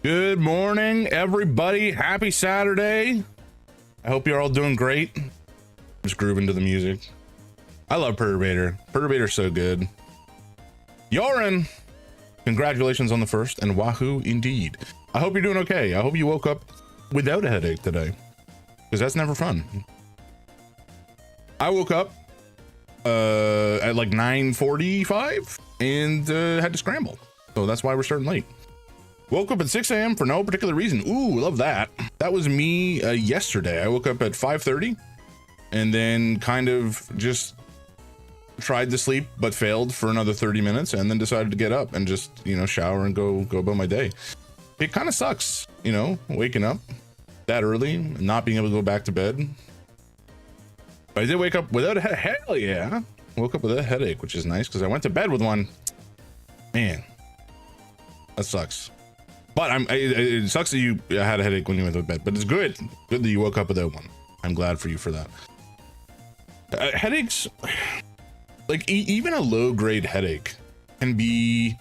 Good morning, everybody. Happy Saturday. I hope you're all doing great. Just grooving to the music. I love Perturbator. Perturbator's so good. Yoren, congratulations on the first, and wahoo indeed. I hope you're doing okay. I hope you woke up without a headache today, because that's never fun. I woke up at like 9:45 and had to scramble. So that's why we're starting late. Woke up at 6 a.m. for no particular reason. Ooh, love that. That was me yesterday. I woke up at 5:30 and then kind of just tried to sleep but failed for another 30 minutes and then decided to get up and just, shower and go about my day. It kind of sucks, waking up that early and not being able to go back to bed. But I did wake up without a headache. Hell yeah. Woke up with a headache, which is nice because I went to bed with one. Man, that sucks. But it sucks that you had a headache when you went to bed, but it's good that you woke up without one. I'm glad for you for that. Headaches, like even a low grade headache can be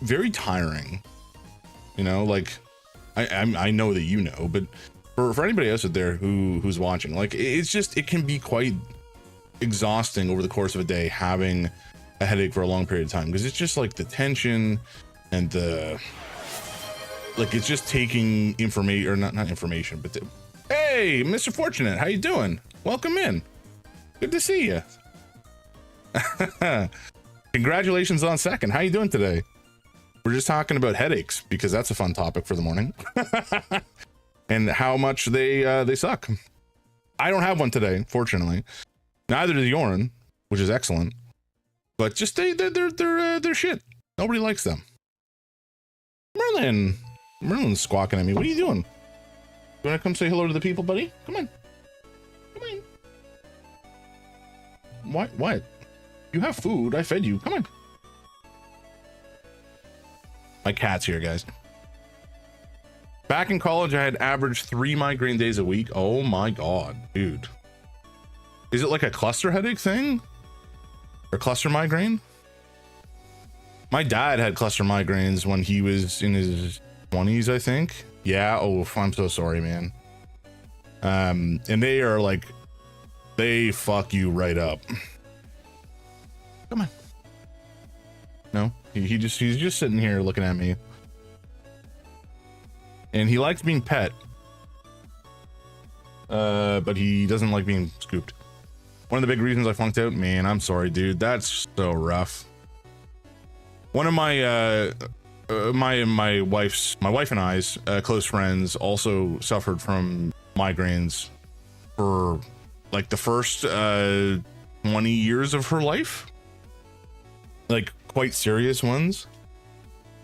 very tiring. Like I know that but for anybody else out there who's watching, like it can be quite exhausting over the course of a day having a headache for a long period of time, because it's just like the tension and it's just taking information, or not information, but hey, Mr. Fortunate, how you doing? Welcome in. Good to see you. Congratulations on second. How you doing today? We're just talking about headaches because that's a fun topic for the morning. And how much they suck. I don't have one today, fortunately. Neither does Yoren, which is excellent. But just they're shit. Nobody likes them. Merlin's squawking at me. What are you doing? You want to come say hello to the people, buddy? Come on. Come on. What? You have food. I fed you. Come on. My cat's here, guys. Back in college, I had averaged 3 migraine days a week. Oh my God, dude. Is it like a cluster headache thing? Or cluster migraine? My dad had cluster migraines when he was in his 20s, I think. Yeah. Oh, I'm so sorry, man. And they are like, they fuck you right up. Come on. No, he's just sitting here looking at me. And he likes being pet. But he doesn't like being scooped. One of the big reasons I flunked out, man, I'm sorry, dude. That's so rough. One of my my wife and I's close friends also suffered from migraines for like the first 20 years of her life, like quite serious ones,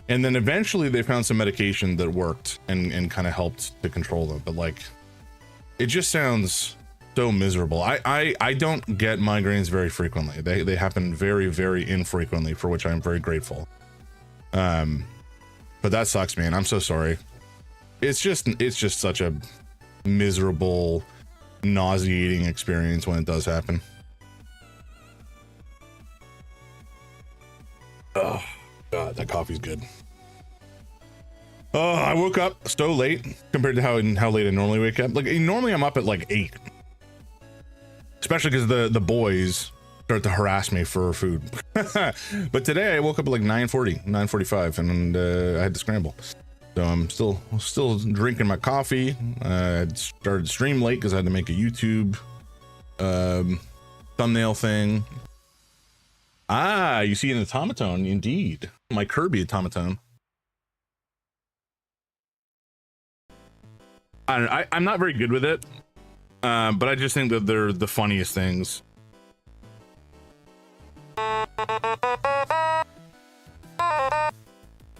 and then eventually they found some medication that worked and kind of helped to control them. But like, it just sounds so miserable. I don't get migraines very frequently. They happen very, very infrequently, for which I'm very grateful. But that sucks, man. I'm so sorry. It's just such a miserable, nauseating experience when it does happen. Oh God, that coffee's good. Oh, I woke up so late compared to how late I normally wake up. Like normally I'm up at like 8. Especially because the boys start to harass me for food. But today I woke up at like 9:45 and I had to scramble. So I'm still drinking my coffee. I started to stream late because I had to make a YouTube thumbnail thing. Ah, you see an automaton, indeed. My Kirby automaton. I'm not very good with it. But I just think that they're the funniest things.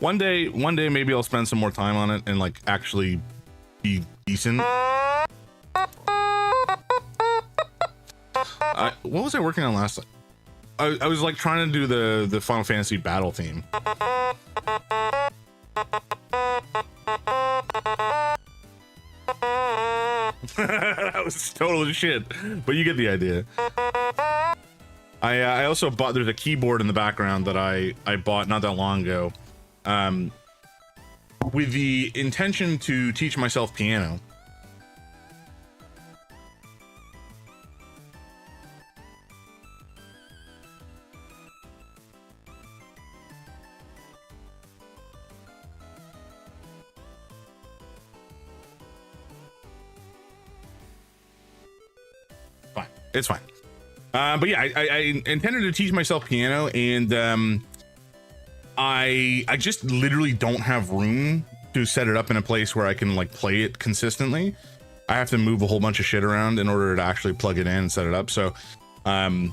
One day maybe I'll spend some more time on it and like actually be decent. What was I working on last time? I was like trying to do the Final Fantasy battle theme. That was total shit, but you get the idea. I also bought, there's a keyboard in the background that I bought not that long ago. with the intention to teach myself piano. Fine, it's fine. But yeah, I intended to teach myself piano, and I just literally don't have room to set it up in a place where I can like play it consistently. I have to move a whole bunch of shit around in order to actually plug it in and set it up. So, yeah,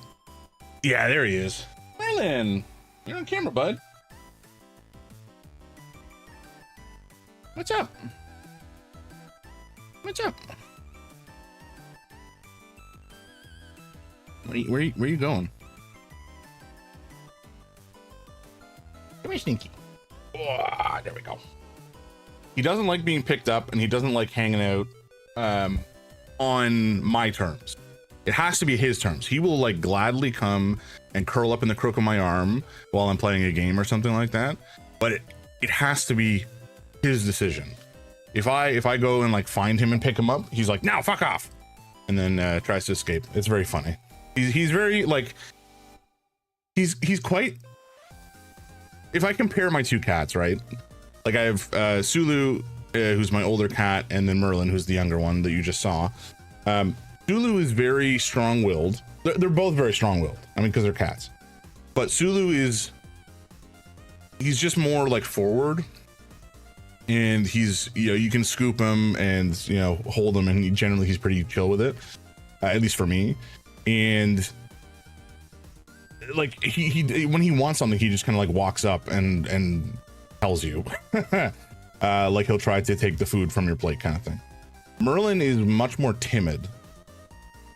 there he is. Merlin, you're on camera, bud. What's up? What's up? Where are you going? Come here, Stinky. Oh, there we go. He doesn't like being picked up, and he doesn't like hanging out on my terms. It has to be his terms. He will like gladly come and curl up in the crook of my arm while I'm playing a game or something like that. But it has to be his decision. If I go and like find him and pick him up, he's like, "No, fuck off," and then tries to escape. It's very funny. He's very like he's quite. If I compare my two cats, right? Like I have Sulu, who's my older cat, and then Merlin, who's the younger one that you just saw. Sulu is very strong-willed. They're both very strong-willed. I mean, because they're cats. But Sulu he's just more like forward, and he's, you know, you can scoop him and, you know, hold him, and he's pretty chill with it, at least for me. And like he when he wants something, he just kind of like walks up and tells you. Like he'll try to take the food from your plate kind of thing. Merlin is much more timid.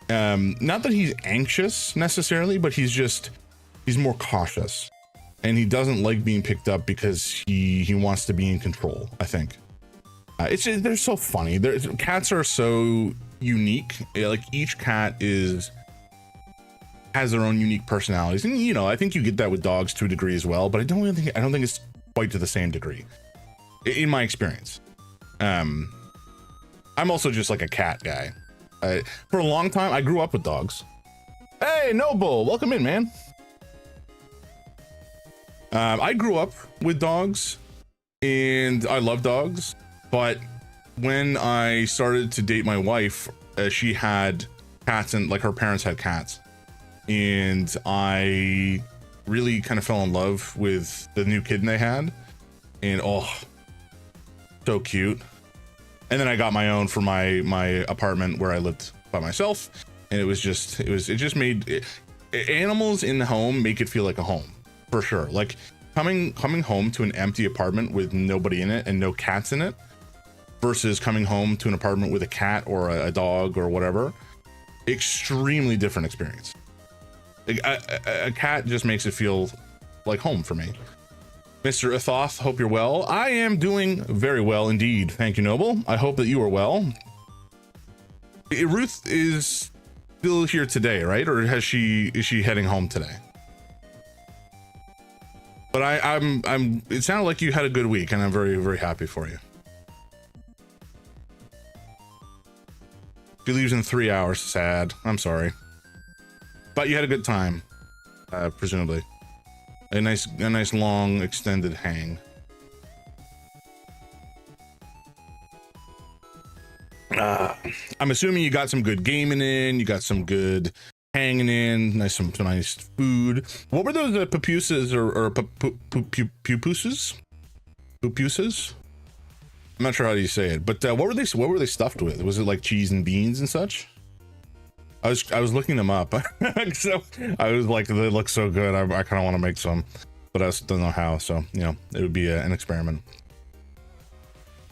Not that he's anxious necessarily, but he's more cautious, and he doesn't like being picked up because he wants to be in control, I think. They're so funny. Cats are so unique. Like each cat has their own unique personalities, and you know, I think you get that with dogs to a degree as well, but I don't think it's quite to the same degree in my experience. I'm also just like a cat guy. For a long time I grew up with dogs. Hey Noble, welcome in, man. I grew up with dogs and I love dogs, but when I started to date my wife, she had cats, and like her parents had cats, and I really kind of fell in love with the new kitten they had, and oh, so cute. And then I got my own for my apartment where I lived by myself, and it just made animals in the home make it feel like a home, for sure. Like coming home to an empty apartment with nobody in it and no cats in it versus coming home to an apartment with a cat or a dog or whatever, extremely different experience. Like, a cat just makes it feel like home for me. Mr. Athoth, hope you're well. I am doing very well indeed. Thank you, Noble. I hope that you are well. Ruth is still here today, right? Or is she heading home today? But it sounded like you had a good week, and I'm very, very happy for you. She leaves in 3 hours. Sad. I'm sorry. But you had a good time, presumably. A nice long extended hang. I'm assuming you got some good gaming in, you got some good hanging in, some nice food. What were those pupusas or pupusas? Pupusas? I'm not sure how you say it, but what were they stuffed with? Was it like cheese and beans and such? I was looking them up. So I was like, they look so good. I kind of want to make some, but I just don't know how. So, you know, it would be an experiment.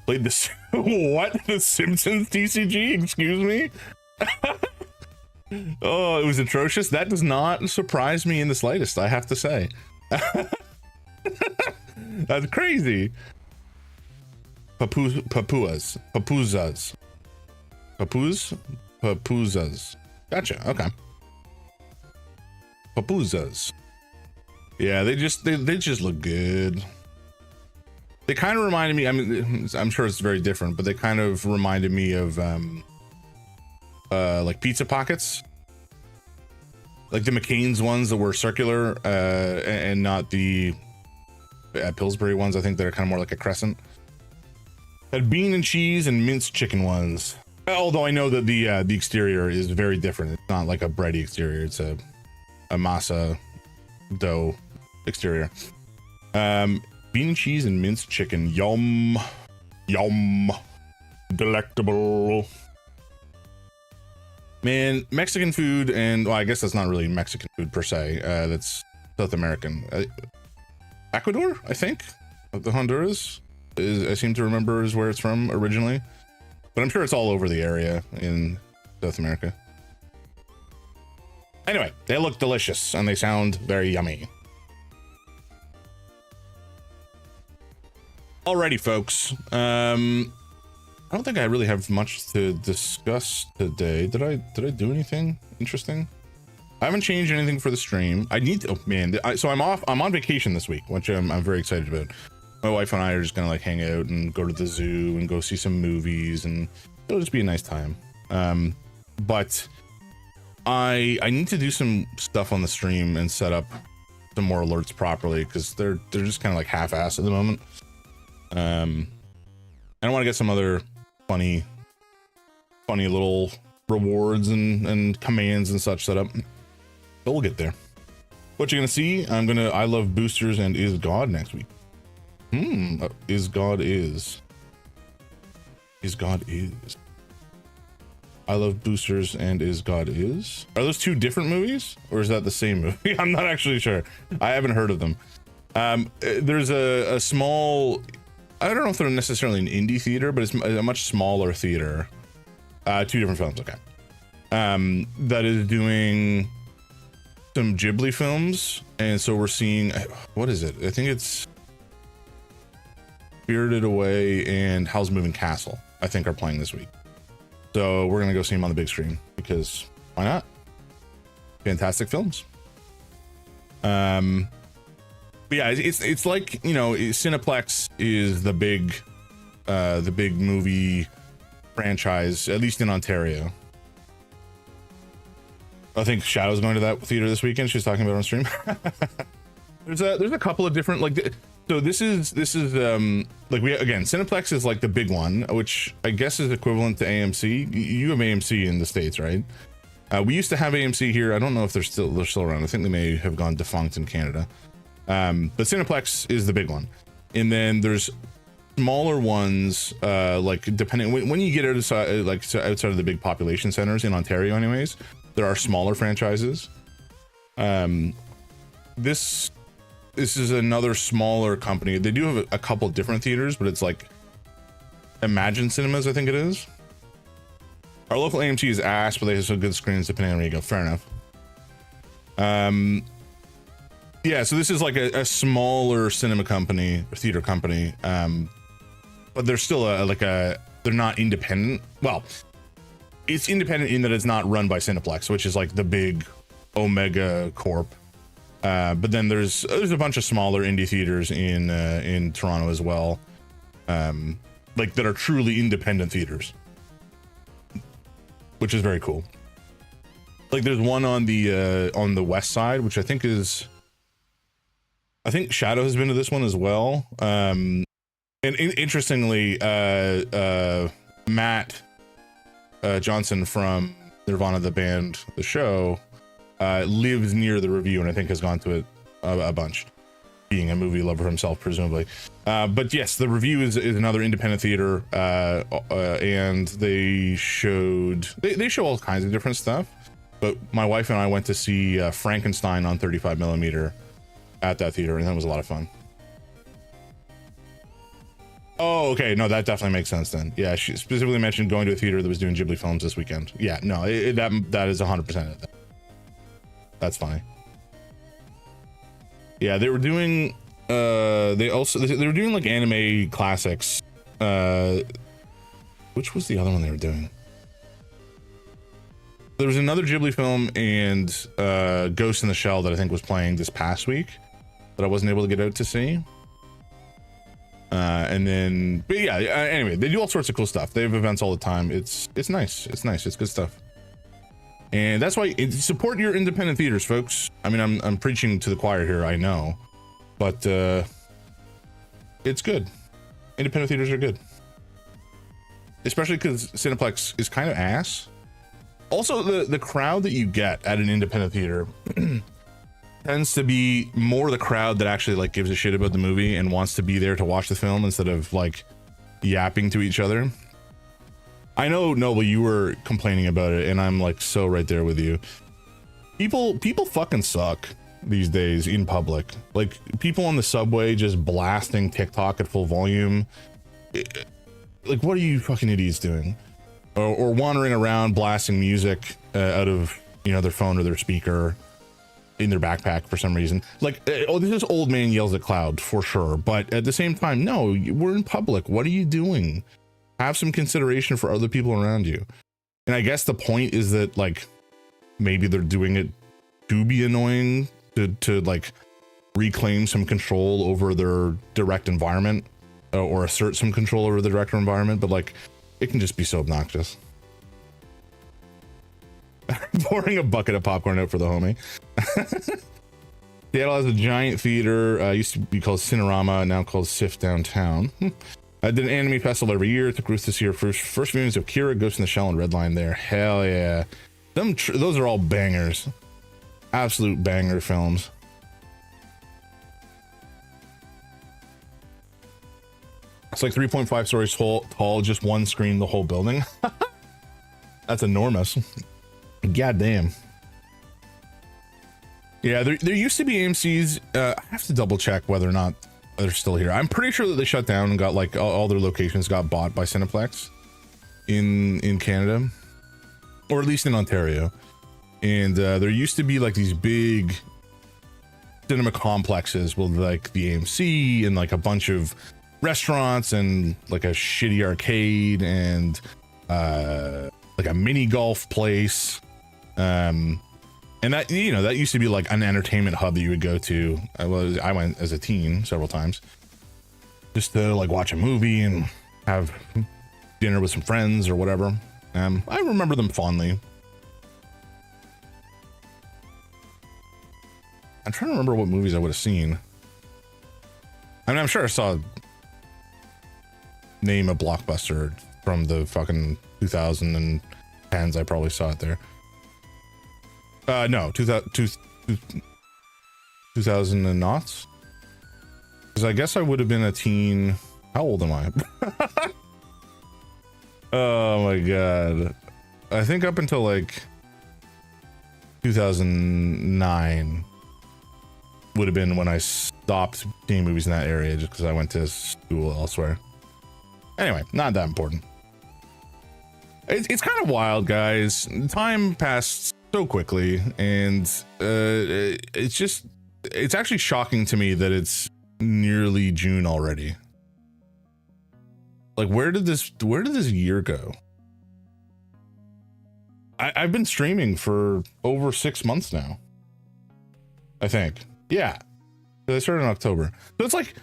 Played this. What? The Simpsons TCG? Excuse me? Oh, it was atrocious. That does not surprise me in the slightest, I have to say. That's crazy. Papuzas. Gotcha. Okay. Papuzas. Yeah, they just look good. They kind of reminded me, I mean, I'm sure it's very different, but they kind of reminded me of like pizza pockets, like the McCain's ones that were circular, and not the Pillsbury ones. I think they're kind of more like a crescent. Had bean and cheese and minced chicken ones. Although I know that the exterior is very different. It's not like a bready exterior. It's a masa dough exterior. Bean and cheese and minced chicken. Yum, yum, delectable. Man, Mexican food, and well, I guess that's not really Mexican food per se. That's South American. Ecuador, I think, the Honduras is, I seem to remember, is where it's from originally, but I'm sure it's all over the area in South America. Anyway, they look delicious and they sound very yummy. Alrighty, folks. I don't think I really have much to discuss today. Did I do anything interesting? I haven't changed anything for the stream. I need to, oh man, so I'm on vacation this week, which I'm very excited about. My wife and I are just gonna like hang out and go to the zoo and go see some movies, and it'll just be a nice time. But I need to do some stuff on the stream and set up some more alerts properly, because they're just kind of like half-assed at the moment. I want to get some other funny little rewards and commands and such set up, but we'll get there. What you're gonna see, I love boosters and is God next week. Is God is I love boosters and is God is. Are those two different movies, or is that the same movie? I'm not actually sure. I haven't heard of them. There's a small, I don't know if they're necessarily an indie theater, but it's a much smaller theater. Two different films, okay. That is doing some Ghibli films, and so we're seeing, what is it? I think it's Spirited Away and Howl's Moving Castle, I think, are playing this week. So we're gonna go see them on the big screen, because why not? Fantastic films. But yeah, it's like, you know, Cineplex is the big movie franchise, at least in Ontario. I think Shadow's going to that theater this weekend. She's talking about it on stream. There's a couple of different, like, so this is like, we, again, Cineplex is like the big one, which I guess is equivalent to AMC. You have AMC in the States, right? We used to have AMC here. I don't know if they're still around. I think they may have gone defunct in Canada. But Cineplex is the big one, and then there's smaller ones, like depending when you get outside, like outside of the big population centers in Ontario anyways, there are smaller franchises. This is another smaller company. They do have a couple different theaters, but it's like Imagine Cinemas, I think it is. Our local AMC is ass, but they have some good screens depending on where you go. Fair enough. Yeah, so this is like a smaller cinema company, or theater company, but they're still they're not independent. Well, it's independent in that it's not run by Cineplex, which is like the big Omega Corp. But then there's a bunch of smaller indie theaters in Toronto as well, like that are truly independent theaters, which is very cool. Like there's one on the west side, which I think Shadow has been to this one as well. And interestingly, Matt Johnson from Nirvana, the band, the show, lives near the review, and I think has gone to it a bunch, being a movie lover himself, presumably. But yes, the review is another independent theater, and they show all kinds of different stuff. But my wife and I went to see Frankenstein on 35mm at that theater, and that was a lot of fun. Oh, okay. No, that definitely makes sense then. Yeah, she specifically mentioned going to a theater that was doing Ghibli films this weekend. Yeah, no, that is 100% it. That's funny. Yeah, they were doing they were doing like anime classics. Which was the other one they were doing? There was another Ghibli film and Ghost in the Shell that I think was playing this past week that I wasn't able to get out to see. And then, but yeah, anyway, they do all sorts of cool stuff. They have events all the time. It's nice. It's nice. It's good stuff. And that's why support your independent theaters, folks. I mean, I'm preaching to the choir here, I know, but it's good. Independent theaters are good, especially because Cineplex is kind of ass. Also, the crowd that you get at an independent theater tends to be more the crowd that actually like gives a shit about the movie and wants to be there to watch the film instead of like yapping to each other. I know, Noble, you were complaining about it, and I'm like so right there with you. People fucking suck these days in public. Like people on the subway just blasting TikTok at full volume. Like, what are you fucking idiots doing? Or wandering around blasting music out of, you know, their phone or their speaker in their backpack for some reason. Like, oh, this is old man yells at cloud for sure, but at the same time, no, we're in public. What are you doing? Have some consideration for other people around you. And I guess the point is that like maybe they're doing it to be annoying, to like reclaim some control over their direct environment, or assert some control over the direct environment, but like it can just be so obnoxious. Pouring a bucket of popcorn out for the homie. Seattle has a giant theater, used to be called Cinerama, now called SIFT downtown. I did an anime festival every year. Took Ruth this year. First viewings of Kira, Ghost in the Shell, and Redline there. Hell yeah. Those are all bangers. Absolute banger films. It's like 3.5 stories tall, just one screen, the whole building. That's enormous. God damn. Yeah, there used to be AMC's. I have to double check whether or not they're still here. I'm pretty sure that they shut down and got like all their locations got bought by Cineplex in Canada, or at least in Ontario. And there used to be like these big cinema complexes with like the AMC and like a bunch of restaurants and like a shitty arcade and like a mini golf place. And that, you know, that used to be like an entertainment hub that you would go to. I went as a teen several times just to like watch a movie and have dinner with some friends or whatever. I remember them fondly. I'm trying to remember what movies I would have seen. I mean, I'm sure I saw name a blockbuster from the fucking 2010s. I probably saw it there. No, 2000 and noughts. Because I guess I would have been a teen. How old am I? Oh my god. I think up until like 2009 would have been when I stopped seeing movies in that area just because I went to school elsewhere. Anyway, not that important. It's kind of wild, guys. Time passed so quickly, and it's actually shocking to me that it's nearly June already. Like, where did this year go? I've been streaming for over 6 months now, I think. Yeah, I started in October, so it's like,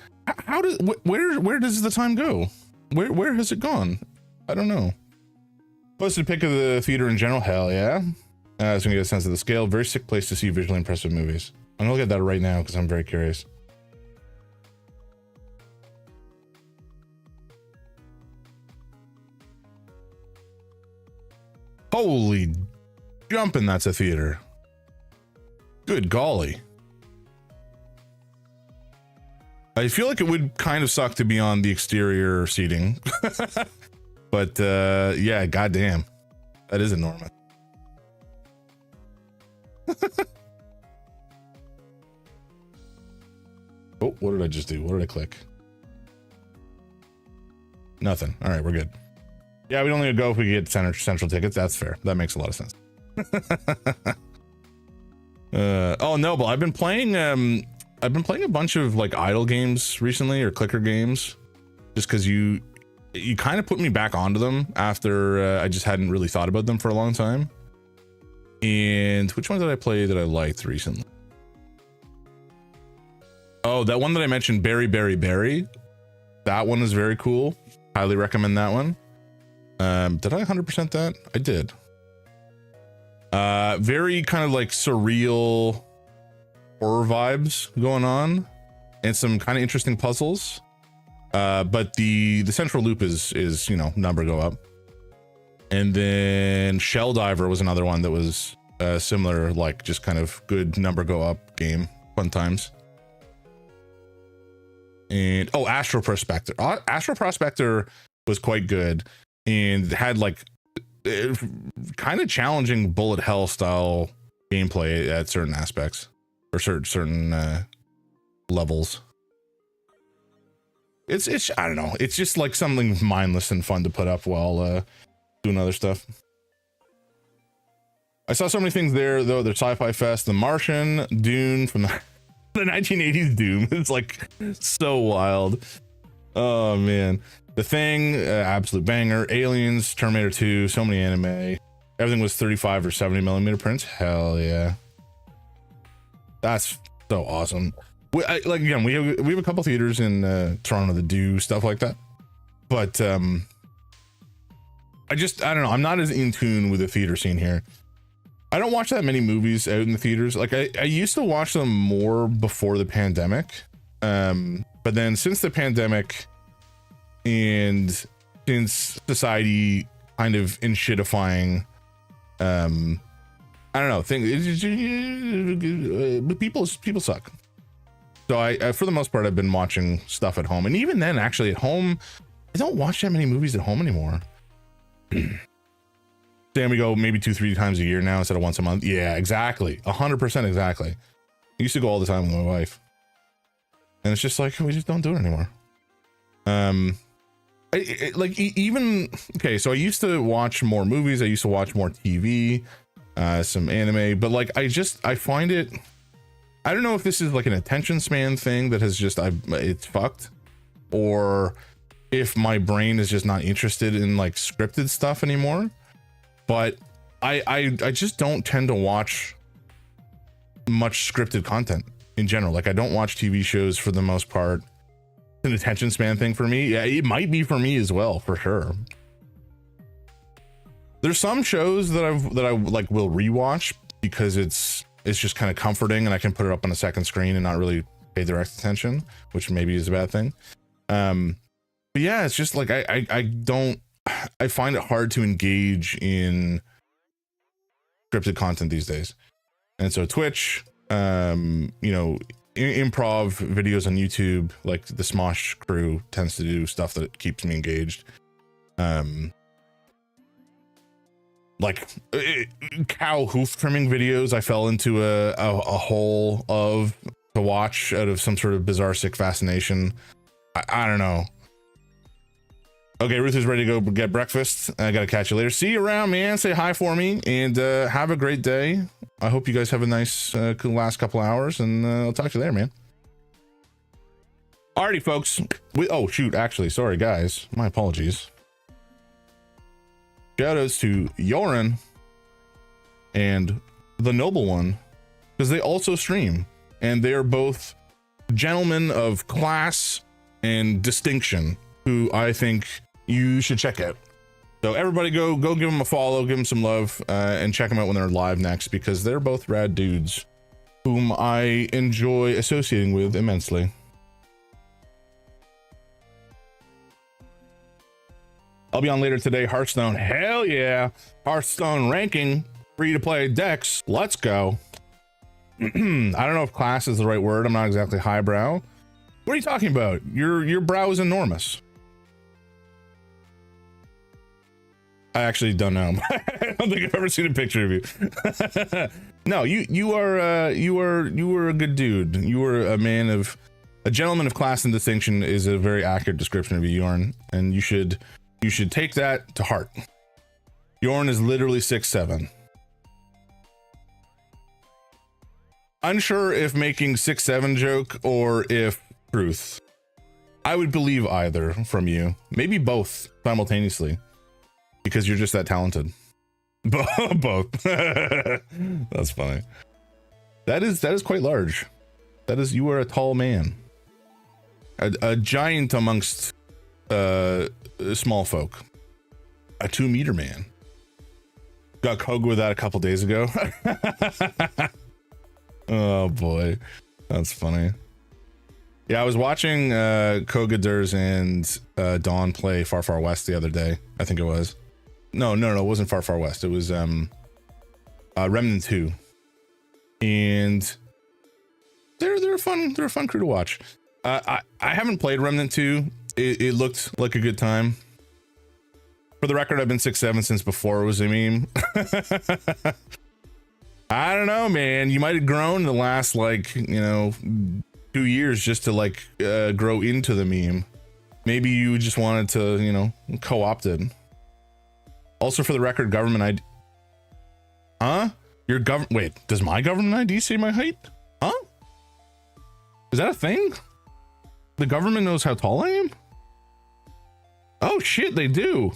where does the time go? Where has it gone? I don't know. Posted a pic of the theater in general. Hell yeah. So I'm gonna get a sense of the scale. Very sick place to see visually impressive movies. I'm gonna look at that right now because I'm very curious. Holy jumping, that's a theater. Good golly. I feel like it would kind of suck to be on the exterior seating. But yeah, goddamn. That is enormous. Oh, what did I just do? What did I click? Nothing. All right, we're good. Yeah, we'd only go if we get central tickets. That's fair. That makes a lot of sense. Oh, Noble, I've been playing a bunch of like idle games recently, or clicker games, just because you kind of put me back onto them after I just hadn't really thought about them for a long time. And which one did I play that I liked recently? Oh, that one that I mentioned, Berry. That one is very cool. Highly recommend that one. Did I 100% that? I did. Very kind of like surreal horror vibes going on, and some kind of interesting puzzles. But the central loop is, you know, number go up. And then Shell Diver was another one that was similar, like just kind of good number go up game, fun times. And oh, Astro Prospector. Astro Prospector was quite good and had like kind of challenging bullet hell style gameplay at certain aspects or certain levels. It's I don't know, it's just like something mindless and fun to put up while doing other stuff. I saw so many things there though. There's Sci-Fi Fest, The Martian, Dune from the 1980s Doom. It's like so wild. Oh man, The Thing, absolute banger. Aliens, Terminator 2, so many anime. Everything was 35 or 70 millimeter prints. Hell yeah, that's so awesome. Like again, we have a couple theaters in Toronto that do stuff like that, but I don't know, I'm not as in tune with the theater scene here. I don't watch that many movies out in the theaters. Like I used to watch them more before the pandemic, but then since the pandemic and since society kind of in shitifying, I don't know, people suck. So I for the most part, I've been watching stuff at home. And even then, actually at home, I don't watch that many movies at home anymore. Then we go maybe 2-3 times a year now instead of once a month. Yeah, exactly. 100% exactly. I used to go all the time with my wife. And it's just like, we just don't do it anymore. Even, okay, so I used to watch more movies. I used to watch more TV, some anime, but like, I find it, I don't know if this is like an attention span thing that has just, it's fucked, or if my brain is just not interested in like scripted stuff anymore. But I just don't tend to watch much scripted content in general. Like I don't watch TV shows for the most part. It's an attention span thing for me. Yeah, it might be for me as well, for sure. There's some shows that I like will rewatch because it's just kind of comforting and I can put it up on a second screen and not really pay direct attention, which maybe is a bad thing. But yeah, it's just like I find it hard to engage in scripted content these days. And so Twitch, you know, improv videos on YouTube, like the Smosh crew tends to do stuff that keeps me engaged. Like cow hoof trimming videos, I fell into a hole of to watch out of some sort of bizarre sick fascination. I don't know. Okay, Ruth is ready to go get breakfast. I gotta catch you later. See you around, man. Say hi for me and have a great day. I hope you guys have a nice last couple hours, and I'll talk to you later, man. Alrighty, folks. Oh shoot, actually, sorry guys, my apologies. Shout outs to Yoren and the Noble One, because they also stream, and they are both gentlemen of class and distinction who I think you should check out. So everybody go give them a follow, give them some love, and check them out when they're live next, because they're both rad dudes whom I enjoy associating with immensely. I'll be on later today. Hearthstone, hell yeah. Hearthstone ranking, free to play decks. Let's go. I don't know if class is the right word. I'm not exactly highbrow. What are you talking about? Your brow is enormous. I actually don't know. I don't think I've ever seen a picture of you. No, you are a good dude. You are a gentleman of class and distinction is a very accurate description of you, Yorn, and you should take that to heart. Yorn is literally 6'7". Unsure if making 6'7" joke or if truth. I would believe either from you, maybe both simultaneously, because you're just that talented. Both. That's funny. That is quite large. You are a tall man, a giant amongst small folk. A 2-meter man. Got Koga with that a couple days ago. Oh boy, that's funny. Yeah, I was watching Koga Durs and Dawn play Far Far West the other day. I think it was. No, it wasn't Far Far West. It was Remnant 2. And they're a fun crew to watch. I haven't played Remnant 2. It looked like a good time. For the record, I've been 6'7" since before it was a meme. I don't know, man. You might have grown in the last, like, 2 years just to like grow into the meme. Maybe you just wanted to, co-opt it. Also, for the record, government ID. Huh? Your government. Wait, does my government ID say my height? Huh? Is that a thing? The government knows how tall I am? Oh shit, they do.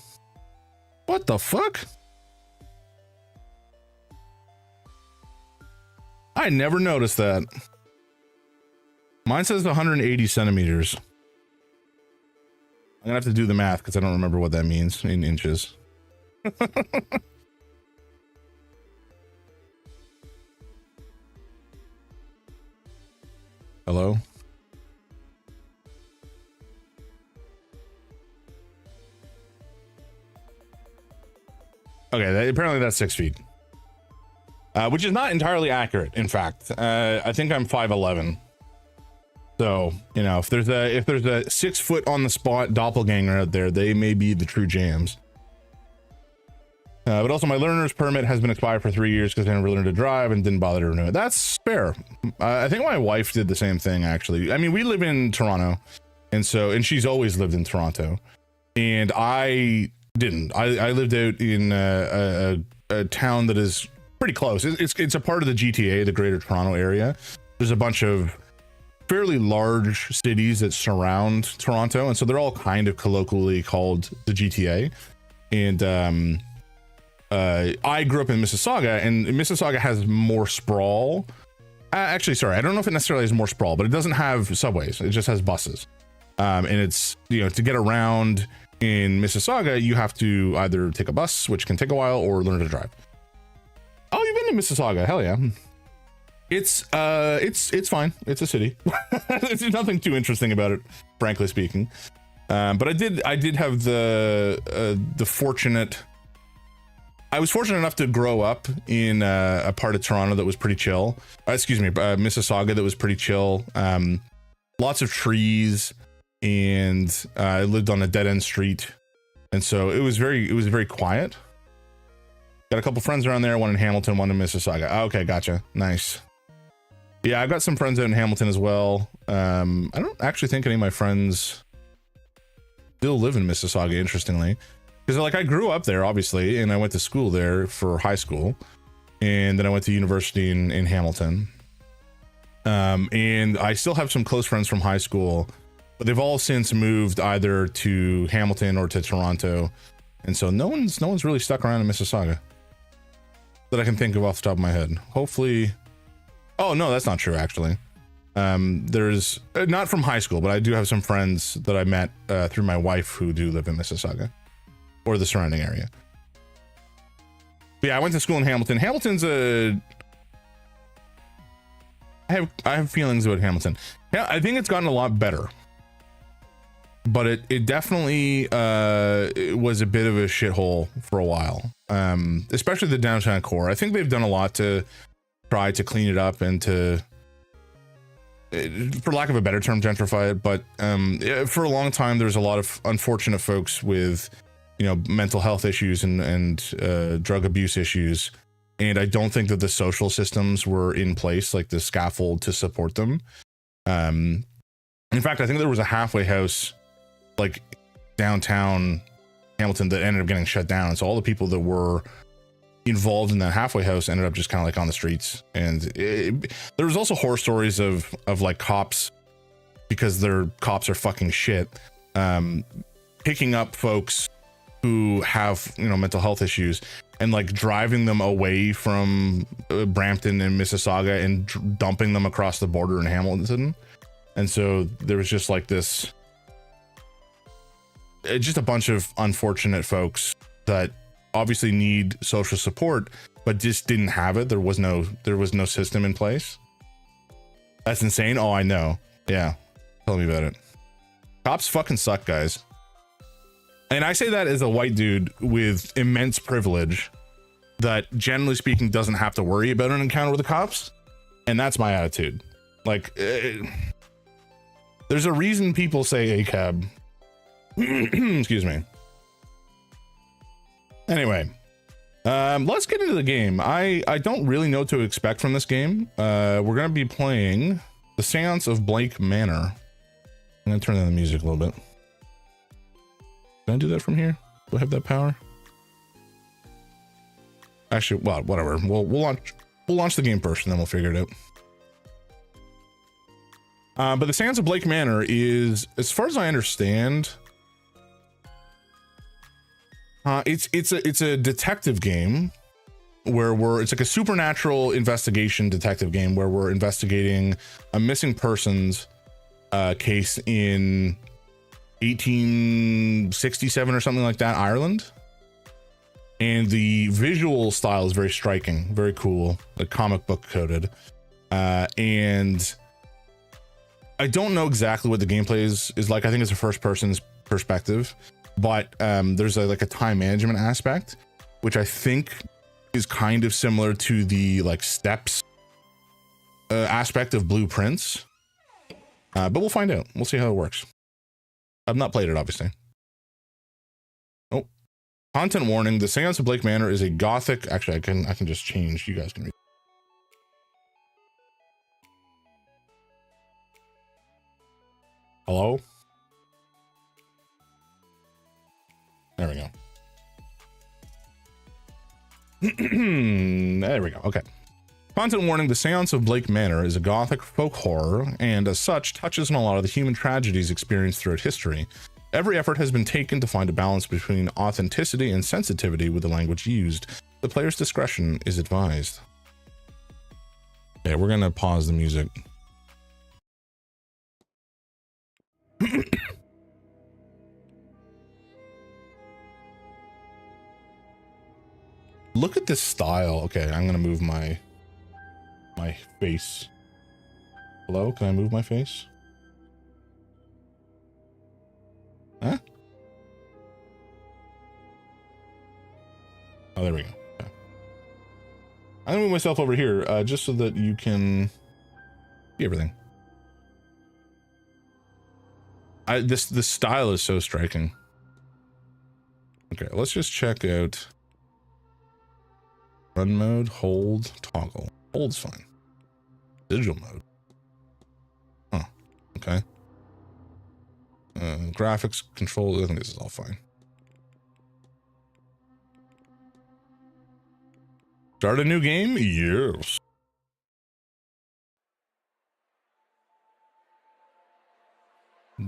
What the fuck? I never noticed that. Mine says 180 centimeters. I'm gonna have to do the math because I don't remember what that means in inches. Hello? Okay, apparently that's 6 feet. Which is not entirely accurate, in fact. I think I'm 5'11". So, if there's a 6 foot on the spot doppelganger out there, they may be the true jams. But also my learner's permit has been expired for 3 years because I never learned to drive and didn't bother to renew it. That's fair. I think my wife did the same thing, actually. I mean, we live in Toronto, and she's always lived in Toronto, and I didn't. I lived out in a town that is pretty close. It's a part of the GTA, the Greater Toronto Area. There's a bunch of fairly large cities that surround Toronto, and so they're all kind of colloquially called the GTA. And I grew up in Mississauga, and Mississauga has more sprawl. Actually, sorry, I don't know if it necessarily has more sprawl, but it doesn't have subways. It just has buses. And it's, to get around in Mississauga, you have to either take a bus, which can take a while, or learn to drive. Oh, you've been to Mississauga? Hell yeah. It's fine. It's a city. There's nothing too interesting about it, frankly speaking. But I did have the fortunate. I was fortunate enough to grow up in a part of Toronto that was pretty chill. Mississauga that was pretty chill. Lots of trees, and I lived on a dead end street, and so it was very quiet. Got a couple friends around there, one in Hamilton, one in Mississauga. Okay, gotcha. Nice. Yeah, I've got some friends out in Hamilton as well. I don't actually think any of my friends still live in Mississauga, interestingly. Because I grew up there, obviously, and I went to school there for high school. And then I went to university in Hamilton. And I still have some close friends from high school, but they've all since moved either to Hamilton or to Toronto. And so no one's really stuck around in Mississauga that I can think of off the top of my head. Hopefully. Oh, no, that's not true, actually. There's not from high school, but I do have some friends that I met through my wife who do live in Mississauga or the surrounding area. But yeah, I went to school in Hamilton. Hamilton's I have feelings about Hamilton. Yeah, I think it's gotten a lot better, but it definitely it was a bit of a shithole for a while, especially the downtown core. I think they've done a lot to try to clean it up and to, for lack of a better term, gentrify it. But for a long time, there's a lot of unfortunate folks with, mental health issues and drug abuse issues. And I don't think that the social systems were in place, like the scaffold to support them. In fact, I think there was a halfway house like downtown Hamilton that ended up getting shut down. So all the people that were involved in that halfway house ended up just kind of like on the streets. And there was also horror stories of like cops, because their cops are fucking shit, picking up folks who have mental health issues and like driving them away from Brampton and Mississauga and dumping them across the border in Hamilton. And so there was just like this it's just a bunch of unfortunate folks that obviously need social support, but just didn't have it. There was no system in place. That's insane. Oh, I know. Yeah. Tell me about it. Cops fucking suck, guys. And I say that as a white dude with immense privilege that, generally speaking, doesn't have to worry about an encounter with the cops. And that's my attitude. Like, there's a reason people say ACAB. Excuse me. Anyway, let's get into the game. I don't really know what to expect from this game. We're going to be playing the Seance of Blake Manor. I'm going to turn down the music a little bit. Can I do that from here? Do I have that power? Actually, well, whatever. We'll launch the game first, and then we'll figure it out. But the Seance of Blake Manor is, as far as I understand, it's a detective game where it's like a supernatural investigation detective game where we're investigating a missing persons case in 1867 or something like that, Ireland. And the visual style is very striking, very cool, like comic book coded. And I don't know exactly what the gameplay is like. I think it's a first person's perspective, but there's like a time management aspect, which I think is kind of similar to the like steps aspect of Blueprints. But we'll find out. We'll see how it works. I've not played it, obviously. Oh, content warning. The Seance of Blake Manor is a gothic. Actually, I can just change. You guys can read. Hello? There we go. There we go. Okay. Content warning. The Seance of Blake Manor is a gothic folk horror, and as such touches on a lot of the human tragedies experienced throughout history. Every effort has been taken to find a balance between authenticity and sensitivity with the language used. The player's discretion is advised. Okay, we're gonna pause the music. Look at this style. Okay, I'm gonna move my face. Hello, can I move my face? Huh? Oh, there we go. Okay. I'm gonna move myself over here, just so that you can see everything. This style is so striking. Okay, let's just check out run mode, hold, toggle. Hold's fine. Digital mode. Huh. Okay. Graphics, controls, I think this is all fine. Start a new game? Yes.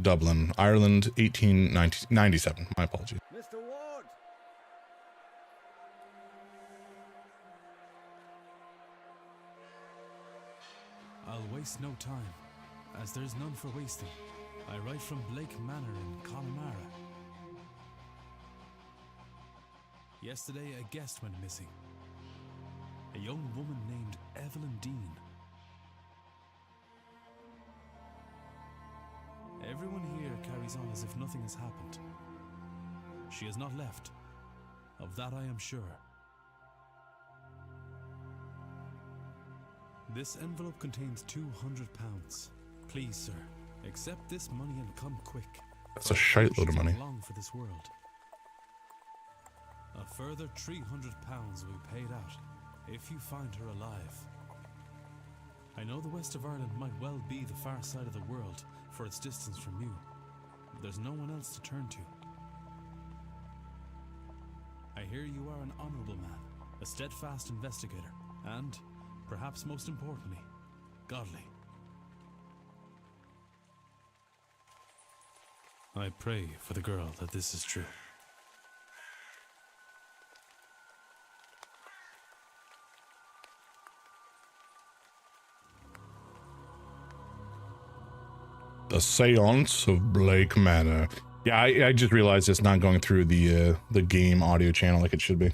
Dublin, Ireland, 1897. My apologies. Mr. Ward! I'll waste no time, as there's none for wasting. I write from Blake Manor in Connemara. Yesterday, a guest went missing. A young woman named Evelyn Dean. Everyone here carries on as if nothing has happened. She has not left. Of that I am sure. This envelope contains £200. Please, sir, accept this money and come quick. That's a shite load of money. Long for this world. A further £300 will be paid out if you find her alive. I know the west of Ireland might well be the far side of the world for its distance from you, but there's no one else to turn to. I hear you are an honorable man, a steadfast investigator, and, perhaps most importantly, godly. I pray for the girl that this is true. The Seance of Blake Manor. Yeah, I just realized it's not going through the game audio channel like it should be.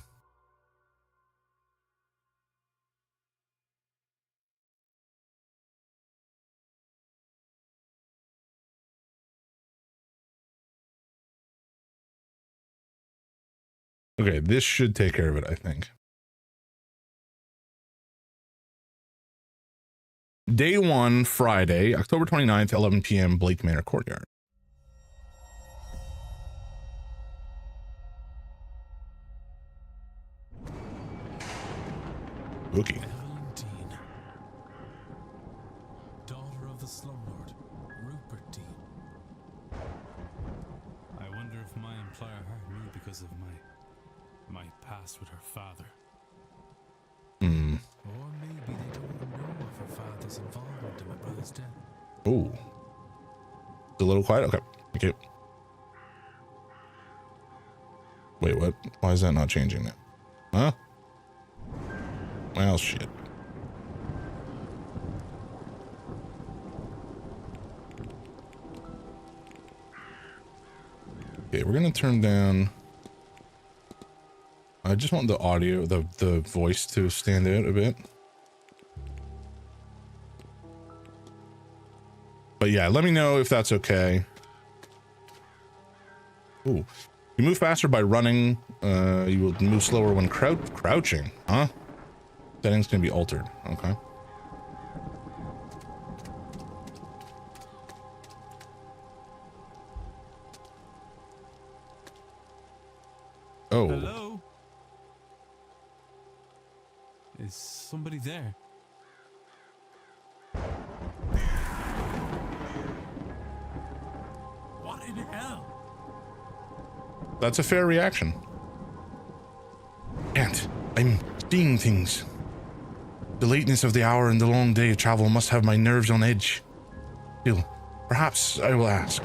Okay, this should take care of it, I think. Day 1, Friday, October 29th, 11 p.m., Blake Manor Courtyard. Okay. Evelyn Dean, daughter of the slumlord, Rupert Dean. I wonder if my employer hired me because of my past with her father. Hmm. Or maybe they don't even know of her father's involvement in my brother's death. Oh. It's a little quiet? Okay. Thank you. Wait, what? Why is that not changing it? Huh? Well, shit. Okay, we're gonna turn down. I just want the audio, the voice to stand out a bit. But yeah, let me know if that's okay. Ooh. You move faster by running. You will move slower when crouching. Huh? Settings can be altered. Okay. Oh. Hello? Is somebody there? What in hell? That's a fair reaction. Can't. I'm seeing things. The lateness of the hour and the long day of travel must have my nerves on edge. Still, perhaps I will ask.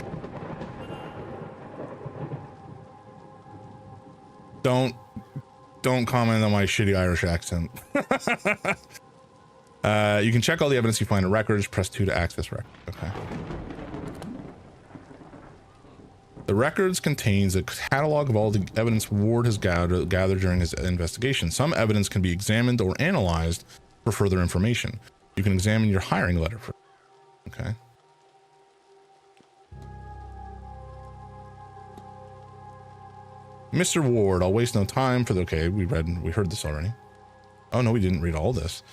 Don't comment on my shitty Irish accent. You can check all the evidence you find in records. Press 2 to access records. Okay. The records contains a catalog of all the evidence Ward has gathered during his investigation. Some evidence can be examined or analyzed for further information. You can examine your hiring letter for. Okay. Mr. Ward, I'll waste no time for the. Okay, we heard this already. Oh no, we didn't read all this.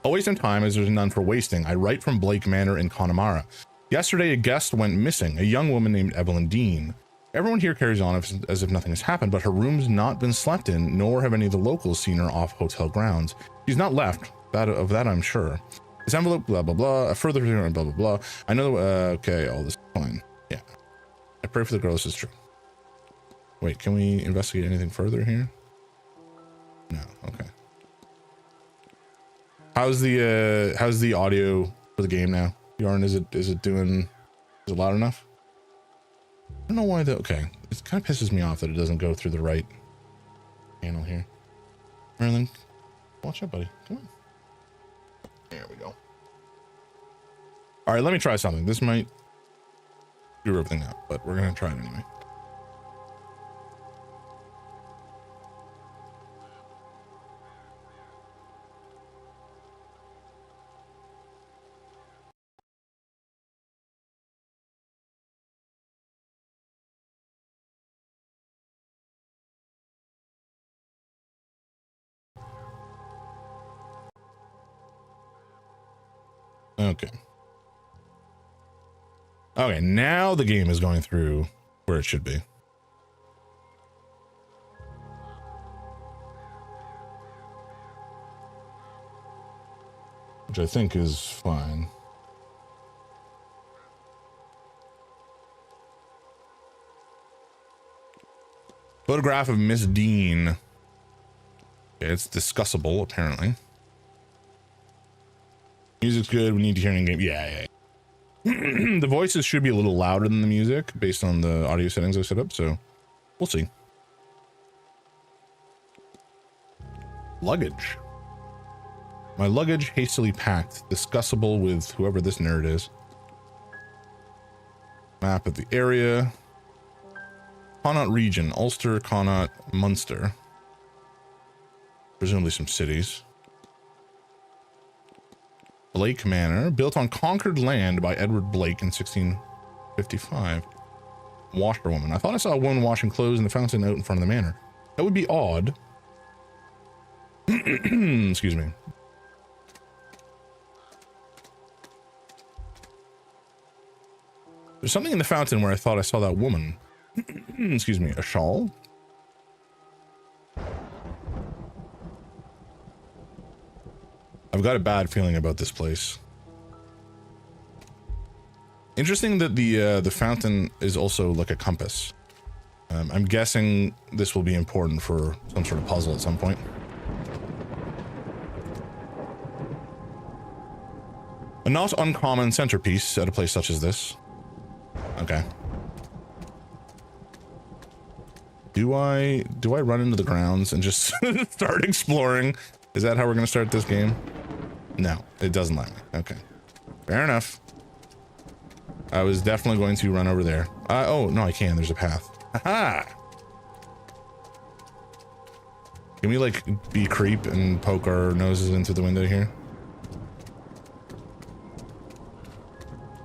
I'll waste no time as there's none for wasting. I write from Blake Manor in Connemara. Yesterday, a guest went missing, a young woman named Evelyn Dean. Everyone here carries on as if nothing has happened, but her room's not been slept in, nor have any of the locals seen her off hotel grounds. She's not left, of that I'm sure. This envelope, blah, blah, blah, a further, blah, blah, blah. I know, okay, all this is fine. Yeah. I pray for the girl, this is true. Wait, can we investigate anything further here? No, okay. How's the audio for the game now? Yarn, is it loud enough? I don't know why okay. It kind of pisses me off that it doesn't go through the right channel here. Marilyn, watch out, buddy. Come on. There we go. All right, let me try something. This might screw everything up, but we're gonna try it anyway. Okay. Okay, now the game is going through where it should be. Which I think is fine. Photograph of Miss Dean. Okay, it's discussable, apparently. Music's good. We need to hear in game. Yeah. The voices should be a little louder than the music based on the audio settings I set up, so we'll see. Luggage. My luggage hastily packed, discussable with whoever this nerd is. Map of the area. Connaught region, Ulster, Connaught, Munster. Presumably some cities. Blake Manor, built on conquered land by Edward Blake in 1655. Washerwoman. I thought I saw a woman washing clothes in the fountain out in front of the manor. That would be odd. Excuse me. There's something in the fountain where I thought I saw that woman. Excuse me, a shawl? I've got a bad feeling about this place. Interesting that the fountain is also like a compass. I'm guessing this will be important for some sort of puzzle at some point. A not uncommon centerpiece at a place such as this. Okay. Do I run into the grounds and just start exploring? Is that how we're gonna start this game? No, it doesn't let me. Okay. Fair enough. I was definitely going to run over there. Oh, no, I can. There's a path. Haha! Can we, like, be creep and poke our noses into the window here?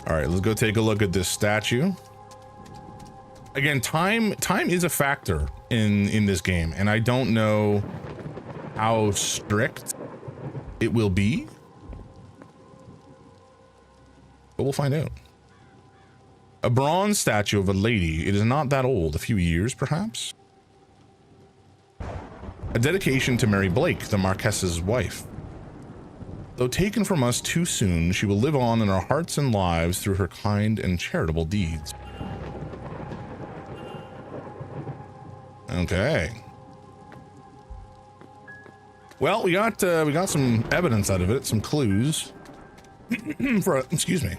Alright, let's go take a look at this statue. Again, time is a factor in this game, and I don't know how strict it will be. But we'll find out. A bronze statue of a lady. It is not that old. A few years, perhaps? A dedication to Mary Blake, the Marquess's wife. Though taken from us too soon, she will live on in our hearts and lives through her kind and charitable deeds. Okay. Well, we got some evidence out of it, some clues. Excuse me.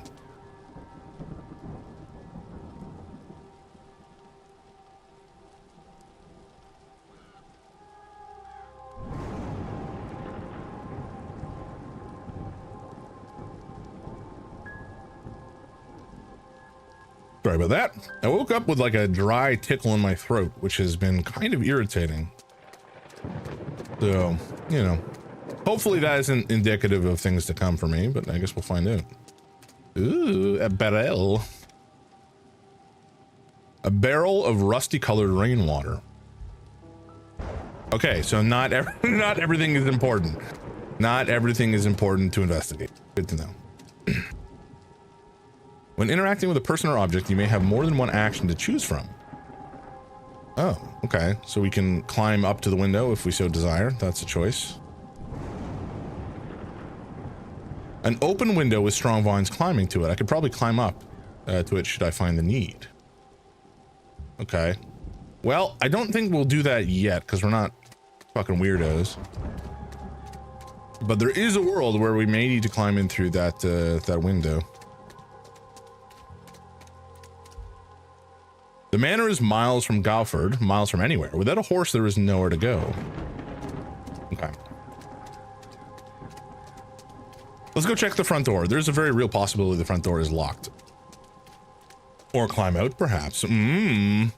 Sorry about that. I woke up with like a dry tickle in my throat, which has been kind of irritating. So, you know, hopefully that isn't indicative of things to come for me, but I guess we'll find out. Ooh, a barrel. A barrel of rusty colored rainwater. Okay, so not everything is important. Not everything is important to investigate. Good to know. When interacting with a person or object, you may have more than one action to choose from. Oh, okay. So we can climb up to the window if we so desire. That's a choice. An open window with strong vines climbing to it. I could probably climb up to it should I find the need. Okay. Well, I don't think we'll do that yet because we're not fucking weirdos. But there is a world where we may need to climb in through that window. The manor is miles from Galford, miles from anywhere. Without a horse, there is nowhere to go. Okay. Let's go check the front door. There's a very real possibility the front door is locked. Or climb out, perhaps. Intriguing.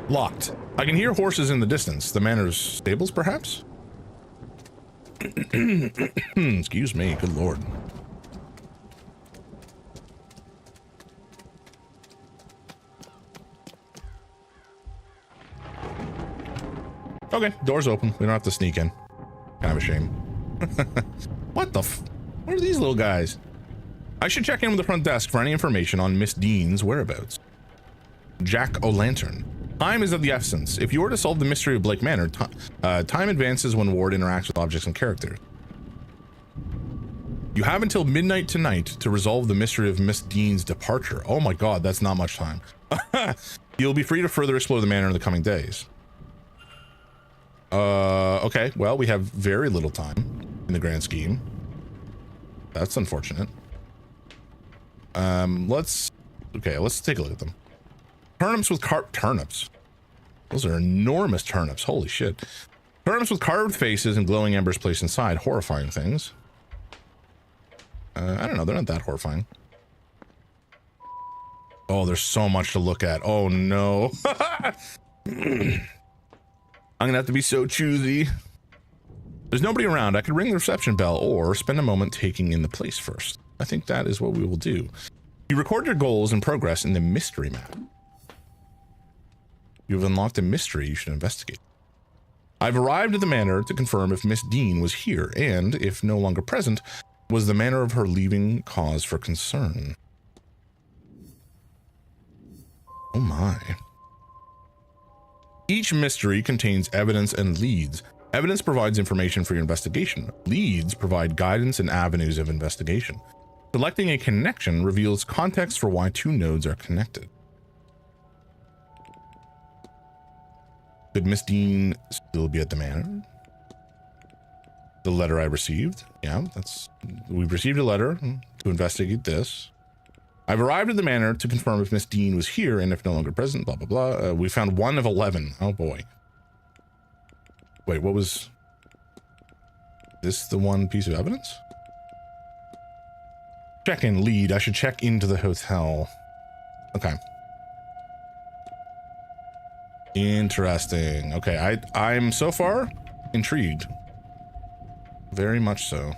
Locked. I can hear horses in the distance. The manor's stables, perhaps? Excuse me, good lord. Okay, door's open. We don't have to sneak in. Kind of a shame. What the what are these little guys? I should check in with the front desk for any information on Miss Dean's whereabouts. Jack O'Lantern. Time is of the essence. If you were to solve the mystery of Blake Manor, time advances when Ward interacts with objects and characters. You have until midnight tonight to resolve the mystery of Miss Dean's departure. Oh my god, that's not much time. You'll be free to further explore the manor in the coming days. Okay, well, we have very little time in the grand scheme. That's unfortunate. Let's take a look at them. Turnips with turnips. Those are enormous turnips, holy shit. Turnips with carved faces and glowing embers placed inside, horrifying things. I don't know. They're not that horrifying. Oh, there's so much to look at. Oh, no. I'm gonna have to be so choosy. There's nobody around. I could ring the reception bell or spend a moment taking in the place first. I think that is what we will do. You record your goals and progress in the mystery map. You have unlocked a mystery you should investigate. I've arrived at the manor to confirm if Miss Dean was here, and, if no longer present, was the manner of her leaving cause for concern. Oh my. Each mystery contains evidence and leads. Evidence provides information for your investigation. Leads provide guidance and avenues of investigation. Selecting a connection reveals context for why two nodes are connected. Could Miss Dean still be at the manor? The letter I received. Yeah, we've received a letter to investigate this. I've arrived at the manor to confirm if Miss Dean was here and if no longer present, blah, blah, blah. We found 1 of 11. Oh boy. Wait, what was this? The one piece of evidence? Check-in lead. I should check into the hotel. Okay. Interesting. Okay, I'm so far intrigued. Very much so.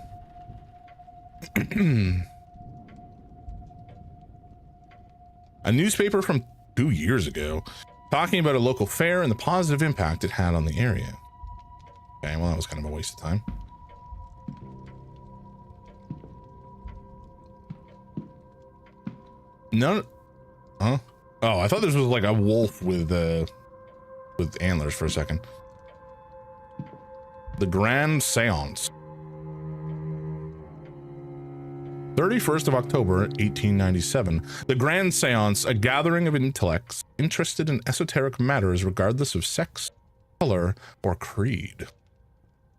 A newspaper from 2 years ago talking about a local fair and the positive impact it had on the area. Okay, well, that was kind of a waste of time. No. Huh? Oh, I thought this was like a wolf with antlers for a second. The Grand Seance. 31st of October, 1897. The Grand Seance, a gathering of intellects interested in esoteric matters regardless of sex, color, or creed.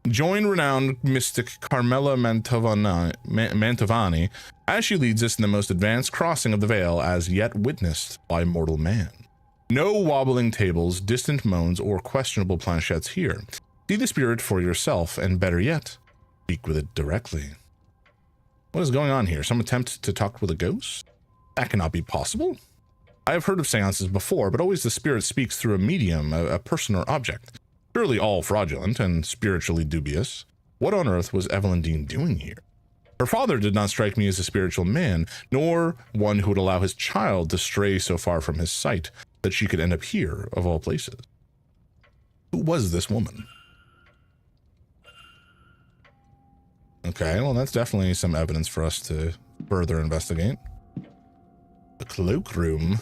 Join renowned mystic Carmela Mantovani as she leads us in the most advanced crossing of the veil as yet witnessed by mortal man. No wobbling tables, distant moans, or questionable planchettes here. See the spirit for yourself, and better yet, speak with it directly. What is going on here? Some attempt to talk with a ghost? That cannot be possible. I have heard of seances before, but always the spirit speaks through a medium, a person or object. Surely all fraudulent and spiritually dubious. What on earth was Evelyn Dean doing here? Her father did not strike me as a spiritual man, nor one who would allow his child to stray so far from his sight that she could end up here, of all places. Who was this woman? Okay, well, that's definitely some evidence for us to further investigate. The cloakroom.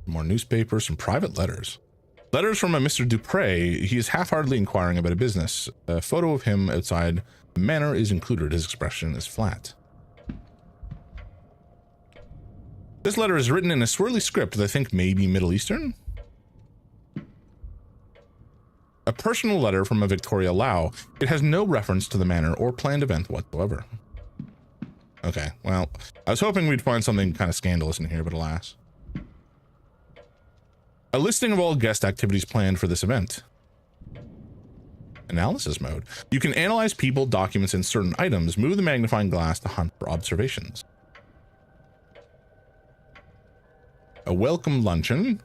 More newspapers, some private letters. Letters from a Mr. Dupre. He is half-heartedly inquiring about a business. A photo of him outside the manor is included. His expression is flat. This letter is written in a swirly script that I think may be Middle Eastern. A personal letter from a Victoria Lau. It has no reference to the manor or planned event whatsoever. Okay, well, I was hoping we'd find something kind of scandalous in here, but alas. A listing of all guest activities planned for this event. Analysis mode. You can analyze people, documents, and certain items. Move the magnifying glass to hunt for observations. A welcome luncheon.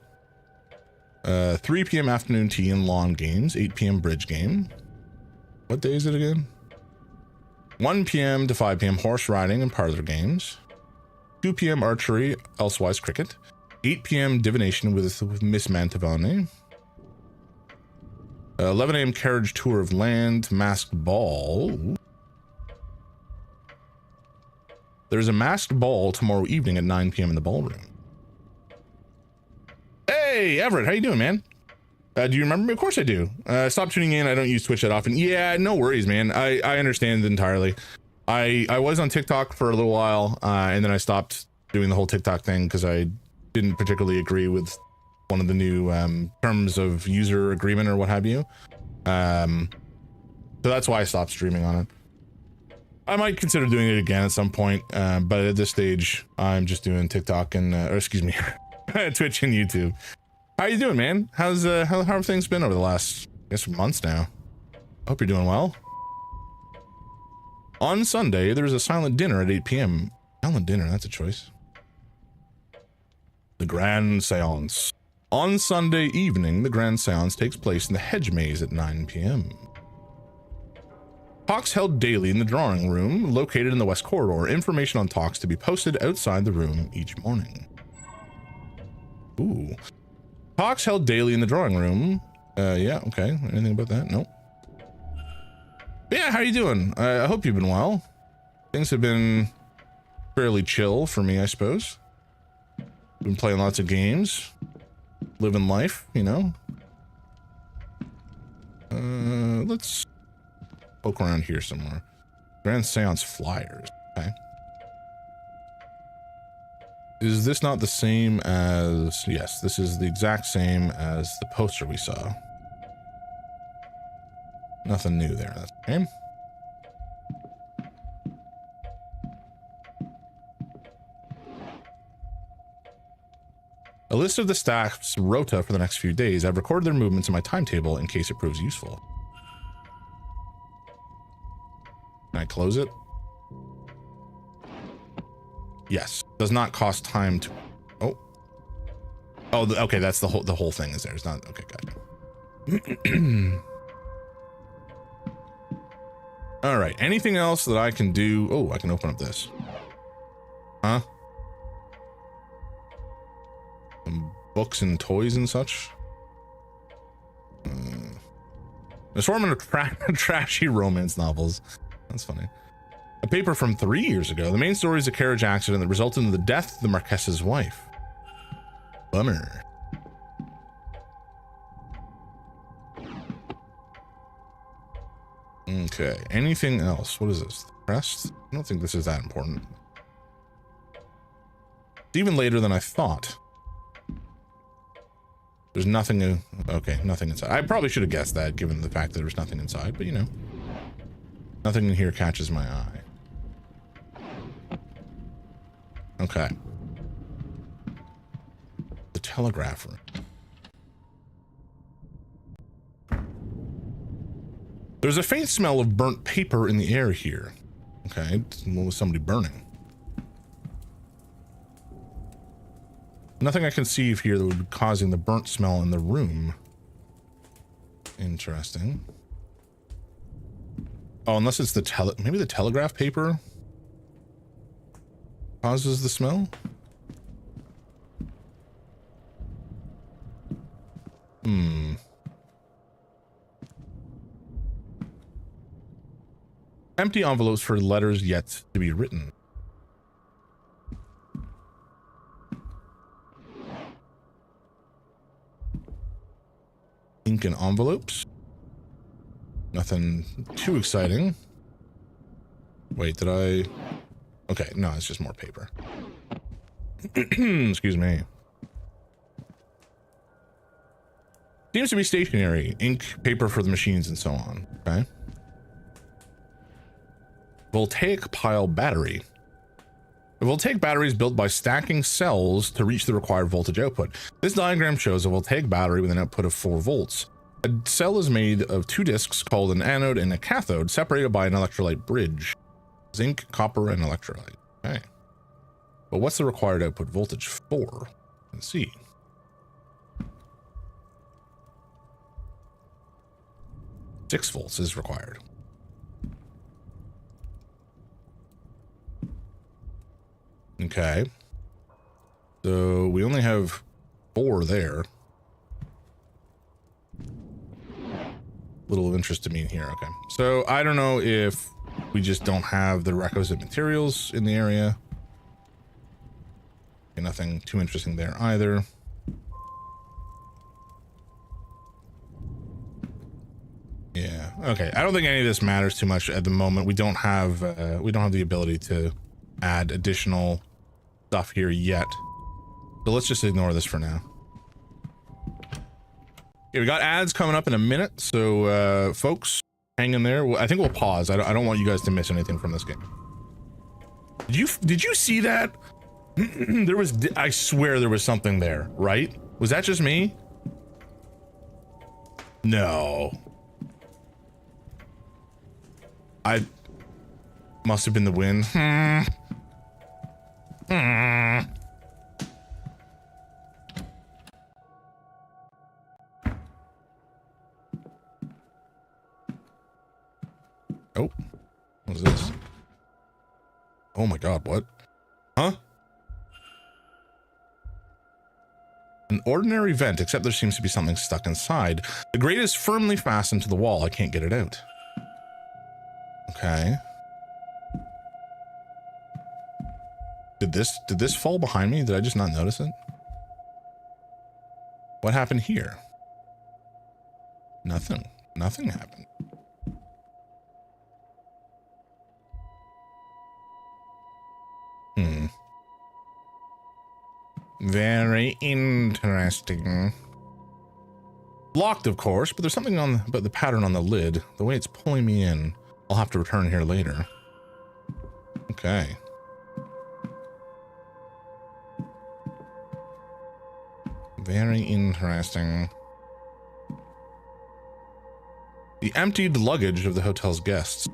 3 p.m. afternoon tea and lawn games. 8 p.m. bridge game. What day is it again? 1 p.m. to 5 p.m. horse riding and parlor games. 2 p.m. archery, elsewise cricket. 8 p.m. divination with Miss Mantovani. 11 a.m. carriage tour of land, masked ball. There's a masked ball tomorrow evening at 9 p.m. in the ballroom. Hey, Everett, how you doing, man? Do you remember me? Of course I do. Stop tuning in. I don't use Twitch that often. Yeah, no worries, man. I understand entirely. I was on TikTok for a little while, and then I stopped doing the whole TikTok thing because I didn't particularly agree with one of the new terms of user agreement or what have you. So that's why I stopped streaming on it. I might consider doing it again at some point, but at this stage, I'm just doing TikTok and, or excuse me, Twitch and YouTube. How you doing, man? How have things been over the last, I guess, months now? Hope you're doing well. On Sunday, there's a silent dinner at 8 p.m. Silent dinner, that's a choice. The Grand Seance. On Sunday evening, the Grand Seance takes place in the hedge maze at 9 p.m. Talks held daily in the drawing room, located in the West Corridor. Information on talks to be posted outside the room each morning. Ooh. Talks held daily in the drawing room. Yeah, okay. Anything about that? Nope. Yeah, how you doing? I hope you've been well. Things have been fairly chill for me, I suppose. Been playing lots of games. Living life, you know. Let's poke around here somewhere. Grand Seance flyers. Okay. Is this not the same as... Yes, this is the exact same as the poster we saw. Nothing new there. That's okay. A list of the staff's rota for the next few days. I've recorded their movements in my timetable in case it proves useful. Can I close it? Yes. Does not cost time to... Oh. Oh, okay, that's the whole thing is there. It's not... Okay, gotcha. All right, anything else that I can do? Oh, I can open up this. Huh? Some books and toys and such. Assortment of trashy romance novels. That's funny. A paper from 3 years ago. The main story is a carriage accident that resulted in the death of the Marquess's wife. Bummer. Okay, anything else? What is this? The crest? I don't think this is that important. It's even later than I thought. There's nothing. Okay, nothing inside. I probably should have guessed that given the fact that there was nothing inside, but you know. Nothing in here catches my eye. Okay. The telegraph room. There's a faint smell of burnt paper in the air here. Okay, what was somebody burning? Nothing I can see here that would be causing the burnt smell in the room. Interesting. Oh, unless it's the maybe the telegraph paper causes the smell? Empty envelopes for letters yet to be written. Ink and envelopes. Nothing too exciting. Wait, did I... Okay, no, it's just more paper. Excuse me. Seems to be stationary. Ink, paper for the machines, and so on. Okay. Voltaic pile battery. A voltaic battery is built by stacking cells to reach the required voltage output. This diagram shows a voltaic battery with an output of 4 volts. A cell is made of 2 discs called an anode and a cathode, separated by an electrolyte bridge. Zinc, copper, and electrolyte. Okay. But what's the required output voltage for? Let's see. Six volts is required. Okay. So we only have 4 there. Little of interest to me here. Okay. So I don't know if we just don't have the requisite materials in the area. Okay, nothing too interesting there either. Yeah. Okay. I don't think any of this matters too much at the moment. We don't have the ability to add additional stuff here yet. So let's just ignore this for now. Okay, we got ads coming up in a minute, so folks, hang in there. I think we'll pause. I don't want you guys to miss anything from this game. Did you see that? There was, I swear there was something there, right? Was that just me? No. I must have been the wind. Oh, what's this? Oh my god, what? Huh? An ordinary vent, except there seems to be something stuck inside. The grate is firmly fastened to the wall. I can't get it out. Okay. Did this fall behind me? Did I just not notice it? What happened here? Nothing. Nothing happened. Very interesting. Locked, of course, but there's something about the pattern on the lid, the way it's pulling me in. I'll have to return here later. Okay. Very interesting. The emptied luggage of the hotel's guests.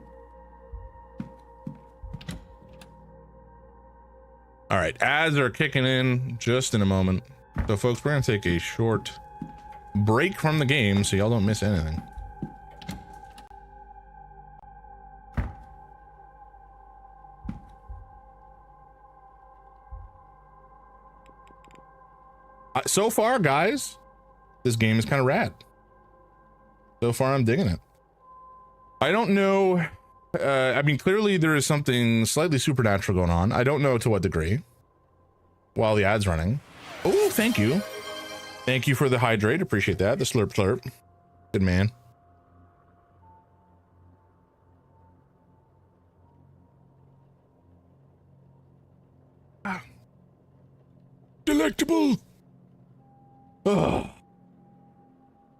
All right, ads are kicking in just in a moment. So folks, we're gonna take a short break from the game so y'all don't miss anything. So far, guys, this game is kind of rad. So far, I'm digging it. I don't know. I mean, clearly there is something slightly supernatural going on. I don't know to what degree. While the ad's running. Oh, thank you. Thank you for the hydrate. Appreciate that. The slurp slurp. Good man. Ah. Delectable. Oh.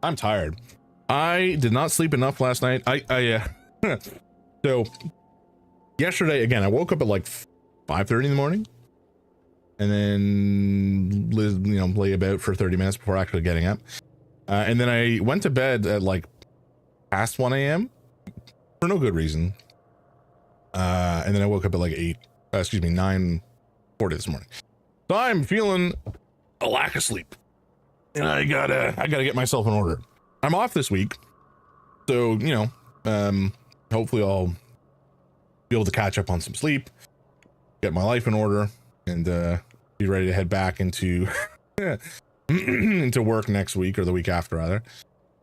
I'm tired. I did not sleep enough last night. So yesterday, again, I woke up at like 5:30 in the morning and then, lay about for 30 minutes before actually getting up. And then I went to bed at like past 1 a.m. for no good reason. And then I woke up at like 9:40 this morning. So I'm feeling a lack of sleep. And I gotta get myself in order. I'm off this week. So, hopefully I'll be able to catch up on some sleep, get my life in order, and be ready to head back into into work next week or the week after rather.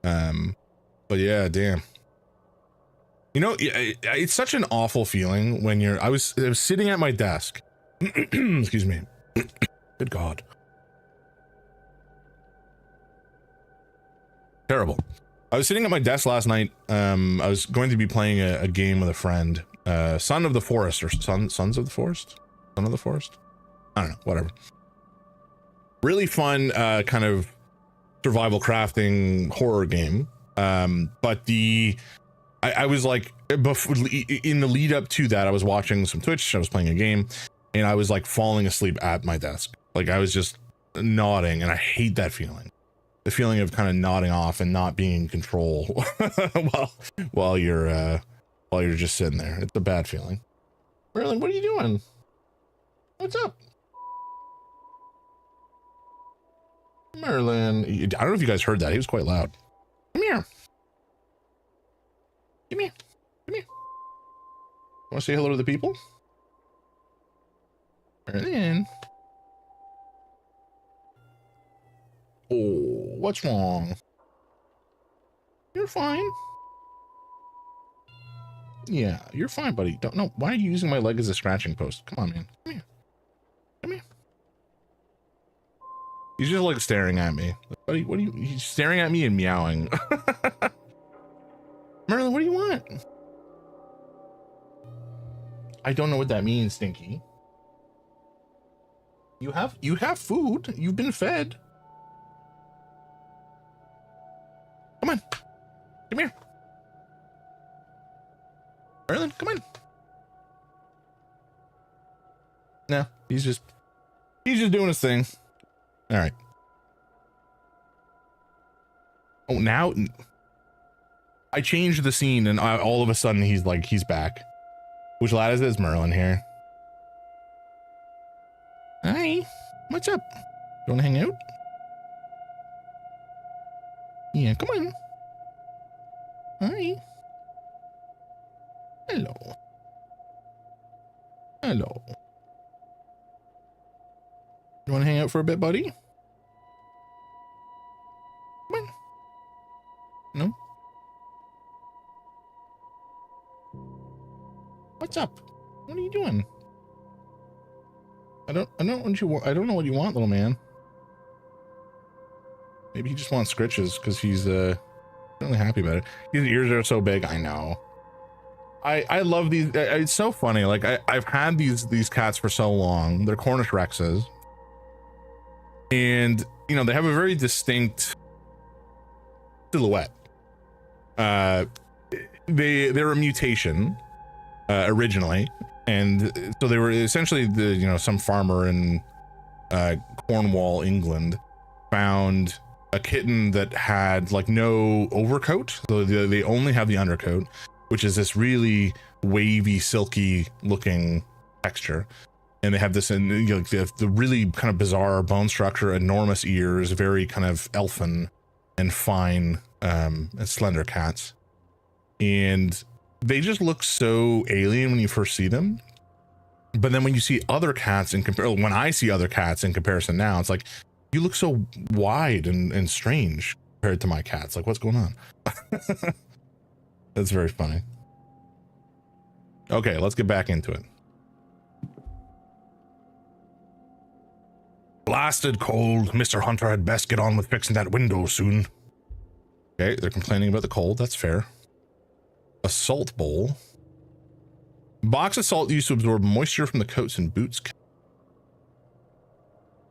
But yeah, damn. It's such an awful feeling when I was sitting at my desk. Excuse me. Good God. Terrible. I was sitting at my desk last night. I was going to be playing a game with a friend. Son of the Forest or Sons of the Forest? Son of the Forest? I don't know, whatever. Really fun kind of survival crafting horror game. But I was like, in the lead up to that, I was watching some Twitch, I was playing a game, and I was like falling asleep at my desk. Like I was just nodding, and I hate that feeling. The feeling of kind of nodding off and not being in control while you're just sitting there. It's a bad feeling. Merlin, what are you doing? What's up? Merlin, I don't know if you guys heard that. He was quite loud. Come here. Come here. Come here. Want to say hello to the people? Merlin. Oh, what's wrong? You're fine. Yeah, you're fine, buddy. Don't know. Why are you using my leg as a scratching post? Come on, man. Come here. Come here. He's just like staring at me. Buddy, he's staring at me and meowing. Merlin, what do you want? I don't know what that means, Stinky. You have food. You've been fed. Come on. Come here. Merlin, come on. No, he's just doing his thing. All right. Oh, now I changed the scene and all of a sudden he's back. Which lad is this? Merlin here. Hi, what's up? You wanna hang out? Yeah, come on. Hi. Hello. Hello. You wanna hang out for a bit, buddy? Come on. No? What's up? What are you doing? I don't what you want. I don't know what you want, little man. Maybe he just wants scritches because he's really happy about it. His ears are so big. I know. I love these. It's so funny. Like I've had these cats for so long. They're Cornish Rexes, and you know they have a very distinct silhouette. They're a mutation originally, and so they were essentially some farmer in Cornwall, England, found a kitten that had like no overcoat, so they only have the undercoat, which is this really wavy, silky looking texture, and they have this the really kind of bizarre bone structure, enormous ears, very kind of elfin and fine and slender cats, and they just look so alien when you first see them. But then when you see other cats when I see other cats in comparison now, it's like, you look so wide and strange compared to my cats. Like, what's going on? That's very funny. Okay, let's get back into it. Blasted cold. Mr. Hunter had best get on with fixing that window soon. Okay, they're complaining about the cold. That's fair. A salt bowl. Box of salt used to absorb moisture from the coats and boots.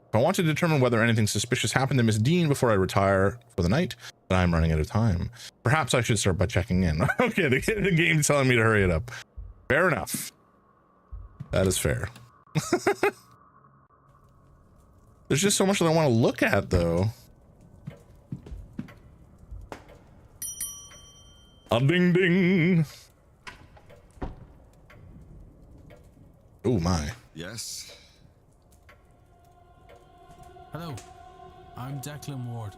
If I want to determine whether anything suspicious happened to Miss Dean before I retire for the night, then I'm running out of time. Perhaps I should start by checking in. Okay, the game's telling me to hurry it up. Fair enough. That is fair. There's just so much that I want to look at, though. A ding ding. Oh my. Yes. Hello, I'm Declan Ward.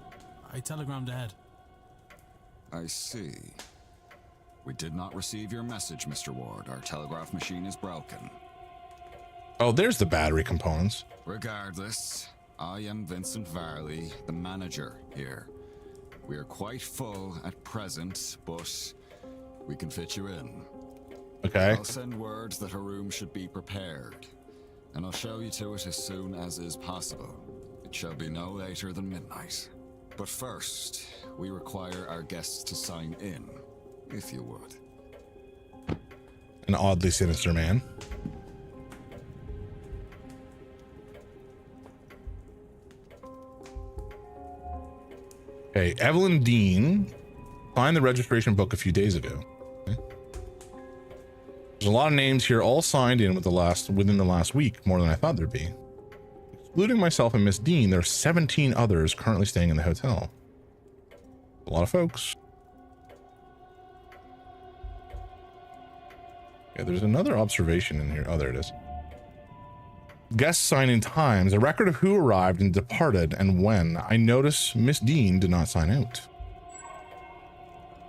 I telegrammed ahead. I see. We did not receive your message, Mr. Ward. Our telegraph machine is broken. Oh, there's the battery components. Regardless, I am Vincent Varley, the manager here. We are quite full at present, but we can fit you in. Okay. I'll send word that a room should be prepared, and I'll show you to it as soon as is possible. It shall be no later than midnight. But first, we require our guests to sign in, if you would. An oddly sinister man. Okay, Evelyn Dean signed the registration book a few days ago. Okay. There's a lot of names here, all signed in within the last week, more than I thought there'd be. Excluding myself and Miss Dean, there are 17 others currently staying in the hotel. A lot of folks. Yeah, there's another observation in here. Oh, there it is. Guest sign-in times, a record of who arrived and departed and when. I notice Miss Dean did not sign out.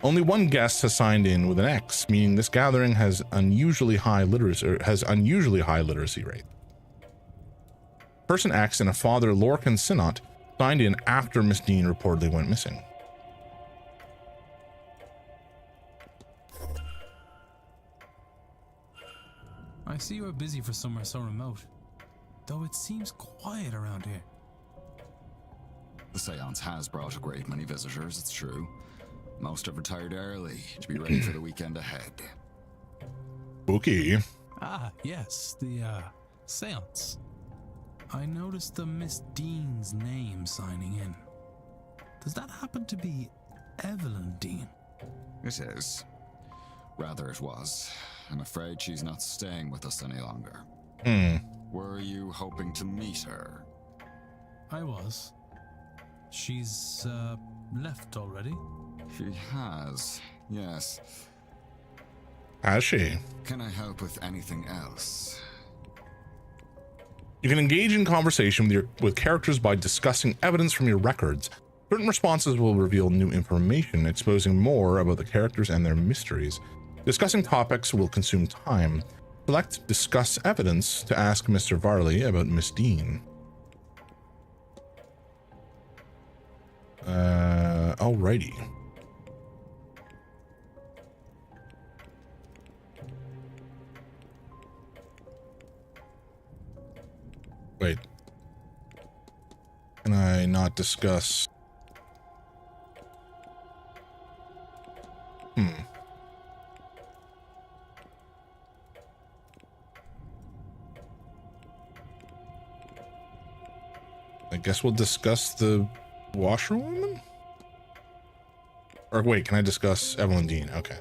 Only one guest has signed in with an X, meaning this gathering has unusually high literacy rate. Person X and a father Lorcan Sinnott signed in after Miss Dean reportedly went missing. I see you are busy for somewhere so remote, though it seems quiet around here. The seance has brought a great many visitors, it's true. Most have retired early to be ready for the weekend ahead. Okay. Ah, yes, the seance. I noticed the Miss Dean's name signing in. Does that happen to be Evelyn Dean? It is. Rather, it was. I'm afraid she's not staying with us any longer. Were you hoping to meet her? I was. She's, left already? She has. Yes. Has she? Can I help with anything else? You can engage in conversation with characters by discussing evidence from your records. Certain responses will reveal new information, exposing more about the characters and their mysteries. Discussing topics will consume time. Select Discuss Evidence to ask Mr. Varley about Miss Dean. Alrighty. Wait. Can I not discuss? I guess we'll discuss the washerwoman? Or wait, can I discuss Evelyn Dean? Okay.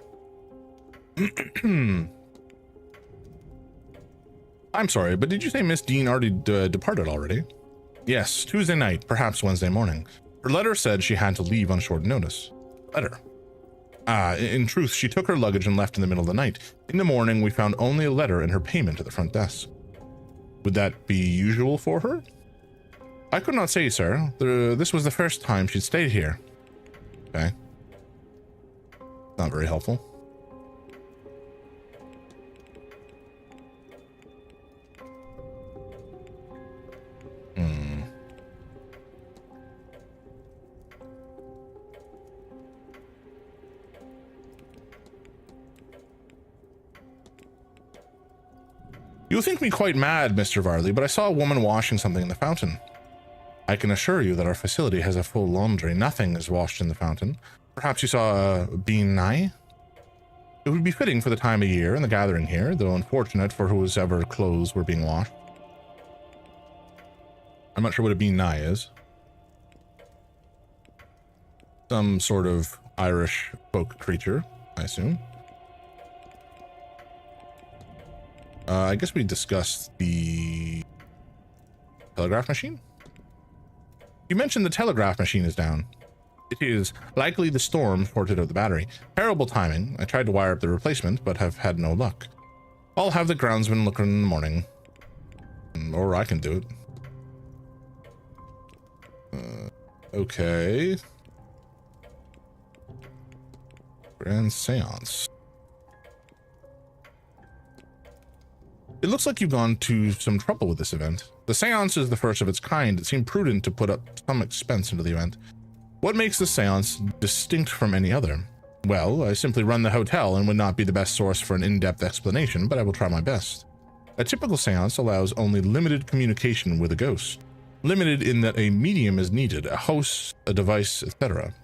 I'm sorry, but did you say Miss Dean already departed already? Yes, Tuesday night, perhaps Wednesday morning. Her letter said she had to leave on short notice. Letter? In truth, she took her luggage and left in the middle of the night. In the morning, we found only a letter and her payment at the front desk. Would that be usual for her? I could not say, sir. This was the first time she'd stayed here. Okay. Not very helpful. You'll think me quite mad, Mr. Varley, but I saw a woman washing something in the fountain. I can assure you that our facility has a full laundry. Nothing is washed in the fountain. Perhaps you saw a bean nigh? It would be fitting for the time of year and the gathering here, though unfortunate for whoever clothes were being washed. I'm not sure what a bean nigh is. Some sort of Irish folk creature, I assume. I guess we discussed the telegraph machine. You mentioned the telegraph machine is down. It is likely the storm shorted out the battery. Terrible timing. I tried to wire up the replacement, but have had no luck. I'll have the groundsman look in the morning. Or I can do it. Okay. Grand Seance. It looks like you've gone to some trouble with this event. The seance is the first of its kind. It seemed prudent to put up some expense into the event. What makes the seance distinct from any other? Well, I simply run the hotel and would not be the best source for an in-depth explanation, but I will try my best. A typical seance allows only limited communication with a ghost. Limited in that a medium is needed, a host, a device, etc.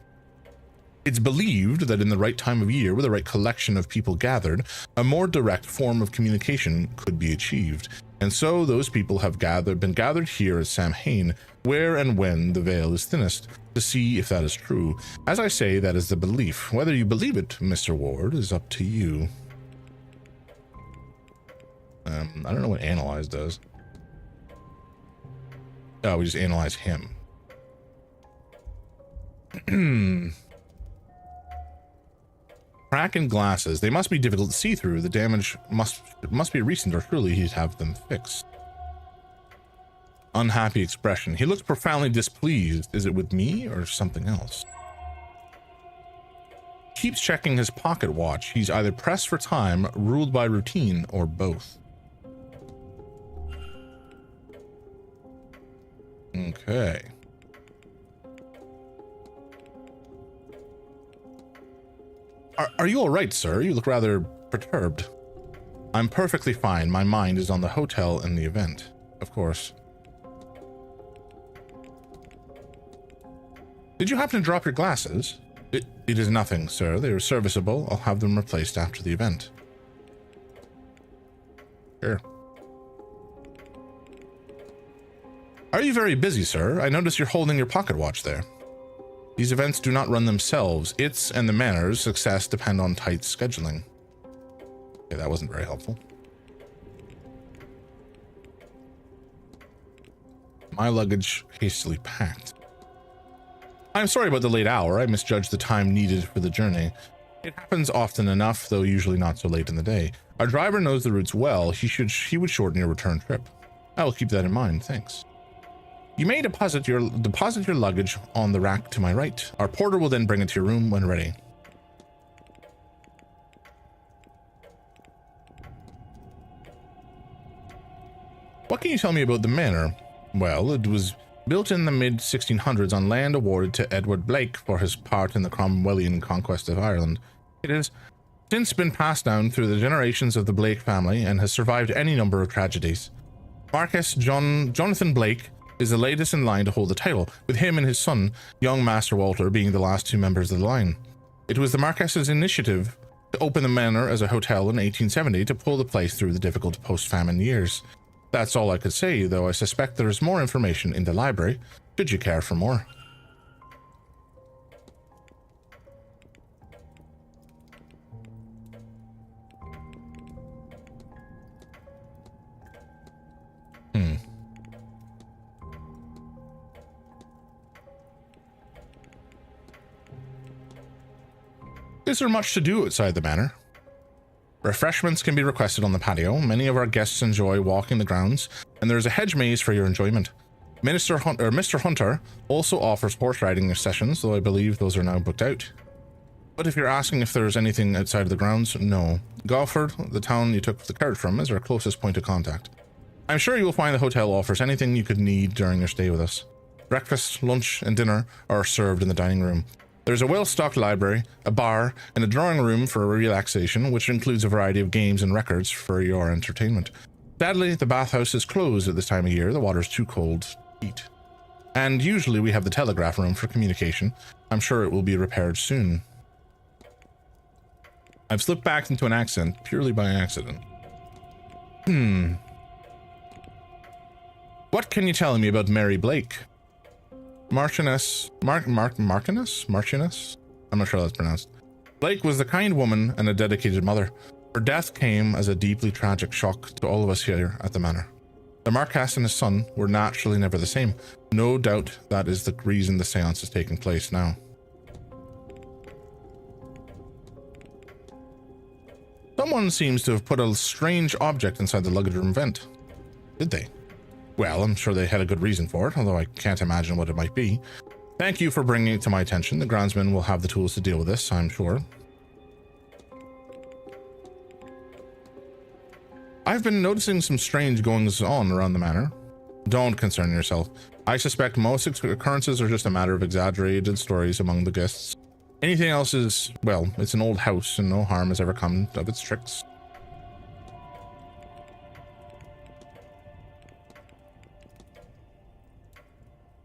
It's believed that in the right time of year, with the right collection of people gathered, a more direct form of communication could be achieved. And so those people have been gathered here at Samhain, where and when the veil is thinnest, to see if that is true. As I say, that is the belief. Whether you believe it, Mr. Ward, is up to you. I don't know what analyze does. Oh, we just analyze him. Crack in glasses. They must be difficult to see through. The damage must be recent, or surely he'd have them fixed. Unhappy expression. He looks profoundly displeased. Is it with me or something else? Keeps checking his pocket watch. He's either pressed for time, ruled by routine, or both. Okay. Are you all right, sir? You look rather perturbed. I'm perfectly fine. My mind is on the hotel and the event, of course. Did you happen to drop your glasses? It is nothing, sir. They are serviceable. I'll have them replaced after the event. Sure. Are you very busy, sir? I notice you're holding your pocket watch there. These events do not run themselves. Its and the Manor's success depend on tight scheduling. Okay, that wasn't very helpful. My luggage hastily packed. I'm sorry about the late hour. I misjudged the time needed for the journey. It happens often enough, though usually not so late in the day. Our driver knows the routes well. He would shorten your return trip. I will keep that in mind, thanks. You may deposit your luggage on the rack to my right. Our porter will then bring it to your room when ready. What can you tell me about the manor? Well, it was built in the mid-1600s on land awarded to Edward Blake for his part in the Cromwellian conquest of Ireland. It has since been passed down through the generations of the Blake family and has survived any number of tragedies. Marquess Jonathan Blake is the latest in line to hold the title, with him and his son, young Master Walter, being the last two members of the line. It was the Marquess's initiative to open the manor as a hotel in 1870 to pull the place through the difficult post-famine years. That's all I could say, though I suspect there is more information in the library, should you care for more. Is there much to do outside the manor? Refreshments can be requested on the patio. Many of our guests enjoy walking the grounds, and there is a hedge maze for your enjoyment. Mr. Hunter also offers horse riding sessions, though I believe those are now booked out. But if you're asking if there's anything outside of the grounds, no. Galford, the town you took the carriage from, is our closest point of contact. I'm sure you will find the hotel offers anything you could need during your stay with us. Breakfast, lunch, and dinner are served in the dining room. There's a well-stocked library, a bar, and a drawing room for relaxation, which includes a variety of games and records for your entertainment. Sadly, the bathhouse is closed at this time of year. The water's too cold to eat. And usually we have the telegraph room for communication. I'm sure it will be repaired soon. I've slipped back into an accent purely by accident. What can you tell me about Mary Blake? Marchioness? I'm not sure how that's pronounced. Blake was the kind woman and a dedicated mother. Her death came as a deeply tragic shock to all of us here at the manor. The Marquess and his son were naturally never the same. No doubt that is the reason the seance is taking place now. Someone seems to have put a strange object inside the luggage room vent. Did they? Well, I'm sure they had a good reason for it, although I can't imagine what it might be. Thank you for bringing it to my attention. The groundsman will have the tools to deal with this, I'm sure. I've been noticing some strange goings-on around the manor. Don't concern yourself. I suspect most occurrences are just a matter of exaggerated stories among the guests. Anything else is, well, it's an old house and no harm has ever come of its tricks.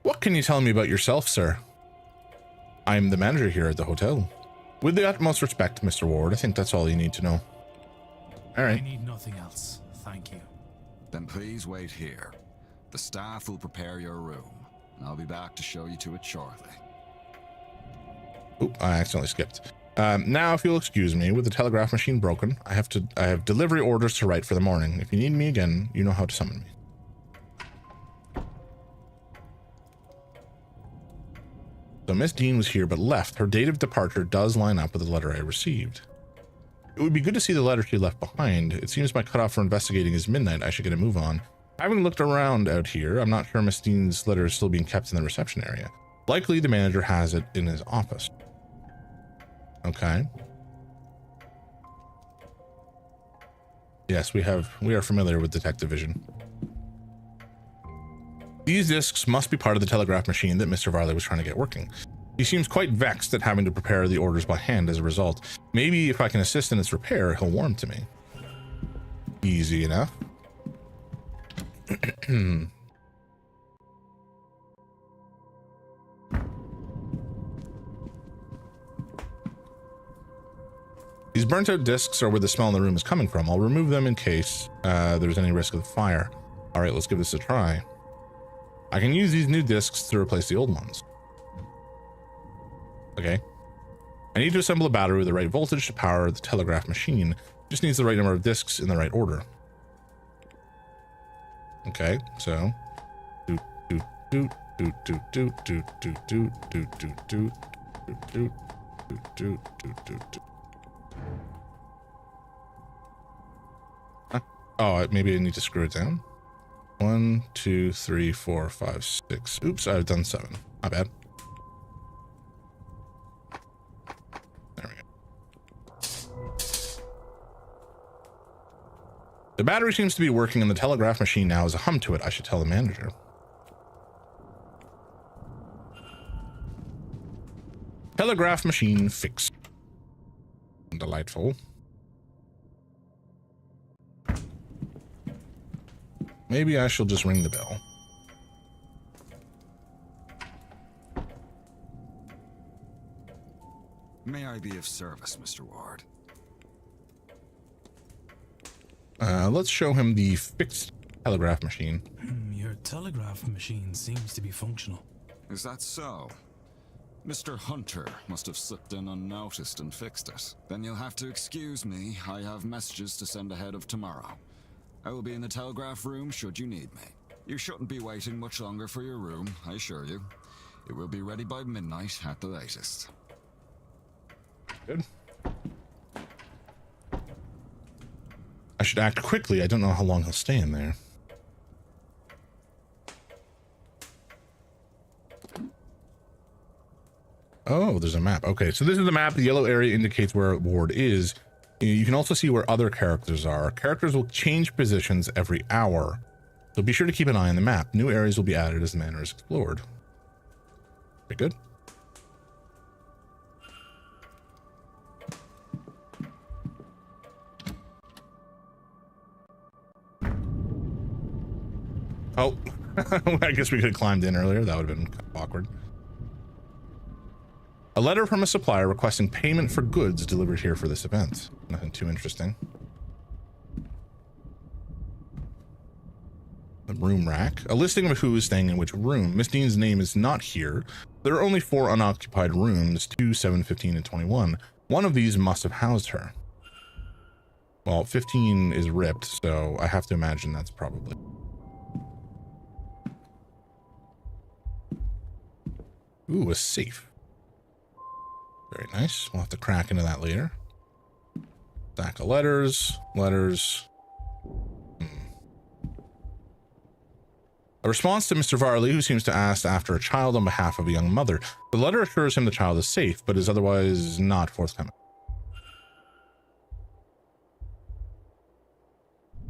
What can you tell me about yourself, sir? I'm the manager here at the hotel. With the utmost respect, Mr. Ward, I think that's all you need to know. All right. I need nothing else, thank you. Then please wait here. The staff will prepare your room, and I'll be back to show you to it shortly. Oop, I accidentally skipped. Now, if you'll excuse me, with the telegraph machine broken, I have delivery orders to write for the morning. If you need me again, you know how to summon me. So Miss Dean was here but left. Her date of departure does line up with the letter I received. It would be good to see the letter she left behind. It seems my cutoff for investigating is midnight. I should get a move on. Having looked around out here, I'm not sure Miss Dean's letter is still being kept in the reception area. Likely the manager has it in his office. Okay. Yes, we are familiar with detective vision. These discs must be part of the telegraph machine that Mr. Varley was trying to get working. He seems quite vexed at having to prepare the orders by hand as a result. Maybe if I can assist in its repair, he'll warm to me. Easy enough. These burnt out discs are where the smell in the room is coming from. I'll remove them in case there's any risk of the fire. All right, let's give this a try. I can use these new discs to replace the old ones. Okay. I need to assemble a battery with the right voltage to power the telegraph machine. Just needs the right number of discs in the right order. Okay, so Oh, maybe I need to screw it down. 1, 2, 3, 4, 5, 6. Oops, I've done 7. Not bad. There we go. The battery seems to be working and the telegraph machine now has a hum to it. I should tell the manager. Telegraph machine fixed. Delightful. Maybe I shall just ring the bell. May I be of service, Mr. Ward? Let's show him the fixed telegraph machine. Your telegraph machine seems to be functional. Is that so? Mr. Hunter must have slipped in unnoticed and fixed it. Then you'll have to excuse me. I have messages to send ahead of tomorrow. I will be in the telegraph room should you need me. You shouldn't be waiting much longer for your room, I assure you. It will be ready by midnight at the latest. Good. I should act quickly. I don't know how long he'll stay in there. Oh, there's a map. Okay, so this is the map. The yellow area indicates where Ward is. You can also see where other characters are. Characters will change positions every hour, so be sure to keep an eye on the map. New areas will be added as the manor is explored. Very good. Oh, I guess we could have climbed in earlier. That would have been kind of awkward. A letter from a supplier requesting payment for goods delivered here for this event. Nothing too interesting. The room rack. A listing of who is staying in which room. Miss Dean's name is not here. There are only 4 unoccupied rooms, 2, 7, 15, and 21. One of these must have housed her. Well, 15 is ripped, so I have to imagine that's probably... Ooh, a safe. Very nice. We'll have to crack into that later. Stack of letters. A response to Mr. Varley, who seems to ask after a child on behalf of a young mother. The letter assures him the child is safe, but is otherwise not forthcoming.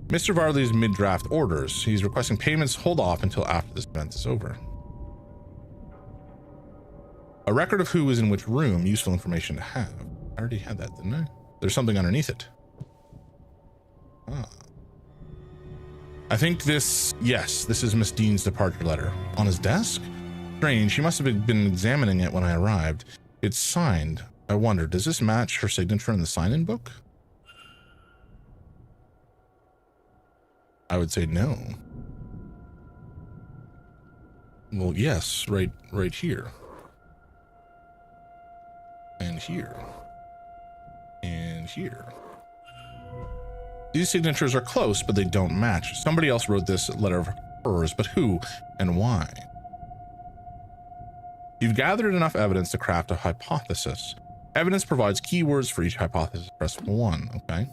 Mr. Varley's mid-draft orders. He's requesting payments hold off until after this event is over. A record of who is in which room, useful information to have. I already had that, didn't I? There's something underneath it. Ah. I think this, yes, this is Miss Dean's departure letter. On his desk? Strange, she must have been examining it when I arrived. It's signed. I wonder, does this match her signature in the sign-in book? I would say no. Well, yes, right here. And here. And here. These signatures are close, but they don't match. Somebody else wrote this letter of hers, but who and why? You've gathered enough evidence to craft a hypothesis. Evidence provides keywords for each hypothesis. Press 1, okay?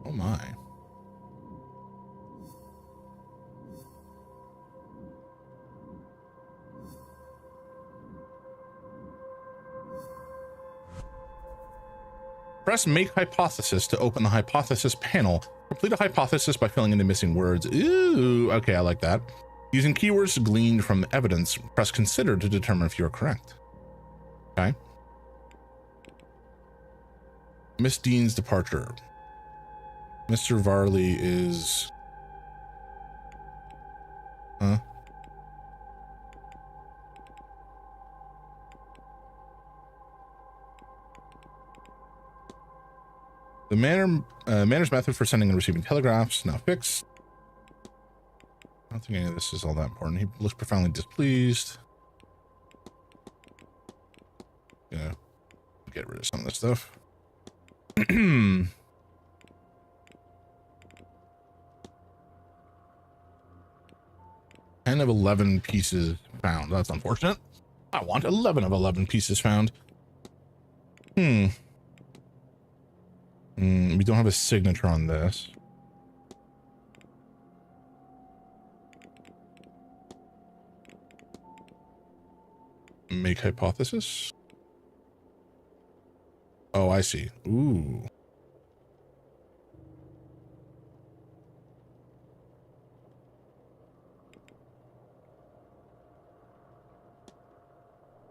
Oh my. Press Make Hypothesis to open the hypothesis panel. Complete a hypothesis by filling in the missing words. Ooh, okay, I like that. Using keywords gleaned from the evidence, press Consider to determine if you're correct. Okay. Miss Dean's departure. Mr. Varley is... Huh? The manor's method for sending and receiving telegraphs now fixed. I don't think any of this is all that important. He looks profoundly displeased. Yeah, get rid of some of this stuff. 10 of 11 pieces found. That's unfortunate. I want 11 of 11 pieces found. We don't have a signature on this. Make hypothesis. Oh, I see. Ooh.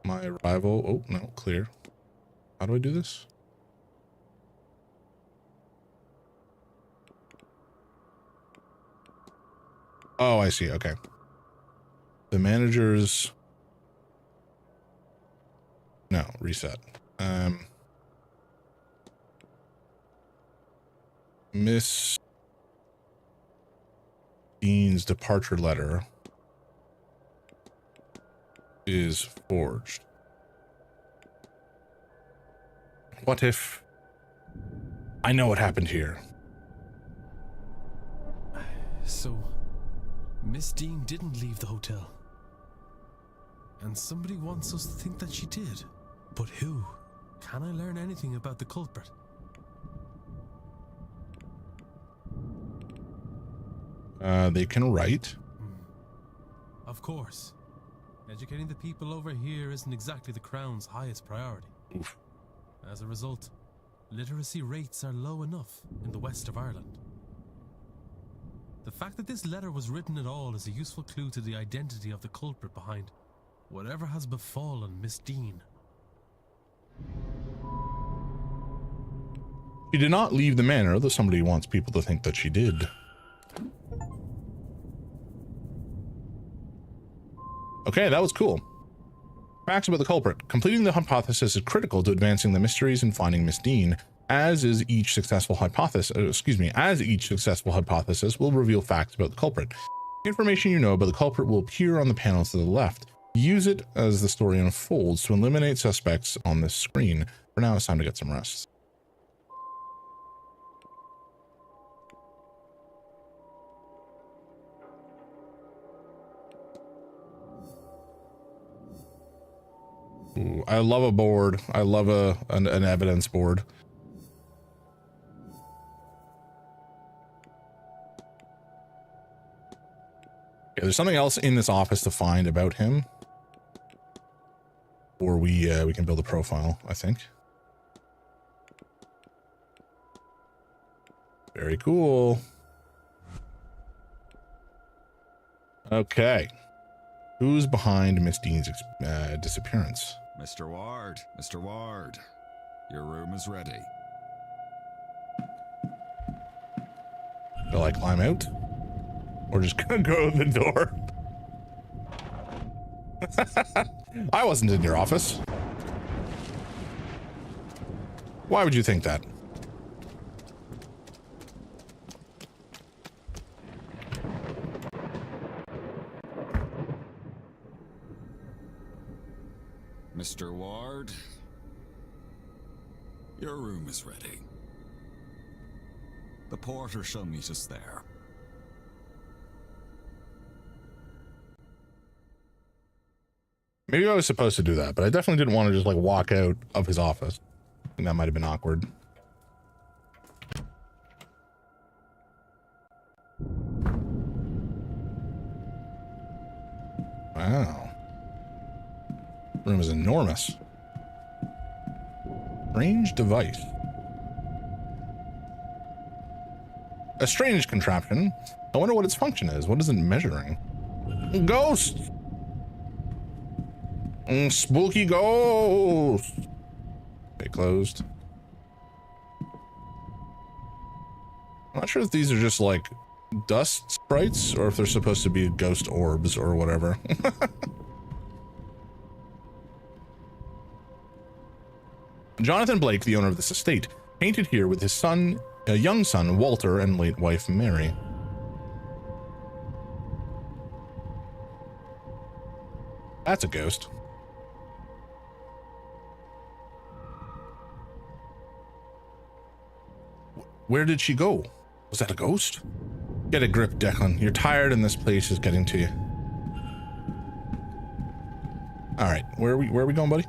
My arrival. Oh, no, clear. How do I do this? Oh, I see. Okay. The manager's... No, reset. Miss Dean's departure letter is forged. What if... I know what happened here. So, Miss Dean didn't leave the hotel. And somebody wants us to think that she did. But who? Can I learn anything about the culprit? They can write. Of course. Educating the people over here isn't exactly the Crown's highest priority. Oof. As a result, literacy rates are low enough in the west of Ireland. The fact that this letter was written at all is a useful clue to the identity of the culprit behind whatever has befallen Miss Dean. She did not leave the manor, though somebody wants people to think that she did. Okay, that was cool. Facts about the culprit. Completing the hypothesis is critical to advancing the mysteries and finding Miss Dean, as each successful hypothesis will reveal facts about the culprit. Information you know about the culprit will appear on the panels to the left. Use it as the story unfolds to eliminate suspects on this screen. For now, it's time to get some rest. Ooh, I love a board. I love an evidence board. Okay, there's something else in this office to find about him, or we can build a profile, I think. Very cool. Okay. Who's behind Miss Dean's disappearance? Mr. Ward, your room is ready. Will I climb out? Or just gonna go to the door? I wasn't in your office. Why would you think that? Mr. Ward, your room is ready. The porter shall meet us there. Maybe I was supposed to do that, but I definitely didn't want to just like walk out of his office. I think that might have been awkward. Wow. Room is enormous. Strange device. A strange contraption. I wonder what its function is. What is it measuring? Ghost! Spooky ghost! Okay, closed. I'm not sure if these are just like dust sprites or if they're supposed to be ghost orbs or whatever. Jonathan Blake, the owner of this estate, painted here with his son, a young son, Walter, and late wife, Mary. That's a ghost. Where did she go? Was that a ghost? Get a grip, Declan. You're tired and this place is getting to you. All right, where are we going, buddy?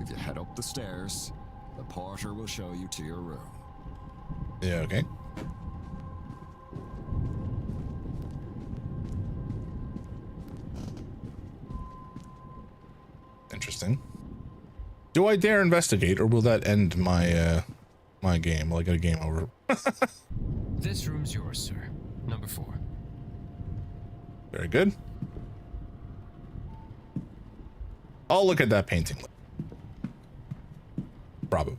If you head up the stairs, the porter will show you to your room. Yeah, okay. Interesting. Do I dare investigate, or will that end my my game? Will I get a game over? This room's yours, sir. Number 4. Very good. I'll look at that painting. Probably.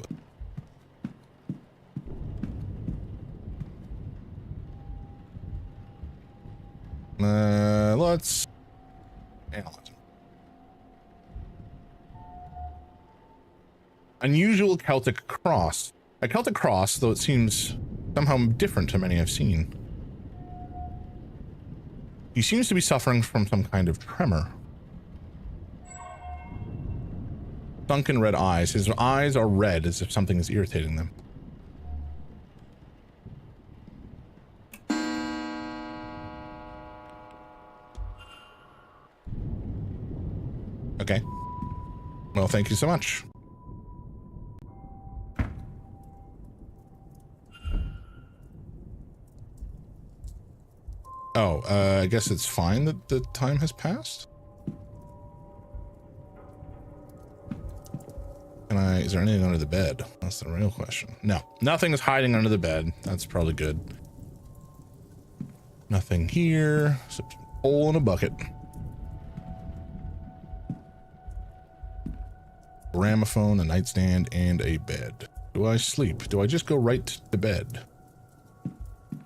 Let's analyze it. Unusual Celtic cross. A Celtic cross, though it seems somehow different to many I've seen. He seems to be suffering from some kind of tremor. Sunken red eyes. His eyes are red as if something is irritating them. Okay. Well, thank you so much. Oh, I guess it's fine that the time has passed. Is there anything under the bed? That's the real question. No, nothing is hiding under the bed. That's probably good. Nothing here. Except a hole in a bucket. Gramophone, a nightstand, and a bed. Do I sleep? Do I just go right to bed?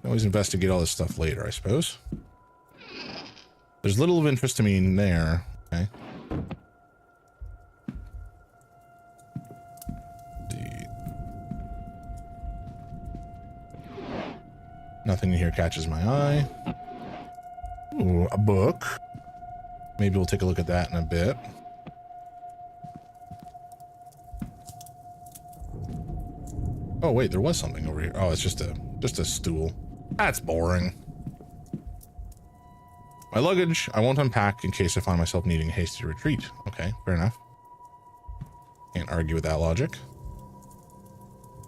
Always investigate all this stuff later, I suppose. There's little of interest to me in there. Okay. Nothing here catches my eye. Ooh, a book. Maybe we'll take a look at that in a bit. Oh wait, there was something over here. Oh, it's just a stool. That's boring. My luggage, I won't unpack in case I find myself needing a hasty retreat. Okay, fair enough. Can't argue with that logic.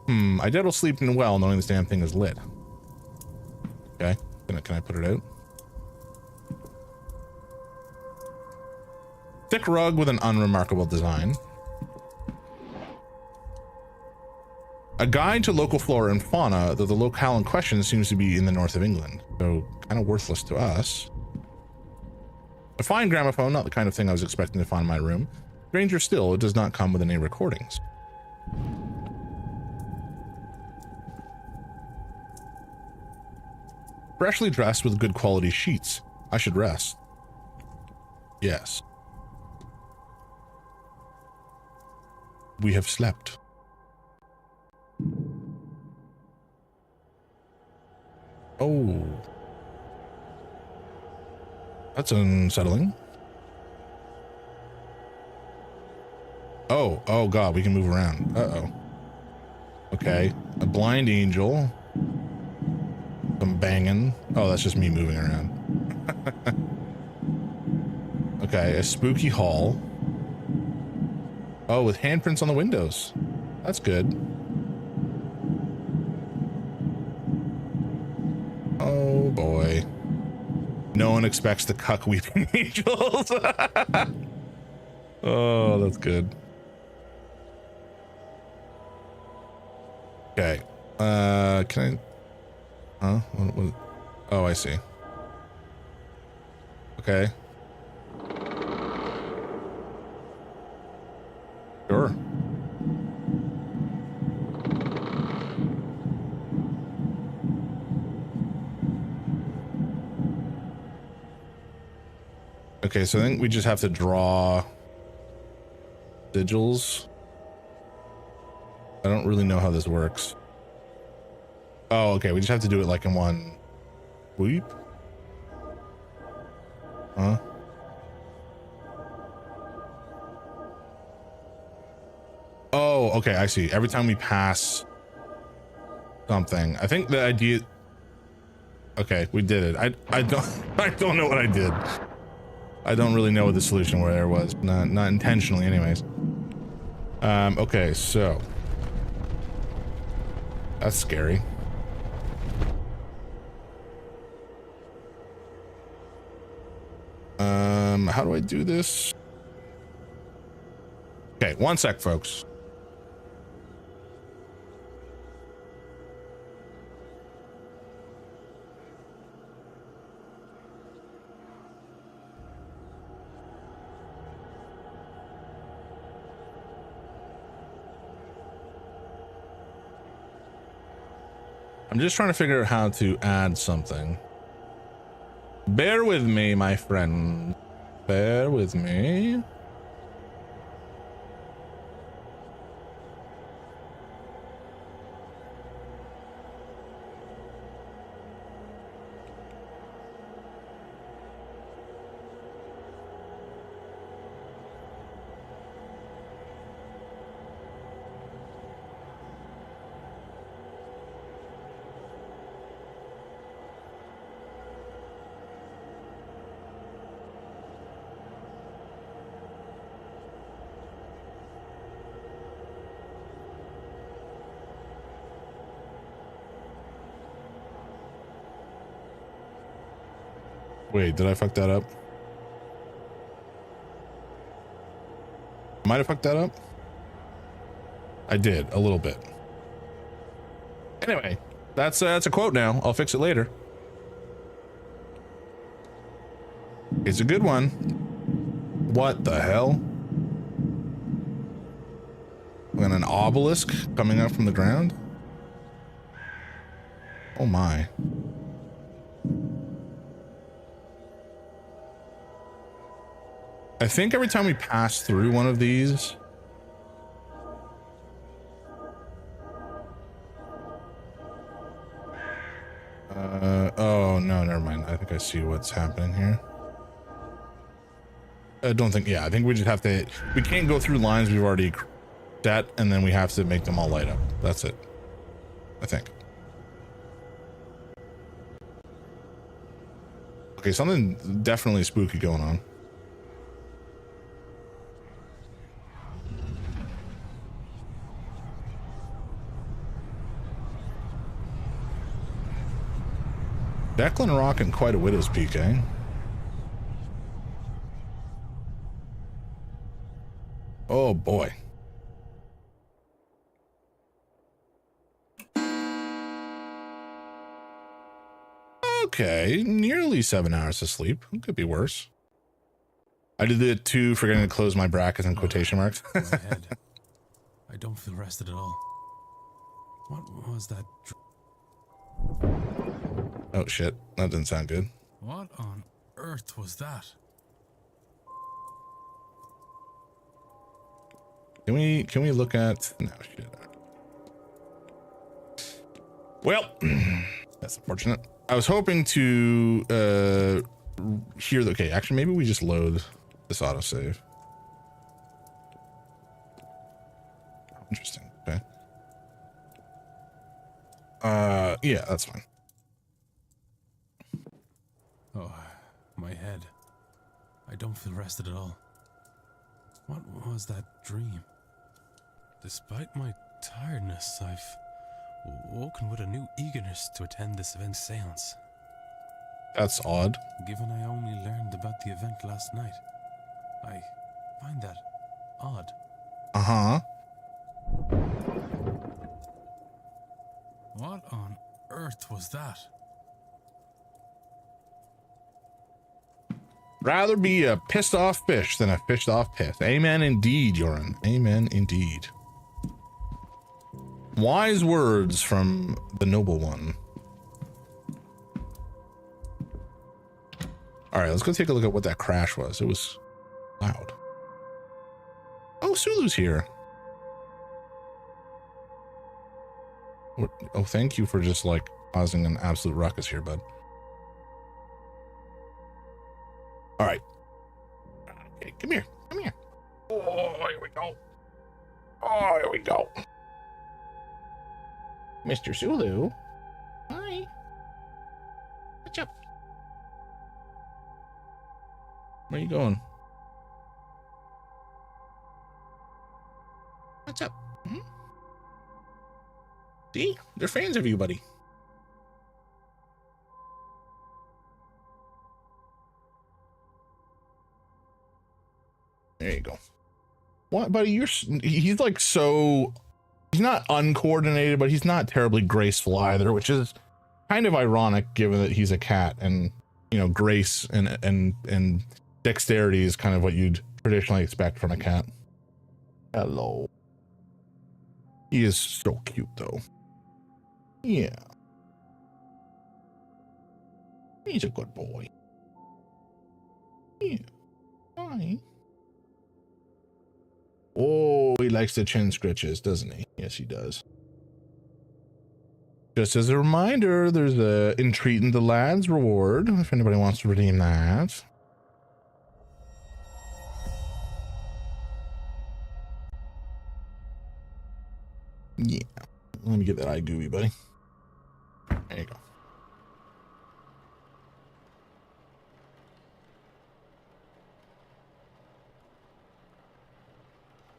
I doubt I'll sleep in well knowing this damn thing is lit. Okay, can I put it out? Thick rug with an unremarkable design. A guide to local flora and fauna, though the locale in question seems to be in the north of England, so kind of worthless to us. A fine gramophone, not the kind of thing I was expecting to find in my room. Stranger still, it does not come with any recordings. Freshly dressed with good quality sheets. I should rest. Yes. We have slept. Oh. That's unsettling. Oh god, we can move around. Uh-oh. Okay. A blind angel. Some banging. Oh, that's just me moving around. Okay, a spooky hall. Oh, with handprints on the windows. That's good. Oh boy. No one expects the cuck weeping angels. Oh, that's good. Okay. Can I... Huh? What? Oh, I see. Okay. Sure. Okay, so I think we just have to draw sigils. I don't really know how this works. Oh, okay, we just have to do it like in one sweep? Huh? Oh, okay, I see. Every time we pass something. I think the idea... Okay, we did it. I don't know what I did. I don't really know what the solution where there was. Not intentionally anyways. Okay, so. That's scary. How do I do this? Okay, one sec, folks. I'm just trying to figure out how to add something. Bear with me, my friend. Bear with me. Wait, did I fuck that up? Might have fucked that up? I did, a little bit. Anyway, that's a quote now. I'll fix it later. It's a good one. What the hell? And an obelisk coming up from the ground? Oh my. I think every time we pass through one of these, oh no, never mind. I think I see what's happening here. I don't think, yeah, I think we just have to, we can't go through lines we've already set, and then we have to make them all light up. That's it, I think. Okay, something definitely spooky going on. Declan rocking quite a widow's peak, eh? Oh boy. Okay, nearly 7 hours of sleep. It could be worse. I did it too, forgetting to close my brackets and quotation marks. My head. I don't feel rested at all. What was that? Oh shit, that didn't sound good. What on earth was that? Can we look at, no shit. Well, that's unfortunate. I was hoping to hear the, okay, actually maybe we just load this autosave. Interesting. Okay. Yeah, that's fine. Oh, my head. I don't feel rested at all. What was that dream? Despite my tiredness, I've woken with a new eagerness to attend this event's seance. That's odd. Given I only learned about the event last night, I find that odd. Uh-huh. What on earth was that? Rather be a pissed off fish than a fished off piss. Amen indeed, Yoren. Amen indeed. Wise words from the noble one. All right, let's go take a look at what that crash was. It was loud. Oh, Sulu's here. Oh, thank you for just like causing an absolute ruckus here, bud. All right. Okay, come here. Come here. Oh, here we go. Oh, here we go. Mr. Sulu. Hi. What's up? Where you going? What's up? Hmm? See? They're fans of you, buddy. There you go. What, buddy? He's like so... He's not uncoordinated, but he's not terribly graceful either, which is kind of ironic given that he's a cat, and you know, grace and dexterity is kind of what you'd traditionally expect from a cat. Hello. He is so cute though. Yeah. He's a good boy. Yeah. Hi. Oh, he likes the chin scratches, doesn't he? Yes, he does. Just as a reminder, there's a Entreating the Lads reward, if anybody wants to redeem that. Yeah. Let me get that eye gooey, buddy. There you go.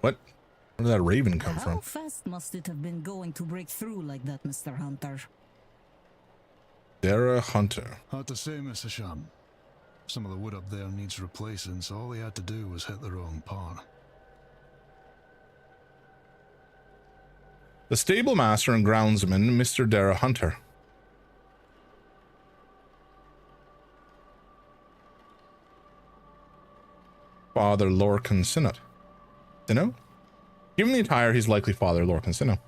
What? Where did that raven come from? How fast must it have been going to break through like that, Mr. Hunter? Dara Hunter. Hard to say, Mr. Sham. Some of the wood up there needs replacing, so all they had to do was hit the wrong part. The stable master and groundsman, Mr. Dara Hunter. Father Lorcan Sinnott. Sinnoh? Given the attire, he's likely Father Lorcan Sinnoh.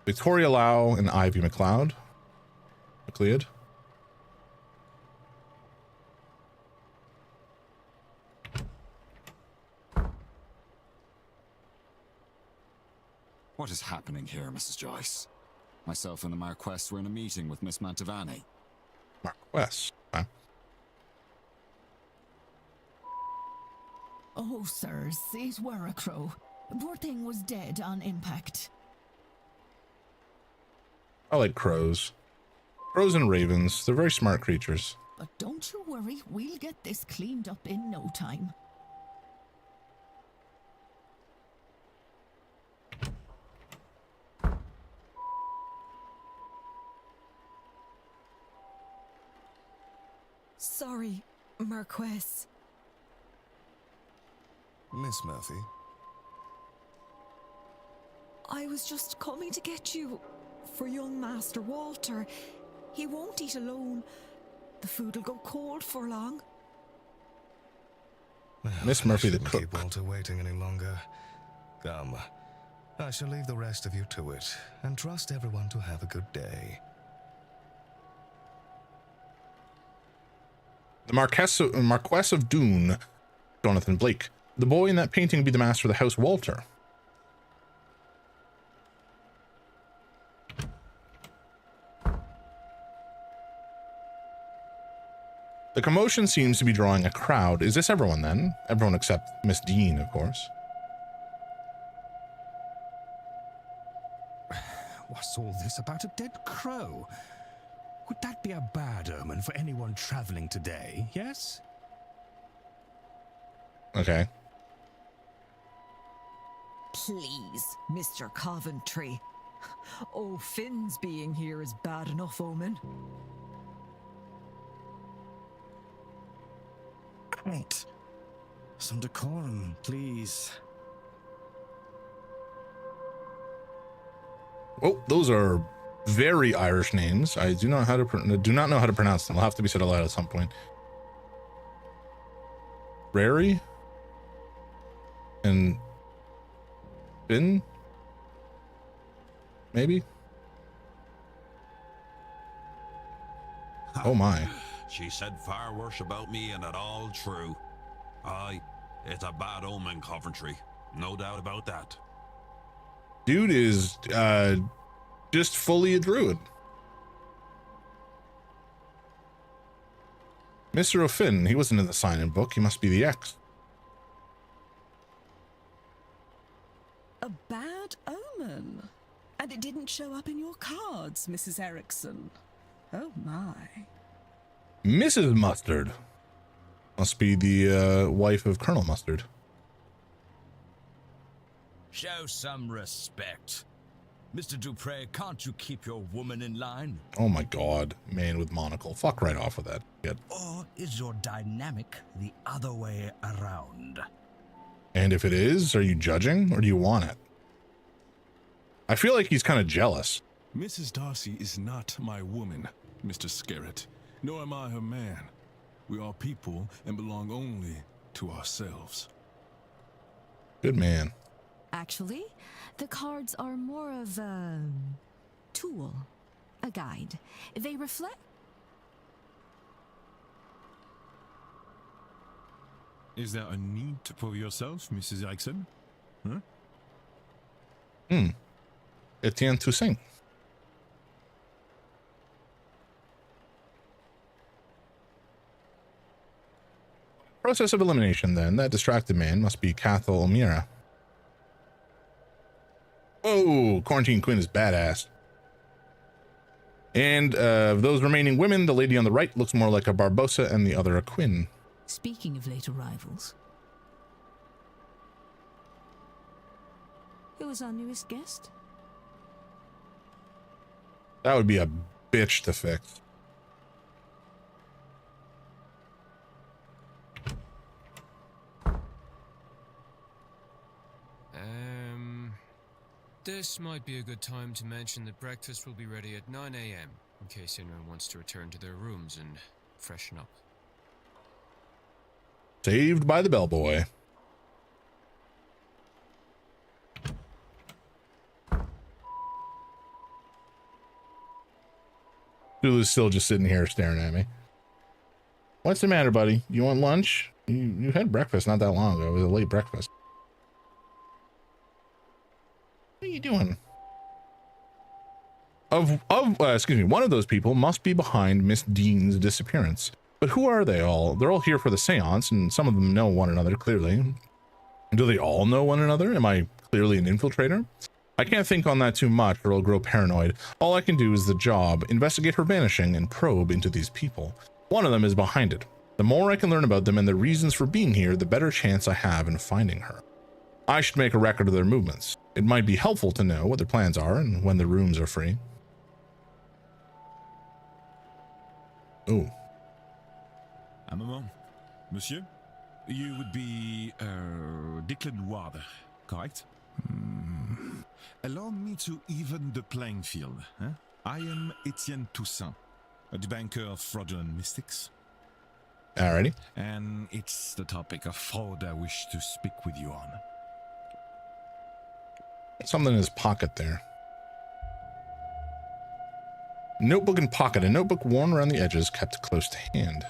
Victoria Lau and Ivy MacLeod. MacLeod. What is happening here, Mrs. Joyce? Myself and the Marquess were in a meeting with Miss Mantovani. Marquess. Huh? Oh, sirs, it were a crow. Poor thing was dead on impact. I like crows. Crows and ravens. They're very smart creatures. But don't you worry, we'll get this cleaned up in no time. Sorry, Marquess. Miss Murphy? I was just coming to get you for young Master Walter. He won't eat alone. The food'll go cold for long. Well, Miss Murphy the shouldn't cook. Keep Walter waiting any longer. Come, I shall leave the rest of you to it, and trust everyone to have a good day. The Marquess of Doon, Jonathan Blake. The boy in that painting would be the master of the House Walter. The commotion seems to be drawing a crowd. Is this everyone then? Everyone except Miss Dean, of course. What's all this about a dead crow? Would that be a bad omen for anyone traveling today, yes? Okay. Please, Mr. Coventry. Oh, Finn's being here is bad enough omen. Right. Some decorum, please. Oh, those are very Irish names. I do not know how to pronounce them. They'll have to be said aloud at some point. Rary and Finn, maybe. Oh my. She said far worse about me, and it all true. Aye, it's a bad omen, Coventry. No doubt about that. Dude is just fully a druid. Mr. O'Finn, he wasn't in the sign-in book. He must be the X. A bad omen? And it didn't show up in your cards, Mrs. Erickson. Oh my. Mrs. Mustard. Must be the wife of Colonel Mustard. Show some respect. Mr. Dupre, can't you keep your woman in line? Oh my god, man with monocle. Fuck right off with that shit. Or is your dynamic the other way around? And if it is, are you judging or do you want it? I feel like he's kind of jealous. Mrs. Darcy is not my woman, Mr. Scarrett, nor am I her man. We are people and belong only to ourselves. Good man. Actually, the cards are more of a tool, a guide. They reflect. Is there a need to prove yourself, Mrs. Erickson? Huh? Etienne Toussaint. Process of elimination, then. That distracted man must be Cathal O'Meara. Oh, Quarantine Quinn is badass. And of those remaining women, the lady on the right looks more like a Barbosa and the other a Quinn. Speaking of late arrivals, Who was our newest guest? That would be a bitch to fix. This might be a good time to mention that breakfast will be ready at 9 a.m. in case anyone wants to return to their rooms and freshen up. Saved by the bellboy. Lulu's still just sitting here staring at me. What's the matter, buddy? You want lunch? You had breakfast not that long ago. It was a late breakfast. What are you doing? Excuse me, one of those people must be behind Miss Dean's disappearance. But who are they all? They're all here for the seance, and some of them know one another clearly. Do they all know one another? Am I clearly an infiltrator? I can't think on that too much or I'll grow paranoid. All I can do is the job, investigate her vanishing and probe into these people. One of them is behind it. The more I can learn about them and their reasons for being here, the better chance I have in finding her. I should make a record of their movements. It might be helpful to know what their plans are and when their rooms are free. Oh. Un moment. Monsieur, you would be Declan Ward, correct? Allow me to even the playing field. Huh? I am Etienne Toussaint, a debunker of fraudulent mystics. Alrighty. And it's the topic of fraud I wish to speak with you on. Something in his pocket there. Notebook and pocket. A notebook worn around the edges, kept close to hand.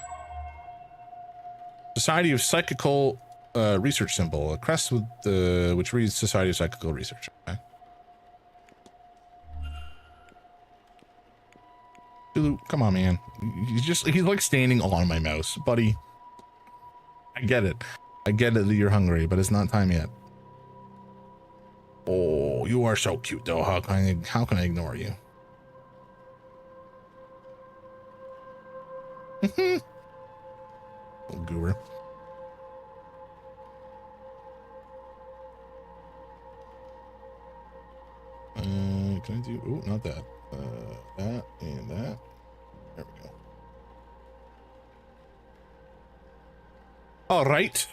Society of Psychical Research symbol. A crest with the which reads Society of Psychical Research. Okay. Lulu, come on, man. He's like standing on my mouse, buddy. I get it. I get it that you're hungry, but it's not time yet. Oh, you are so cute though. How can I ignore you? Little goober. Can I do? Oh, not that. That and that. There we go. All right.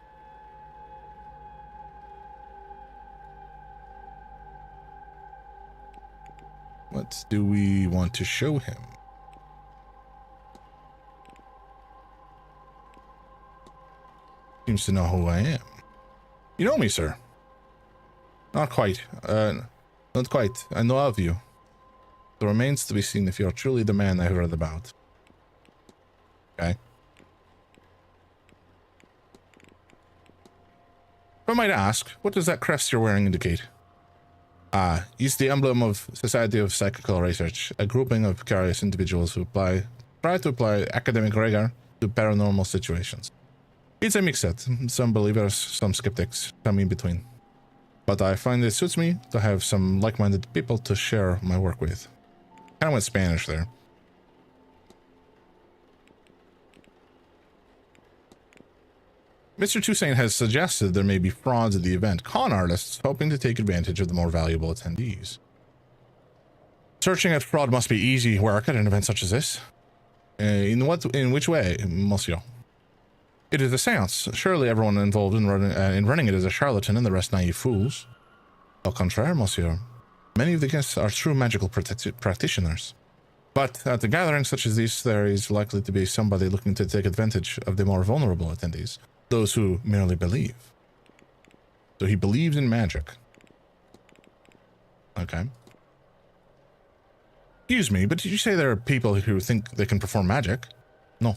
What do we want to show him? Seems to know who I am. You know me, sir. Not quite. Not quite. I know of you. It remains to be seen if you're truly the man I heard about. Okay. If I might ask, what does that crest you're wearing indicate? It's the emblem of Society of Psychical Research, a grouping of curious individuals who try to apply academic rigor to paranormal situations. It's a mixed set. Some believers, some skeptics, some in between. But I find it suits me to have some like-minded people to share my work with. Kind of went Spanish there. Mr. Toussaint has suggested there may be frauds at the event, con artists hoping to take advantage of the more valuable attendees. Searching at fraud must be easy work at an event such as this. In which way, monsieur? It is a seance. Surely everyone involved in running it is a charlatan and the rest naive fools. Au contraire, monsieur. Many of the guests are true magical practitioners. But at a gathering such as this, there is likely to be somebody looking to take advantage of the more vulnerable attendees, those who merely believe. So he believes in magic. Okay. Excuse me, but did you say there are people who think they can perform magic? No.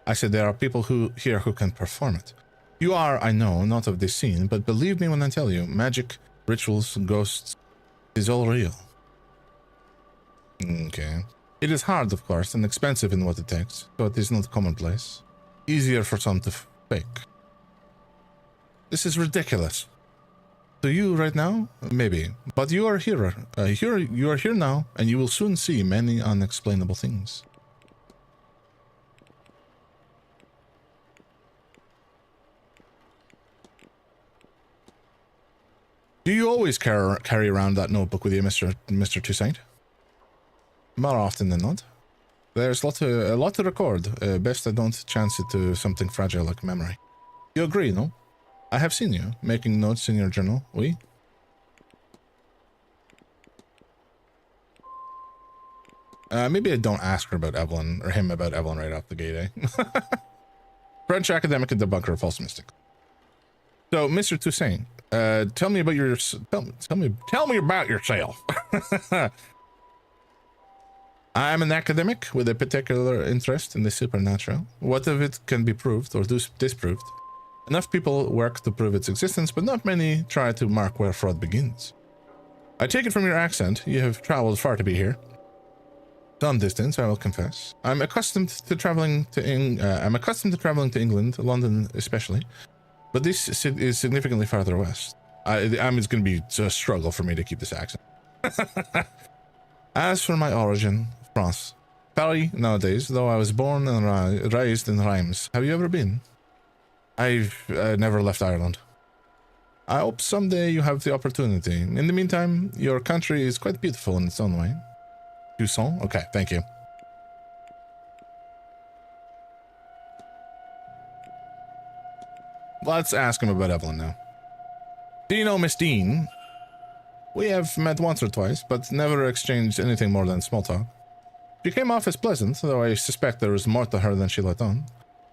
I said there are people here who can perform it. You are, I know, not of this scene, but believe me when I tell you, magic, rituals, ghosts, is all real. Okay. It is hard, of course, and expensive in what it takes, so it is not commonplace. Easier for some to fake. This is ridiculous. To you right now? Maybe. But you are here. You are here now, and you will soon see many unexplainable things. Do you always carry around that notebook with you, Mr. Toussaint? More often than not. There's a lot to record. Best I don't chance it to something fragile like memory. You agree, no? I have seen you making notes in your journal. Oui? Maybe I don't ask her about Evelyn, or him about Evelyn right off the gate, eh? French academic and debunker of false mystics. So, Mr. Toussaint, tell me about your tell me about yourself. I am an academic with a particular interest in the supernatural. What of it can be proved or disproved? Enough people work to prove its existence, but not many try to mark where fraud begins. I take it from your accent, you have traveled far to be here. Some distance, I will confess. I'm accustomed to traveling to England, London especially, but this is significantly farther west. It's going to be a struggle for me to keep this accent. As for my origin, France. Paris nowadays, though I was born and raised in Reims. Have you ever been? I've never left Ireland. I hope someday you have the opportunity. In the meantime, your country is quite beautiful in its own way. Toussaint? Okay, thank you. Let's ask him about Evelyn now. Do you know Miss Dean? We have met once or twice, but never exchanged anything more than small talk. She came off as pleasant, though I suspect there was more to her than she let on.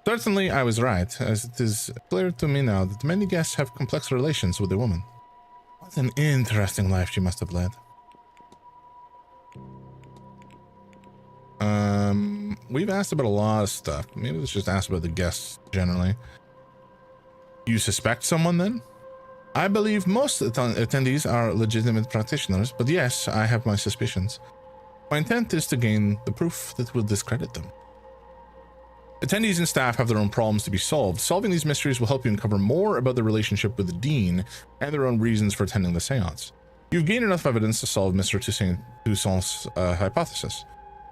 Certainly I was right, as it is clear to me now that many guests have complex relations with a woman. What an interesting life she must have led. We've asked about a lot of stuff. Maybe let's just ask about the guests generally. You suspect someone then? I believe most attendees are legitimate practitioners, but yes, I have my suspicions. My intent is to gain the proof that will discredit them. Attendees and staff have their own problems to be solved. Solving these mysteries will help you uncover more about the relationship with the Dean and their own reasons for attending the seance. You've gained enough evidence to solve Mr. Toussaint's hypothesis.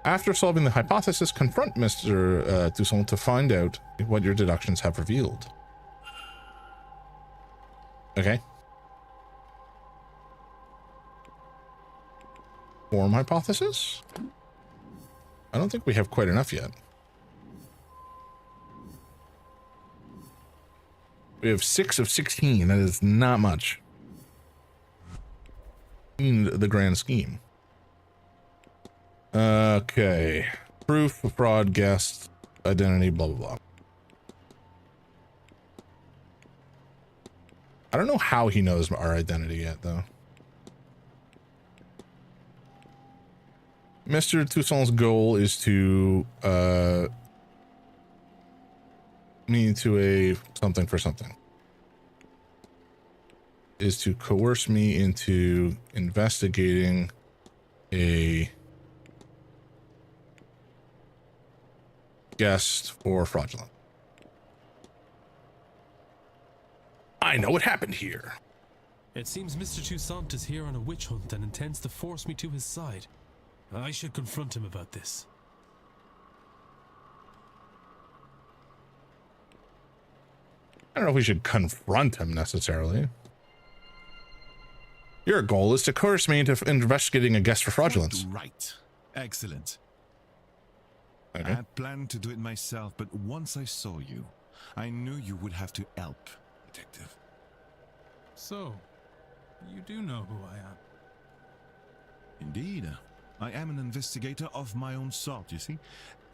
After solving the hypothesis, confront Mr. Toussaint to find out what your deductions have revealed. Okay. Form hypothesis? I don't think we have quite enough yet. We have 6 of 16. That is not much in the grand scheme. Okay. Proof, fraud, guest, identity, blah, blah, blah. I don't know how he knows our identity yet, though. Mr. Toussaint's goal is to me to a something for something. Is to coerce me into investigating a guest for fraudulent. I know what happened here. It seems Mr. Toussaint is here on a witch hunt and intends to force me to his side. I should confront him about this. I don't know if we should confront him necessarily. Your goal is to coerce me into investigating a guest for fraudulence. Right. Excellent. Okay. I had planned to do it myself, but once I saw you, I knew you would have to help, Detective. So, you do know who I am? Indeed. I am an investigator of my own sort, you see.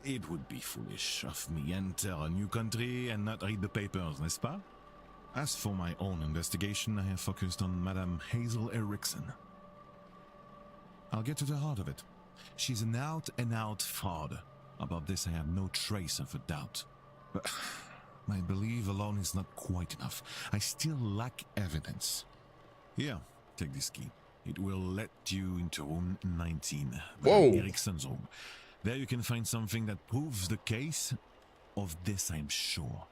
It would be foolish of me enter a new country and not read the papers, n'est-ce pas? As for my own investigation, I have focused on Madame Hazel Erickson. I'll get to the heart of it. She's an out-and-out fraud. About this, I have no trace of a doubt. But my belief alone is not quite enough. I still lack evidence. Here, take this key. It will let you into room 19. Whoa. Erickson's room. There you can find something that proves the case. Of this, I'm sure.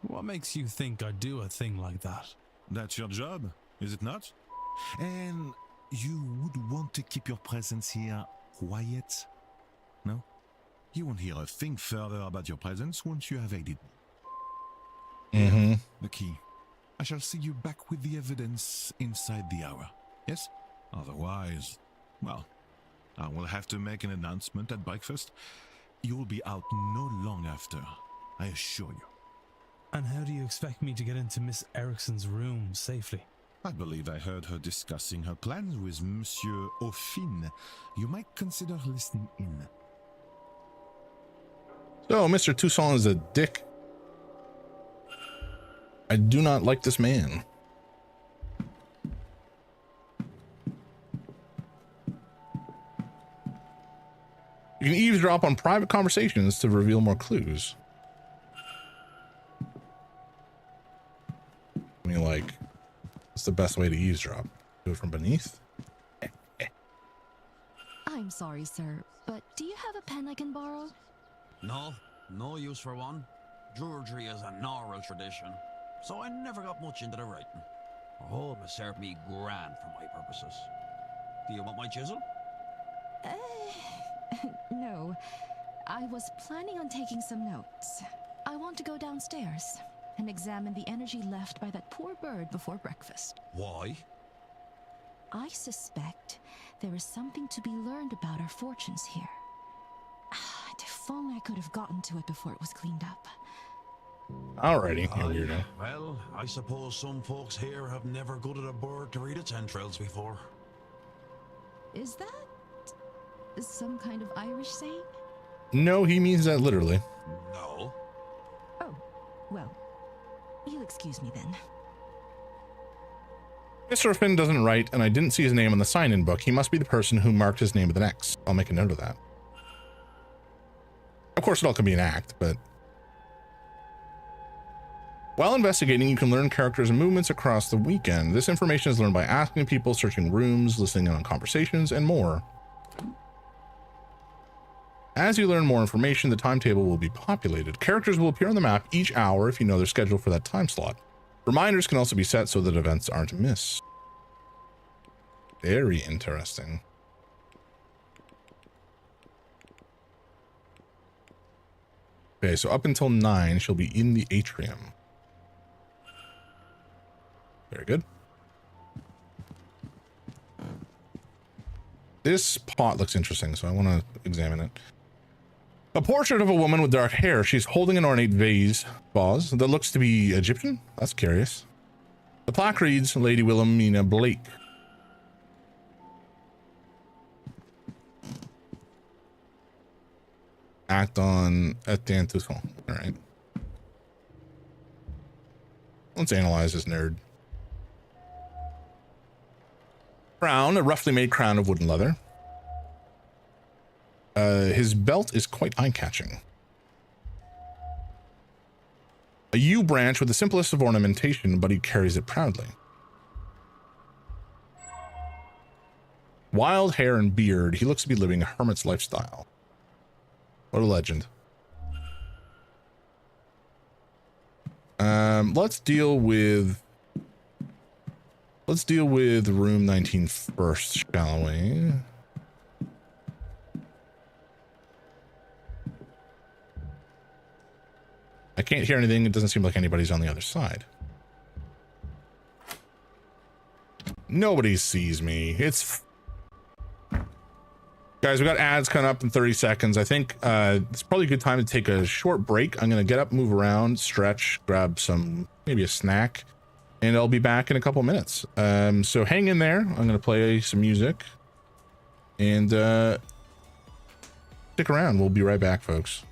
What makes you think I'd do a thing like that? That's your job, is it not? And you would want to keep your presence here quiet? No? You won't hear a thing further about your presence once you have aided me. Mm-hmm. The key. I shall see you back with the evidence inside the hour. Yes? Otherwise, well, I will have to make an announcement at breakfast. You'll be out no long after, I assure you. And how do you expect me to get into Miss Erickson's room safely? I believe I heard her discussing her plans with Monsieur Aufin. You might consider listening in. So, Mr. Toussaint is a dick. I do not like this man. You can eavesdrop on private conversations to reveal more clues. I mean, like, what's the best way to eavesdrop? Do it from beneath? I'm sorry, sir, but do you have a pen I can borrow? No, no use for one. Drudgery is an oral tradition, so I never got much into the writing. Oh, it served me grand for my purposes. Do you want my chisel? No. I was planning on taking some notes. I want to go downstairs and examine the energy left by that poor bird before breakfast. Why? I suspect there is something to be learned about our fortunes here. If only I could have gotten to it before it was cleaned up. Alrighty, you weirdo. Well, I suppose some folks here have never gutted a bird to read its entrails before. Is that some kind of Irish saying? No, he means that literally. No. Oh, well, you'll excuse me then. Mr. Finn doesn't write, and I didn't see his name on the sign-in book. He must be the person who marked his name with an X. I'll make a note of that. Of course, it all can be an act, but... While investigating, you can learn characters and movements across the weekend. This information is learned by asking people, searching rooms, listening in on conversations, and more. As you learn more information, the timetable will be populated. Characters will appear on the map each hour if you know their schedule for that time slot. Reminders can also be set so that events aren't missed. Very interesting. Okay, so up until 9, she'll be in the atrium. Very good. This pot looks interesting, so I want to examine it. A portrait of a woman with dark hair. She's holding an ornate vase that looks to be Egyptian. That's curious. The plaque reads, Lady Wilhelmina Blake. Act on Etienne Toussaint. All right. Let's analyze this nerd. Crown, a roughly made crown of wooden leather. His belt is quite eye-catching. A yew branch with the simplest of ornamentation, but he carries it proudly. Wild hair and beard, he looks to be living a hermit's lifestyle. What a legend. Let's deal with room 19 first, shall we? I can't hear anything. It doesn't seem like anybody's on the other side. Nobody sees me. It's... Guys, we got ads coming up in 30 seconds. I think it's probably a good time to take a short break. I'm going to get up, move around, stretch, grab some, maybe a snack, and I'll be back in a couple minutes. So hang in there. I'm going to play some music. And stick around. We'll be right back, folks.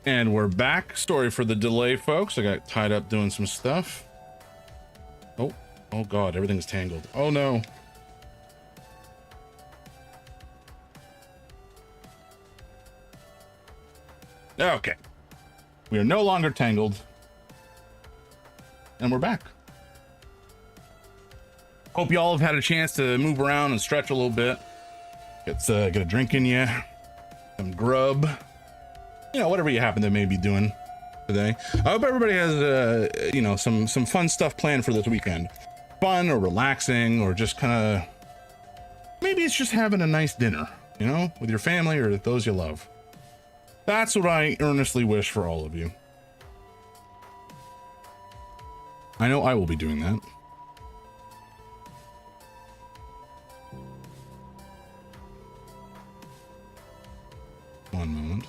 And we're back. Sorry for the delay, folks. I got tied up doing some stuff. Oh God, everything's tangled. Oh no. Okay. We are no longer tangled. And we're back. Hope y'all have had a chance to move around and stretch a little bit. Get a drink in you, some grub, you know, whatever you happen to maybe doing today. I hope everybody has, you know, some fun stuff planned for this weekend. Fun or relaxing, or just kind of, maybe it's just having a nice dinner, you know, with your family or those you love. That's what I earnestly wish for all of you. I know I will be doing that. One moment.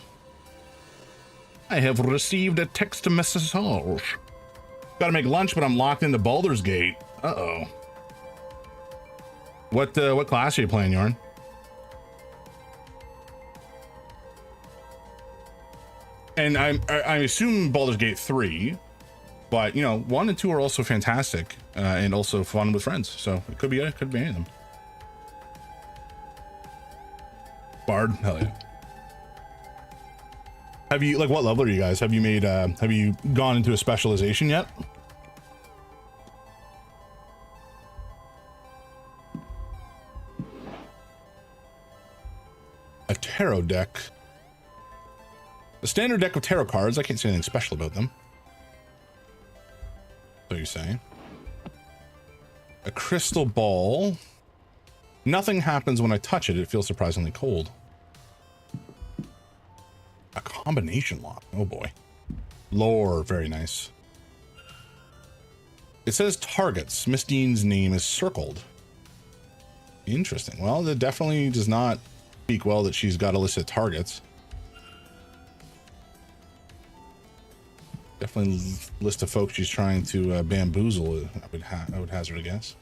I have received a text message. Gotta make lunch, but I'm locked into Baldur's Gate. Uh-oh. What class are you playing, Yarn? And I assume Baldur's Gate 3, but you know, 1 and 2 are also fantastic, and also fun with friends. So it could be any of them. Bard, hell yeah. Have you, like, what level are you guys? Have you gone into a specialization yet? A tarot deck. A standard deck of tarot cards. I can't say anything special about them. So you say. A crystal ball. Nothing happens when I touch it. It feels surprisingly cold. A combination lock. Oh boy. Lore. Very nice. It says targets. Miss Dean's name is circled. Interesting. Well, that definitely does not speak well that she's got a list of targets. Definitely list of folks she's trying to bamboozle. I would hazard a guess.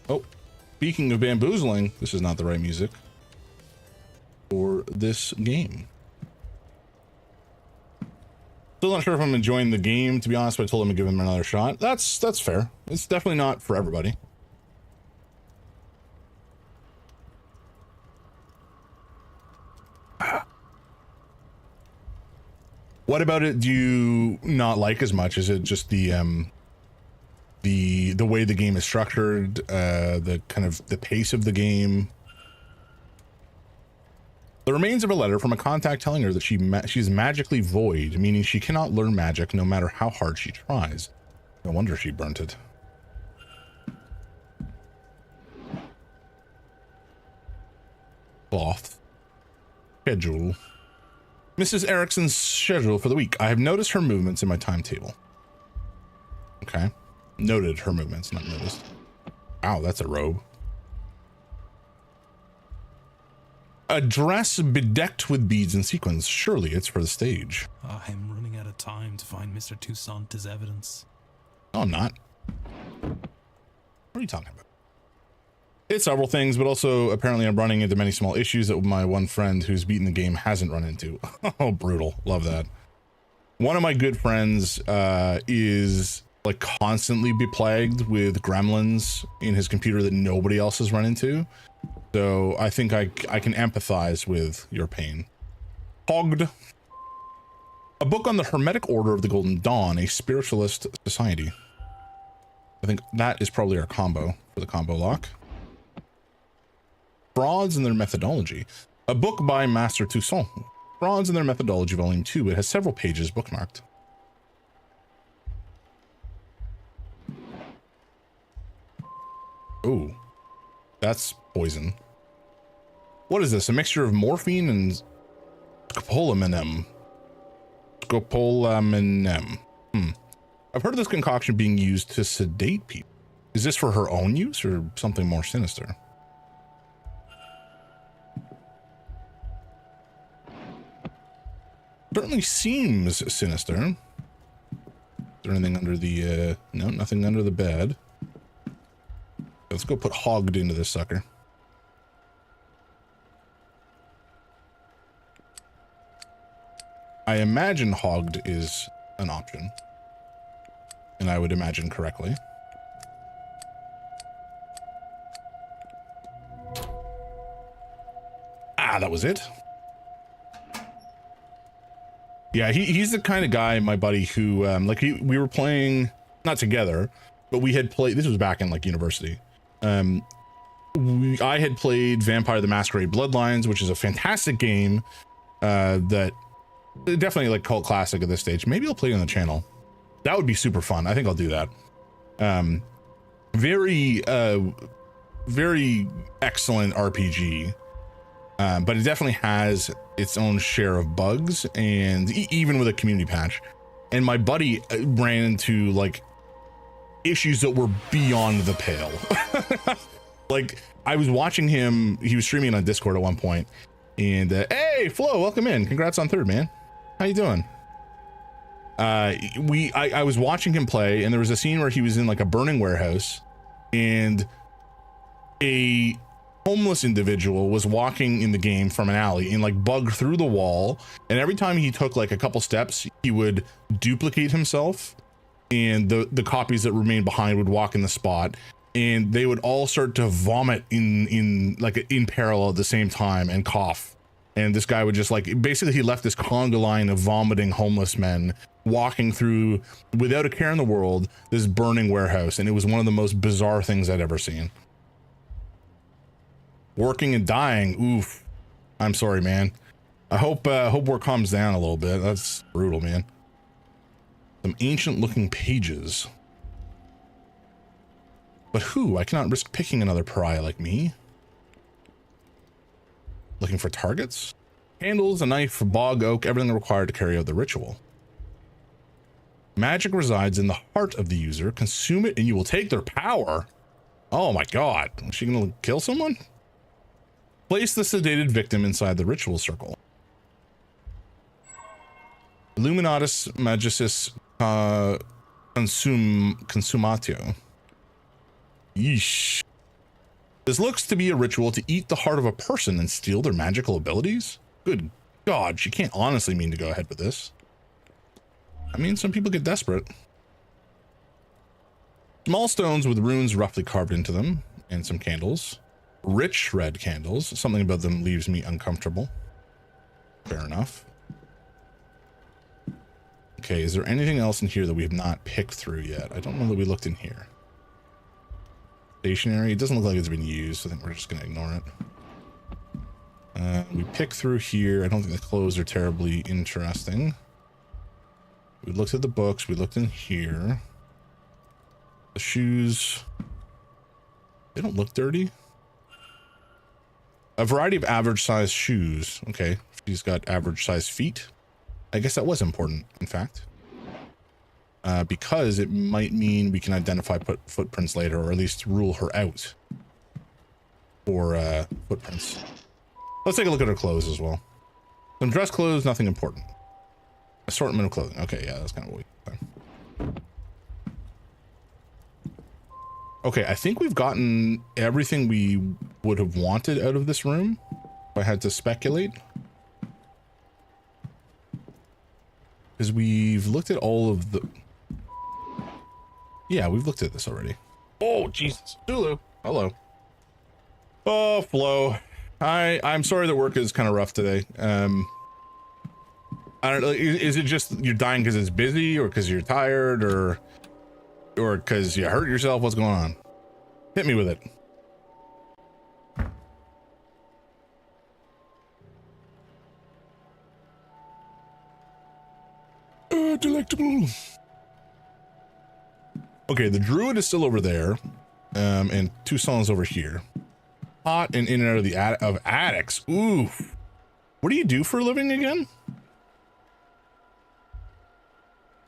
Oh, speaking of bamboozling, this is not the right music for this game. Still not sure if I'm enjoying the game, to be honest, but I told him to give him another shot. That's fair. It's definitely not for everybody. What about it do you not like as much? Is it just the way the game is structured, the kind of the pace of the game? The remains of a letter from a contact telling her that she's magically void, meaning she cannot learn magic no matter how hard she tries. No wonder she burnt it. Cloth. Schedule. Mrs. Erickson's schedule for the week. I have noticed her movements in my timetable. Okay. Noted her movements, not noticed. Wow, that's a robe. A dress bedecked with beads and sequins. Surely it's for the stage. I'm running out of time to find Mr. Toussaint as evidence. No, I'm not. What are you talking about? It's several things, but also apparently I'm running into many small issues that my one friend who's beaten the game hasn't run into. Oh, brutal. Love that. One of my good friends is like constantly beplagued with gremlins in his computer that nobody else has run into. So I think I can empathize with your pain. Hogged. A book on the Hermetic Order of the Golden Dawn, a spiritualist society. I think that is probably our combo for the combo lock. Frauds and Their Methodology. A book by Master Toussaint. Frauds and Their Methodology, Volume 2. It has several pages bookmarked. Ooh. That's poison. What is this? A mixture of morphine and scopolaminem. Scopolaminem. I've heard of this concoction being used to sedate people. Is this for her own use or something more sinister? Certainly seems sinister. Is there anything under the, no, nothing under the bed. Let's go put Hogged into this sucker. I imagine hogged is an option. And I would imagine correctly. Ah, that was it. Yeah, he's the kind of guy, my buddy, who like we were playing, not together, but we had played, this was back in like university. I had played Vampire the Masquerade Bloodlines, which is a fantastic game that definitely like cult classic at this stage. Maybe I'll play it on the channel. That would be super fun. I think I'll do that. Very excellent RPG. But it definitely has its own share of bugs, and even with a community patch. And my buddy ran into like issues that were beyond the pale. Like I was watching him, he was streaming on Discord at one point, and hey Flo, welcome in, congrats on 3rd, man. How you doing? I was watching him play, and there was a scene where he was in like a burning warehouse, and a homeless individual was walking in the game from an alley and like bugged through the wall, and every time he took like a couple steps he would duplicate himself, and the copies that remained behind would walk in the spot, and they would all start to vomit in parallel at the same time and cough. And this guy would just like, basically he left this conga line of vomiting homeless men walking through without a care in the world this burning warehouse, and it was one of the most bizarre things I'd ever seen. Working and dying. Oof. I'm sorry, man. I hope work calms down a little bit. That's brutal, man. Some ancient looking pages. But who? I cannot risk picking another pariah like me. Looking for targets? Candles, a knife, bog oak, everything required to carry out the ritual. Magic resides in the heart of the user. Consume it and you will take their power. Oh my god. Is she gonna kill someone? Place the sedated victim inside the ritual circle. Illuminatus Magicis Consumatio. Yeesh. This looks to be a ritual to eat the heart of a person and steal their magical abilities? Good god, she can't honestly mean to go ahead with this. I mean, some people get desperate. Small stones with runes roughly carved into them, and some candles. Rich red candles. Something about them leaves me uncomfortable. Fair enough. Okay, is there anything else in here that we have not picked through yet? I don't know that we looked in here. Stationery. It doesn't look like it's been used, so I think we're just going to ignore it. We picked through here. I don't think the clothes are terribly interesting. We looked at the books. We looked in here. The shoes. They don't look dirty. A variety of average size shoes. Okay, she's got average size feet. I guess that was important, in fact. Because it might mean we can identify footprints later, or at least rule her out for footprints. Let's take a look at her clothes as well. Some dress clothes, nothing important. Assortment of clothing. Okay, yeah, that's kind of what we done. Okay, I think we've gotten everything we would have wanted out of this room, if I had to speculate. Because we've looked at all of the... Yeah, we've looked at this already. Oh, Jesus. Zulu. Hello. Oh, Flo. I'm sorry that work is kind of rough today. I don't know. Is it just you're dying because it's busy, or because you're tired, or because you hurt yourself? What's going on? Hit me with it. Delectable. Okay, the druid is still over there, and Toussaint's over here. Hot and in and out of the attics. Oof. What do you do for a living again?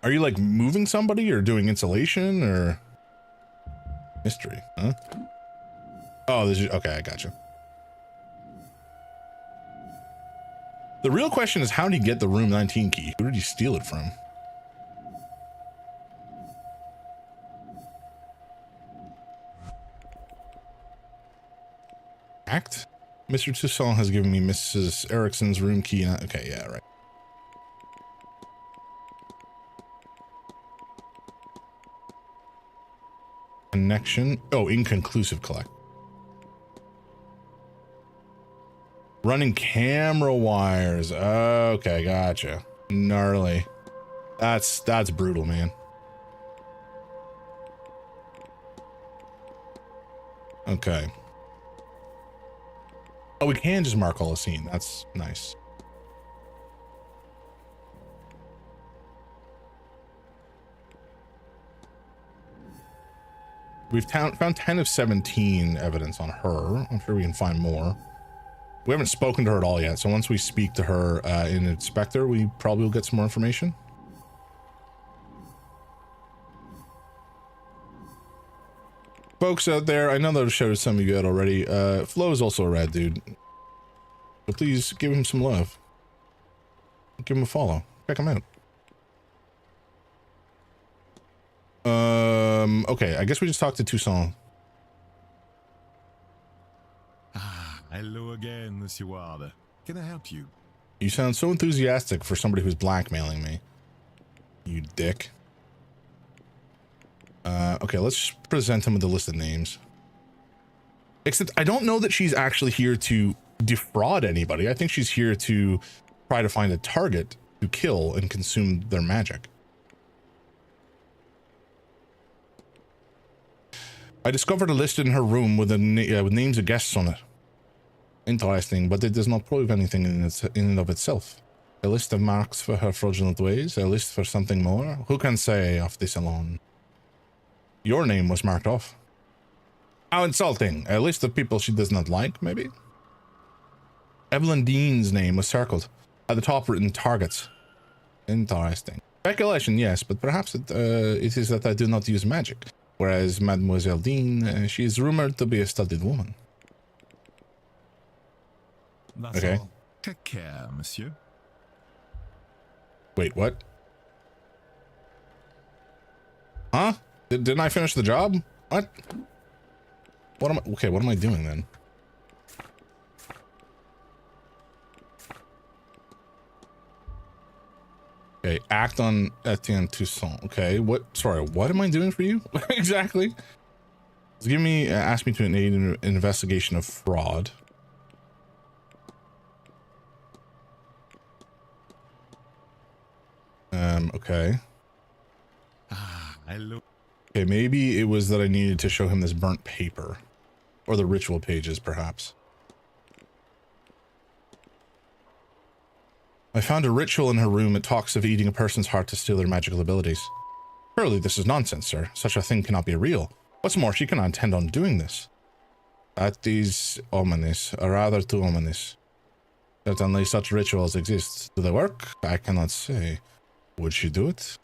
Are you like moving somebody or doing insulation or mystery? Huh? Oh, this is okay. I gotcha. The real question is, how did he get the room 19 key? Who did he steal it from? Act? Mr. Toussaint has given me Mrs. Erickson's room key. Okay, yeah, right. connection. Oh, inconclusive collect. Running camera wires. Okay, gotcha. Gnarly. That's brutal, man. Okay. Oh, we can just mark all the scene. That's nice. We've found 10 of 17 evidence on her. I'm sure we can find more. We haven't spoken to her at all yet, so once we speak to her in Inspector, we probably will get some more information. Folks out there, I know that I've showed some of you out already. Flo is also a rad dude. So please give him some love. Give him a follow. Check him out. Okay, I guess we just talked to Toussaint. Hello again, Monsieur Ward. Can I help you? You sound so enthusiastic for somebody who's blackmailing me. You dick. Okay, let's just present him with the list of names. Except I don't know that she's actually here to defraud anybody. I think she's here to try to find a target to kill and consume their magic. I discovered a list in her room with with names of guests on it. Interesting, but it does not prove anything in and of itself. A list of marks for her fraudulent ways, a list for something more. Who can say of this alone? Your name was marked off. How insulting. A list of people she does not like, maybe? Evelyn Dean's name was circled. At the top written targets. Interesting. Speculation, yes, but perhaps it is that I do not use magic. Whereas Mademoiselle Dean, she is rumored to be a studied woman. That's okay. All. Take care, monsieur. Wait, what? Huh? Didn't I finish the job? What? What am I? Okay, what am I doing then? Okay, act on Etienne Toussaint. Okay, what? Sorry, what am I doing for you exactly? Give me, ask me to aid in an investigation of fraud. Okay. Hello. Okay, maybe it was that I needed to show him this burnt paper. Or the ritual pages, perhaps. I found a ritual in her room. It talks of eating a person's heart to steal their magical abilities. Surely this is nonsense, sir. Such a thing cannot be real. What's more, she cannot intend on doing this. That is ominous, or rather too ominous. Certainly such rituals exist. Do they work? I cannot say. Would she do it?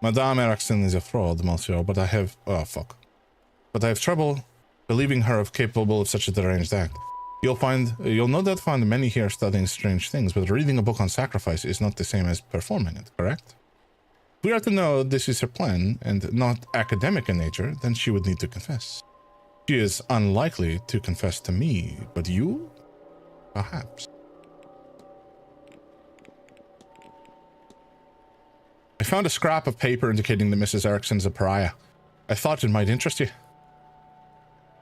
Madame Erickson is a fraud, monsieur, but I have... Oh, fuck. But I have trouble believing her capable of such a deranged act. You'll no doubt find many here studying strange things, but reading a book on sacrifice is not the same as performing it, correct? If we are to know this is her plan, and not academic in nature, then she would need to confess. She is unlikely to confess to me, but you? Perhaps. I found a scrap of paper indicating that Mrs. Erickson is a pariah. I thought it might interest you.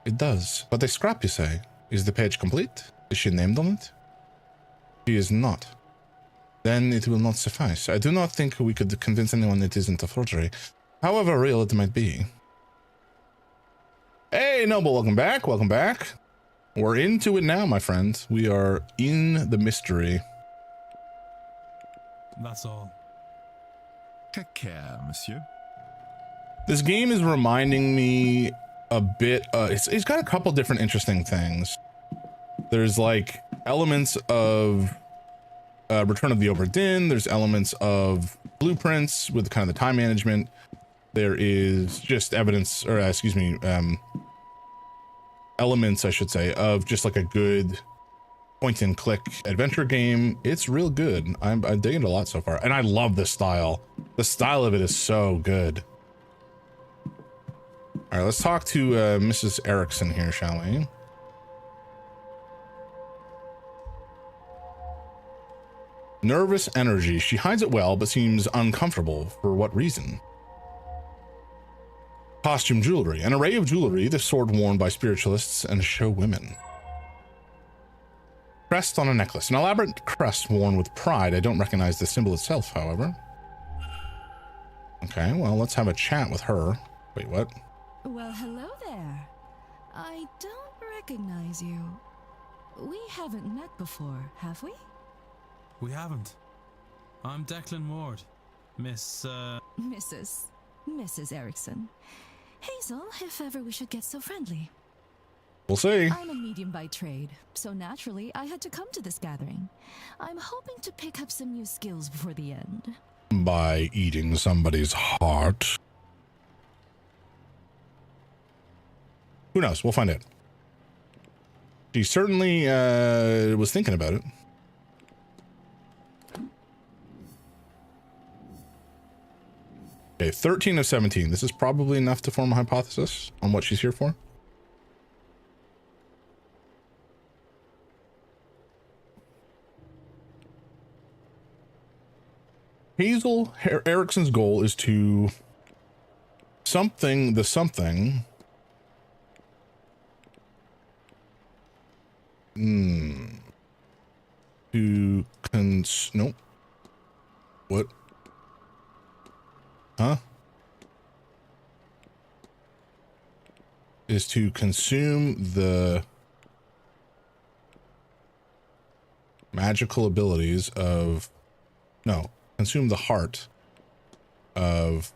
It does, but a scrap, you say? Is the page complete? Is she named on it? She is not. Then it will not suffice. I do not think we could convince anyone it isn't a forgery, however real it might be. Hey, Noble, welcome back, welcome back. We're into it now, my friend. We are in the mystery. That's all. Take care, monsieur. This game is reminding me a bit, it's got a couple different interesting things. There's like elements of Return of the Obra Dinn, there's elements of Blueprints with kind of the time management. There is just evidence, or excuse me, elements, I should say, of just like a good point and click adventure game. It's real good. I'm digging it a lot so far, and I love the style. The style of it is so good. All right, let's talk to Mrs. Erickson here, shall we? Nervous energy. She hides it well, but seems uncomfortable. For what reason? Costume jewelry. An array of jewelry, the sort worn by spiritualists and show women. Crest on a necklace. An elaborate crest worn with pride. I don't recognize the symbol itself, however. Okay, well, let's have a chat with her. Wait, what? Well, hello there. I don't recognize you. We haven't met before, have we? We haven't. I'm Declan Ward. Mrs. Erickson. Hazel, if ever we should get so friendly. We'll see. I'm a medium by trade, so naturally I had to come to this gathering. I'm hoping to pick up some new skills before the end. By eating somebody's heart. Who knows? We'll find out. She certainly was thinking about it. Okay, 13 of 17. This is probably enough to form a hypothesis on what she's here for. Hazel Erickson's goal is to something. Nope. What? Huh? Is to consume the magical abilities of... No. Consume the heart of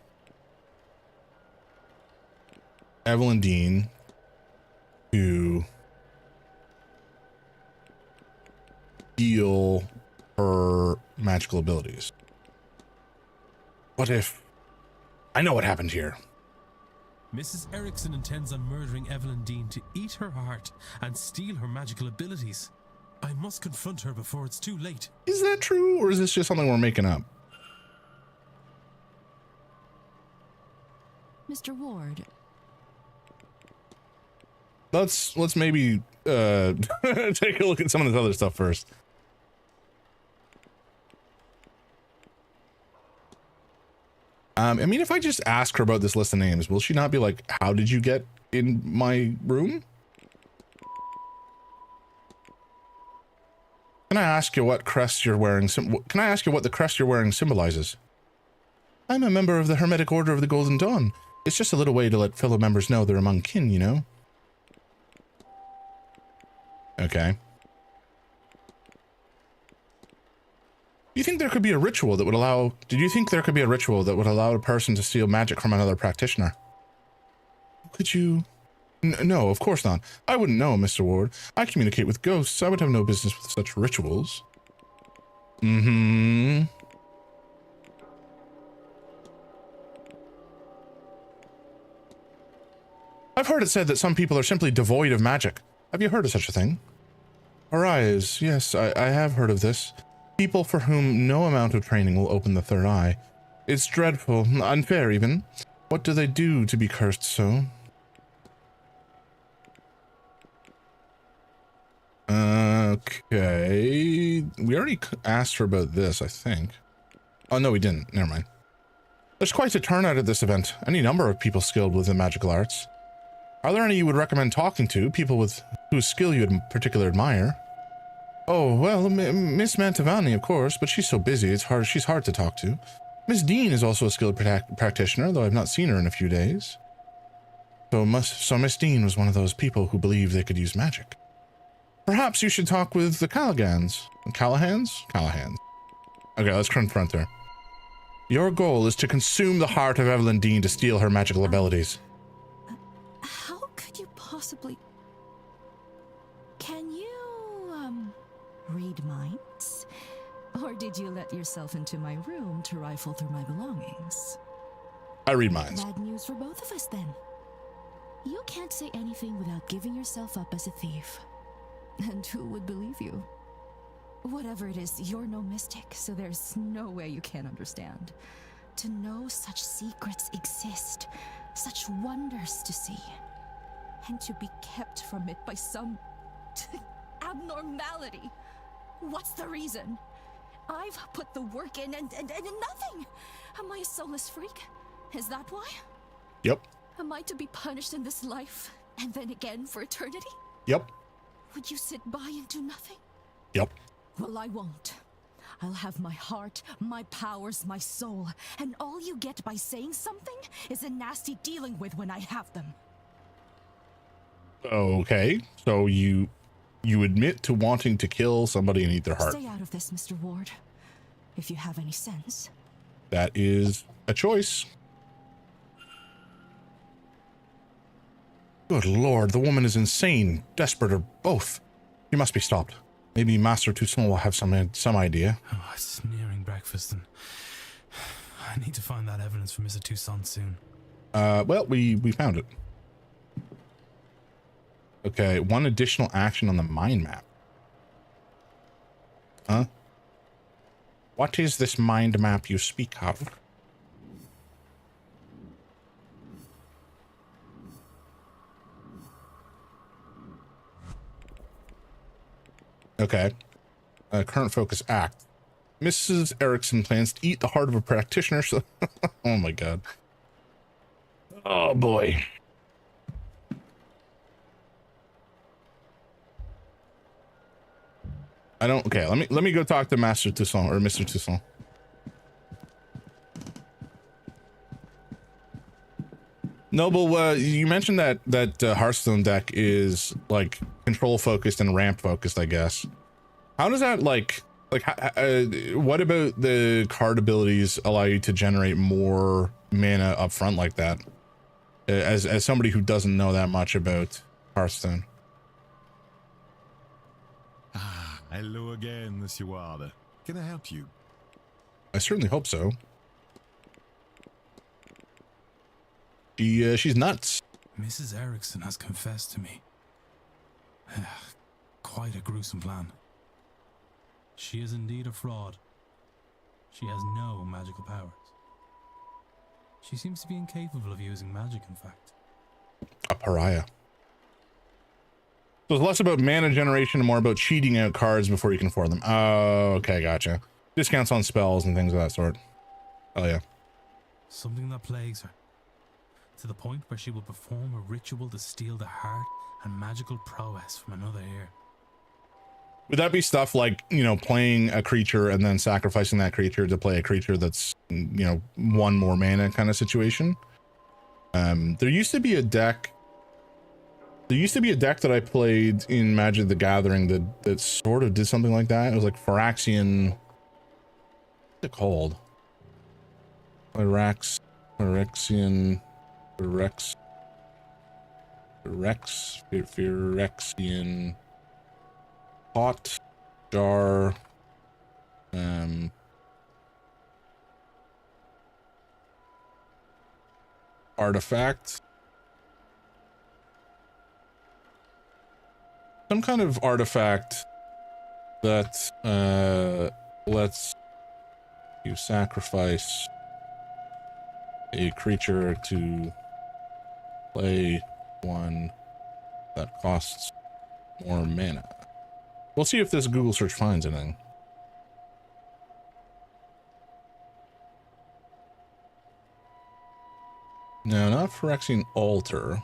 Evelyn Dean to heal her magical abilities. What if... I know what happened here. Mrs. Erickson intends on murdering Evelyn Dean to eat her heart and steal her magical abilities. I must confront her before it's too late. Is that true, or is this just something we're making up? Mr. Ward. Let's maybe take a look at some of this other stuff first. I mean, if I just ask her about this list of names, will she not be like, how did you get in my room? Can I ask you what crest you're wearing? Can I ask you what the crest you're wearing symbolizes? I'm a member of the Hermetic Order of the Golden Dawn. It's just a little way to let fellow members know they're among kin, you know? Okay. Do you think there could be a ritual that would allow... Did you think there could be a ritual that would allow a person to steal magic from another practitioner? Could you... No, of course not. I wouldn't know, Mr. Ward. I communicate with ghosts. I would have no business with such rituals. Mm-hmm. I've heard it said that some people are simply devoid of magic. Have you heard of such a thing? Arise. Yes, I have heard of this. People for whom no amount of training will open the third eye. It's dreadful, unfair even. What do they do to be cursed so? Okay. We already asked her about this, I think. Oh, no, we didn't. Never mind. There's quite a turnout at this event. Any number of people skilled with the magical arts. Are there any you would recommend talking to? People with whose skill you would particularly admire? Oh, well, Miss Mantovani, of course, but she's so busy, she's hard to talk to. Miss Dean is also a skilled practitioner, though I've not seen her in a few days. So Miss Dean was one of those people who believed they could use magic. Perhaps you should talk with the Callagans. Callahans? Callahans. Okay, let's confront her. Your goal is to consume the heart of Evelyn Dean to steal her magical abilities. How could you possibly... Can you, read minds? Or did you let yourself into my room to rifle through my belongings? I read minds. Bad news for both of us, then. You can't say anything without giving yourself up as a thief. And who would believe you? Whatever it is, you're no mystic, so there's no way you can't understand. To know such secrets exist, such wonders to see, and to be kept from it by some abnormality. What's the reason? I've put the work in and nothing. Am I a soulless freak? Is that why? Yep. Am I to be punished in this life, and then again for eternity? Yep. Would you sit by and do nothing? Yep. Well, I won't. I'll have my heart, my powers, my soul, and all you get by saying something is a nasty dealing with when I have them. Okay, so you admit to wanting to kill somebody and eat their heart. Stay out of this, Mr. Ward, if you have any sense. That is a choice. Good lord, the woman is insane, desperate, or both. She must be stopped. Maybe Master Toussaint will have some idea. Oh, it's nearing breakfast, and I need to find that evidence for Mr. Toussaint soon. Well, we found it. Okay, one additional action on the mind map. Huh? What is this mind map you speak of? Okay. Current focus act. Mrs. Erickson plans to eat the heart of a practitioner. So oh my god. Oh boy. Okay, let me go talk to Master Toussaint or Mr. Toussaint. Noble, you mentioned that Hearthstone deck is like control focused and ramp focused, I guess. How does that what about the card abilities allow you to generate more mana up front like that? As somebody who doesn't know that much about Hearthstone. Hello again, Monsieur Ward. Can I help you? I certainly hope so. She's nuts. Mrs. Erickson has confessed to me. Quite a gruesome plan. She is indeed a fraud. She has no magical powers. She seems to be incapable of using magic, in fact. A pariah. So it's less about mana generation and more about cheating out cards before you can afford them. Oh, okay, gotcha. Discounts on spells and things of that sort. Oh yeah. Something that plagues her. To the point where she will perform a ritual to steal the heart and magical prowess from another ear. Would that be stuff like, you know, playing a creature and then sacrificing that creature to play a creature that's, you know, one more mana kind of situation? There used to be a deck that I played in Magic the Gathering that sort of did something like that. It was like Phyrexian. What's it called? Phyrexian. Pot jar. Artifact. Some kind of artifact that lets you sacrifice a creature to play one that costs more mana. We'll see if this Google search finds anything. No, not Phyrexian Altar.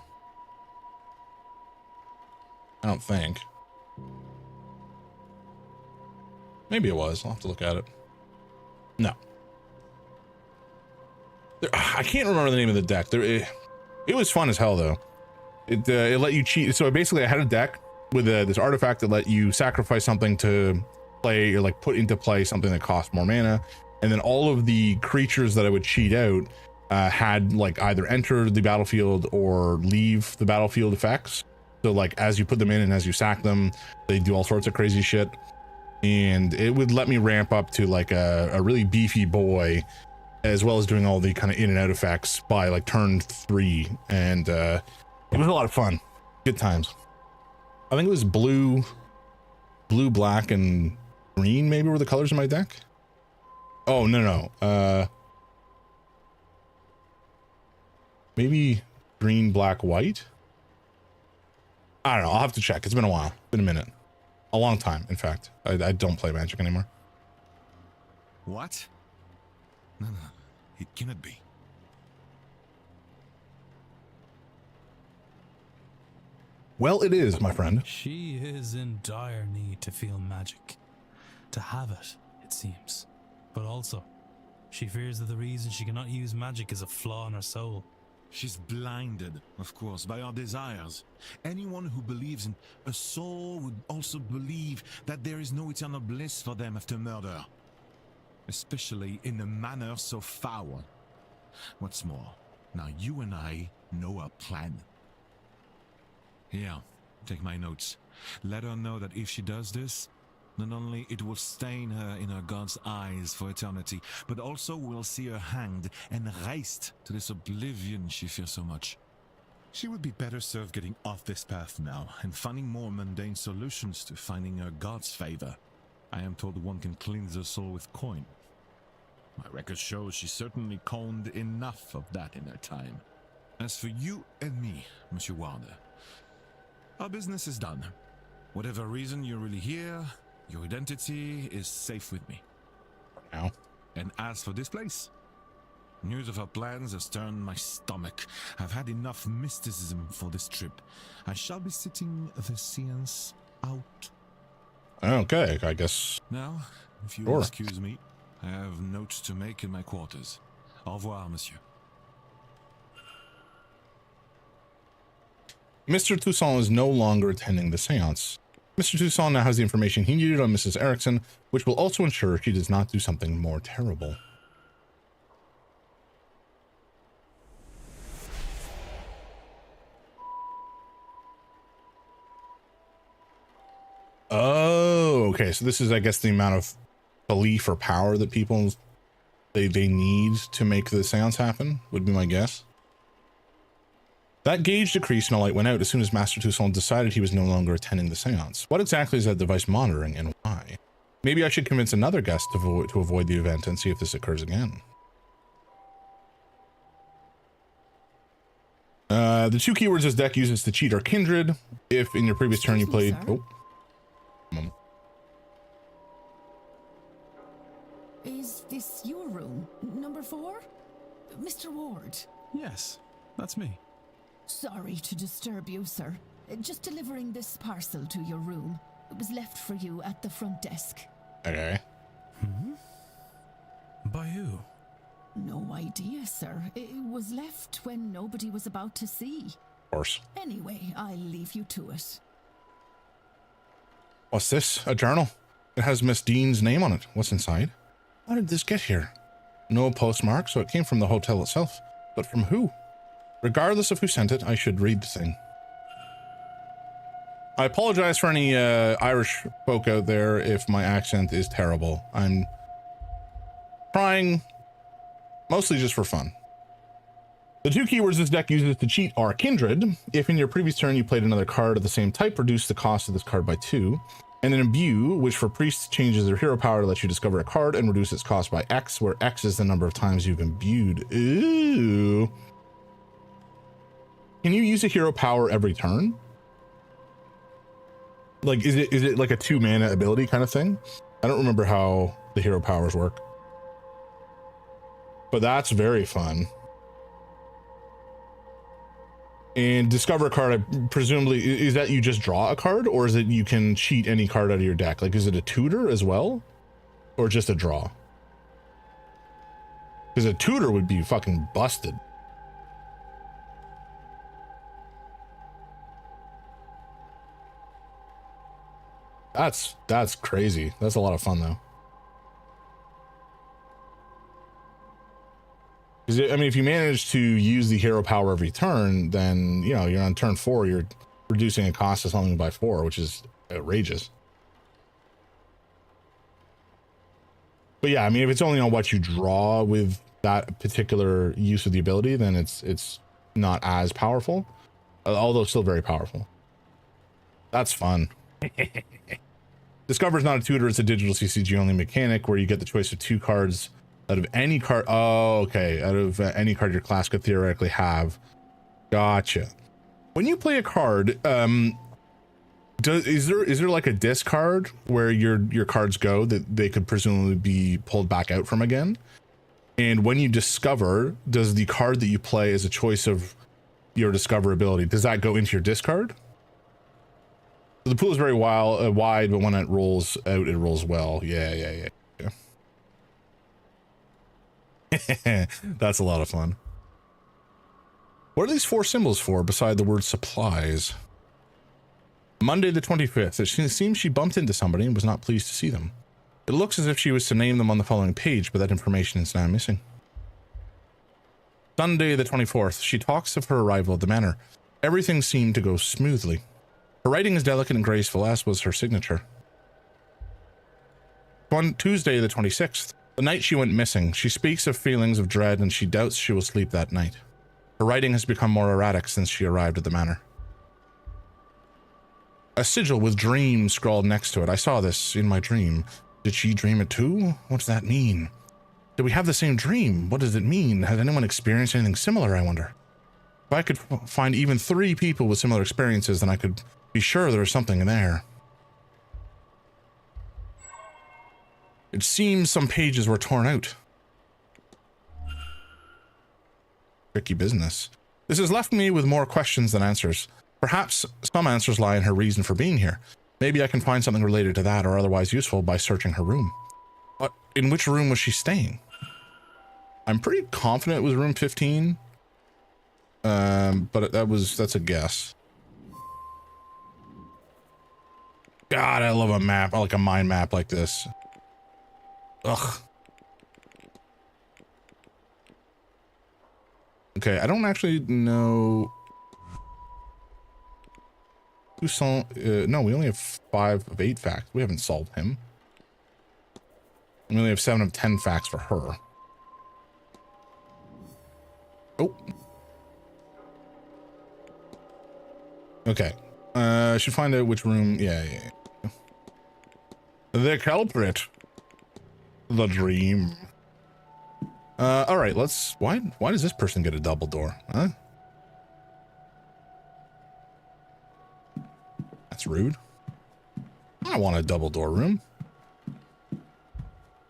I don't think. Maybe it was. I'll have to look at it. No. I can't remember the name of the deck. It was fun as hell, though. It let you cheat. So basically, I had a deck with this artifact that let you sacrifice something to play or like put into play something that cost more mana. And then all of the creatures that I would cheat out had like either enter the battlefield or leave the battlefield effects. So like as you put them in and as you sack them, they do all sorts of crazy shit. And it would let me ramp up to like a really beefy boy, as well as doing all the kind of in and out effects by like turn 3. And it was a lot of fun. Good times. I think it was blue, black, and green maybe were the colors in my deck. Oh, no. Maybe green, black, white. I don't know. I'll have to check. It's been a while. Been a minute. A long time, in fact. I don't play Magic anymore. What? No. It cannot be. Well, it is, my friend. She is in dire need to feel magic. To have it, it seems. But also, she fears that the reason she cannot use magic is a flaw in her soul. She's blinded, of course, by our desires. Anyone who believes in a soul would also believe that there is no eternal bliss for them after murder. Especially in a manner so foul. What's more, now you and I know our plan. Here, take my notes. Let her know that if she does this, not only it will stain her in her God's eyes for eternity, but also we'll see her hanged and raced to this oblivion she fears so much. She would be better served getting off this path now and finding more mundane solutions to finding her God's favor. I am told one can cleanse her soul with coin. My record shows she certainly coned enough of that in her time. As for you and me, Monsieur Warder, our business is done. Whatever reason you're really here, your identity is safe with me. Now. And as for this place, news of our plans has turned my stomach. I've had enough mysticism for this trip. I shall be sitting the seance out. Okay, I guess. Now, if you Sure. excuse me, I have notes to make in my quarters. Au revoir, monsieur. Mr. Toussaint is no longer attending the seance. Mr. Toussaint now has the information he needed on Mrs. Erickson, which will also ensure she does not do something more terrible. Oh, okay. So this is, I guess, the amount of belief or power that people they need to make the seance happen, would be my guess. That gauge decreased and a light went out as soon as Master Toussaint decided he was no longer attending the seance. What exactly is that device monitoring and why? Maybe I should convince another guest to avoid the event and see if this occurs again. The two keywords this deck uses to cheat are kindred. If in your previous turn you played... Is this your room? Number 4? Mr. Ward? Yes, that's me. Sorry to disturb you, sir. Just delivering this parcel to your room. It was left for you at the front desk. Okay. By who? No idea, sir. It was left when nobody was about to see. Of course. Anyway, I'll leave you to it. What's this? A journal? It has Miss Dean's name on it. What's inside? How did this get here? No postmark, so it came from the hotel itself. But from who? Regardless of who sent it, I should read the thing. I apologize for any Irish folk out there if my accent is terrible. I'm trying, mostly just for fun. The two keywords this deck uses to cheat are kindred. If in your previous turn you played another card of the same type, reduce the cost of this card by 2. And an imbue, which for priests changes their hero power to let you discover a card and reduce its cost by X, where X is the number of times you've imbued. Ooh. Can you use a hero power every turn? Like, is it like a 2-mana ability kind of thing? I don't remember how the hero powers work. But that's very fun. And discover a card, presumably, is that you just draw a card, or is it you can cheat any card out of your deck? Like, is it a tutor as well? Or just a draw? Because a tutor would be fucking busted. That's crazy. That's a lot of fun, though. Because, I mean, if you manage to use the hero power every turn, then, you know, you're on turn 4, you're reducing a cost of something by 4, which is outrageous. But yeah, I mean, if it's only on what you draw with that particular use of the ability, then it's not as powerful, although still very powerful. That's fun. Discover is not a tutor, it's a digital CCG only mechanic where you get the choice of 2 cards out of any card. Oh, okay. Out of any card your class could theoretically have. Gotcha. When you play a card, is there like a discard where your cards go that they could presumably be pulled back out from again? And when you discover, does the card that you play as a choice of your discover ability, does that go into your discard? The pool is very wide, but when it rolls out, it rolls well. Yeah. That's a lot of fun. What are these 4 symbols for beside the word supplies? Monday the 25th. It seems she bumped into somebody and was not pleased to see them. It looks as if she was to name them on the following page, but that information is now missing. Sunday the 24th. She talks of her arrival at the manor. Everything seemed to go smoothly. Her writing is delicate and graceful, as was her signature. Tuesday the 26th. The night she went missing. She speaks of feelings of dread and she doubts she will sleep that night. Her writing has become more erratic since she arrived at the manor. A sigil with dream scrawled next to it. I saw this in my dream. Did she dream it too? What does that mean? Did we have the same dream? What does it mean? Has anyone experienced anything similar, I wonder? If I could find even 3 people with similar experiences, then I could be sure there's something in there. It seems some pages were torn out. Tricky business. This has left me with more questions than answers. Perhaps some answers lie in her reason for being here. Maybe I can find something related to that or otherwise useful by searching her room. But in which room was she staying? I'm pretty confident it was room 15. But that's a guess. God, I love a map. I like a mind map like this. Ugh. Okay, I don't actually know. No, we only have 5 of 8 facts. We haven't solved him. We only have 7 of 10 facts for her. Oh. Okay. I should find out which room. Yeah. The culprit. The dream. All right, let's. Why does this person get a double door? Huh? That's rude. I want a double door room.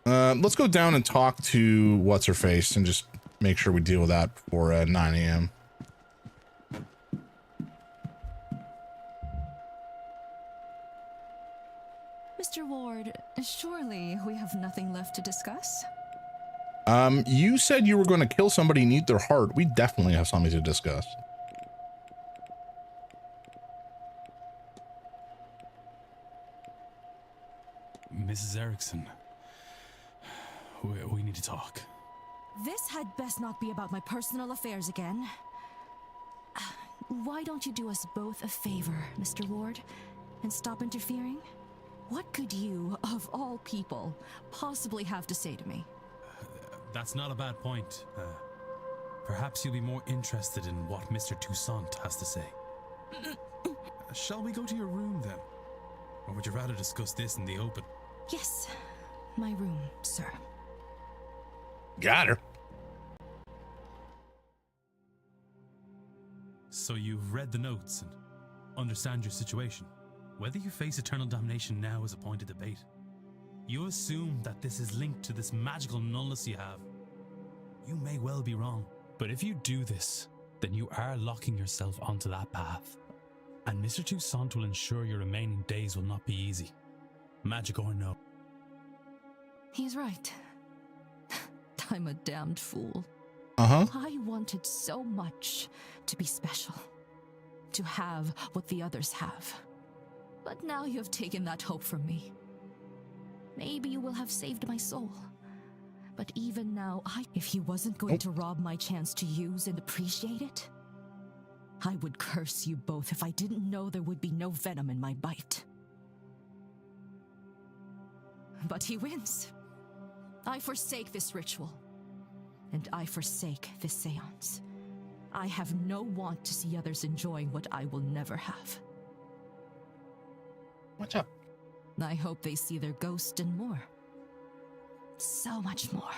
Let's go down and talk to what's her face and just make sure we deal with that before 9 a.m. Mr. Ward, surely we have nothing left to discuss? You said you were going to kill somebody and eat their heart. We definitely have something to discuss. Mrs. Erickson, we need to talk. This had best not be about my personal affairs again. Why don't you do us both a favor, Mr. Ward, and stop interfering? What could you, of all people, possibly have to say to me? That's not a bad point. Perhaps you'll be more interested in what Mr. Toussaint has to say. Shall we go to your room then? Or would you rather discuss this in the open? Yes, my room, sir. Got her. So you've read the notes and understand your situation. Whether you face eternal damnation now is a point of debate. You assume that this is linked to this magical nullness you have. You may well be wrong, but if you do this, then you are locking yourself onto that path. And Mr. Toussaint will ensure your remaining days will not be easy. Magic or no. He's right. I'm a damned fool. I wanted so much to be special, to have what the others have. But now you have taken that hope from me. Maybe you will have saved my soul. But even now, if he wasn't going to rob my chance to use and appreciate it, I would curse you both if I didn't know there would be no venom in my bite. But he wins. I forsake this ritual. And I forsake this seance. I have no want to see others enjoying what I will never have. What's up? I hope they see their ghost and more. So much more.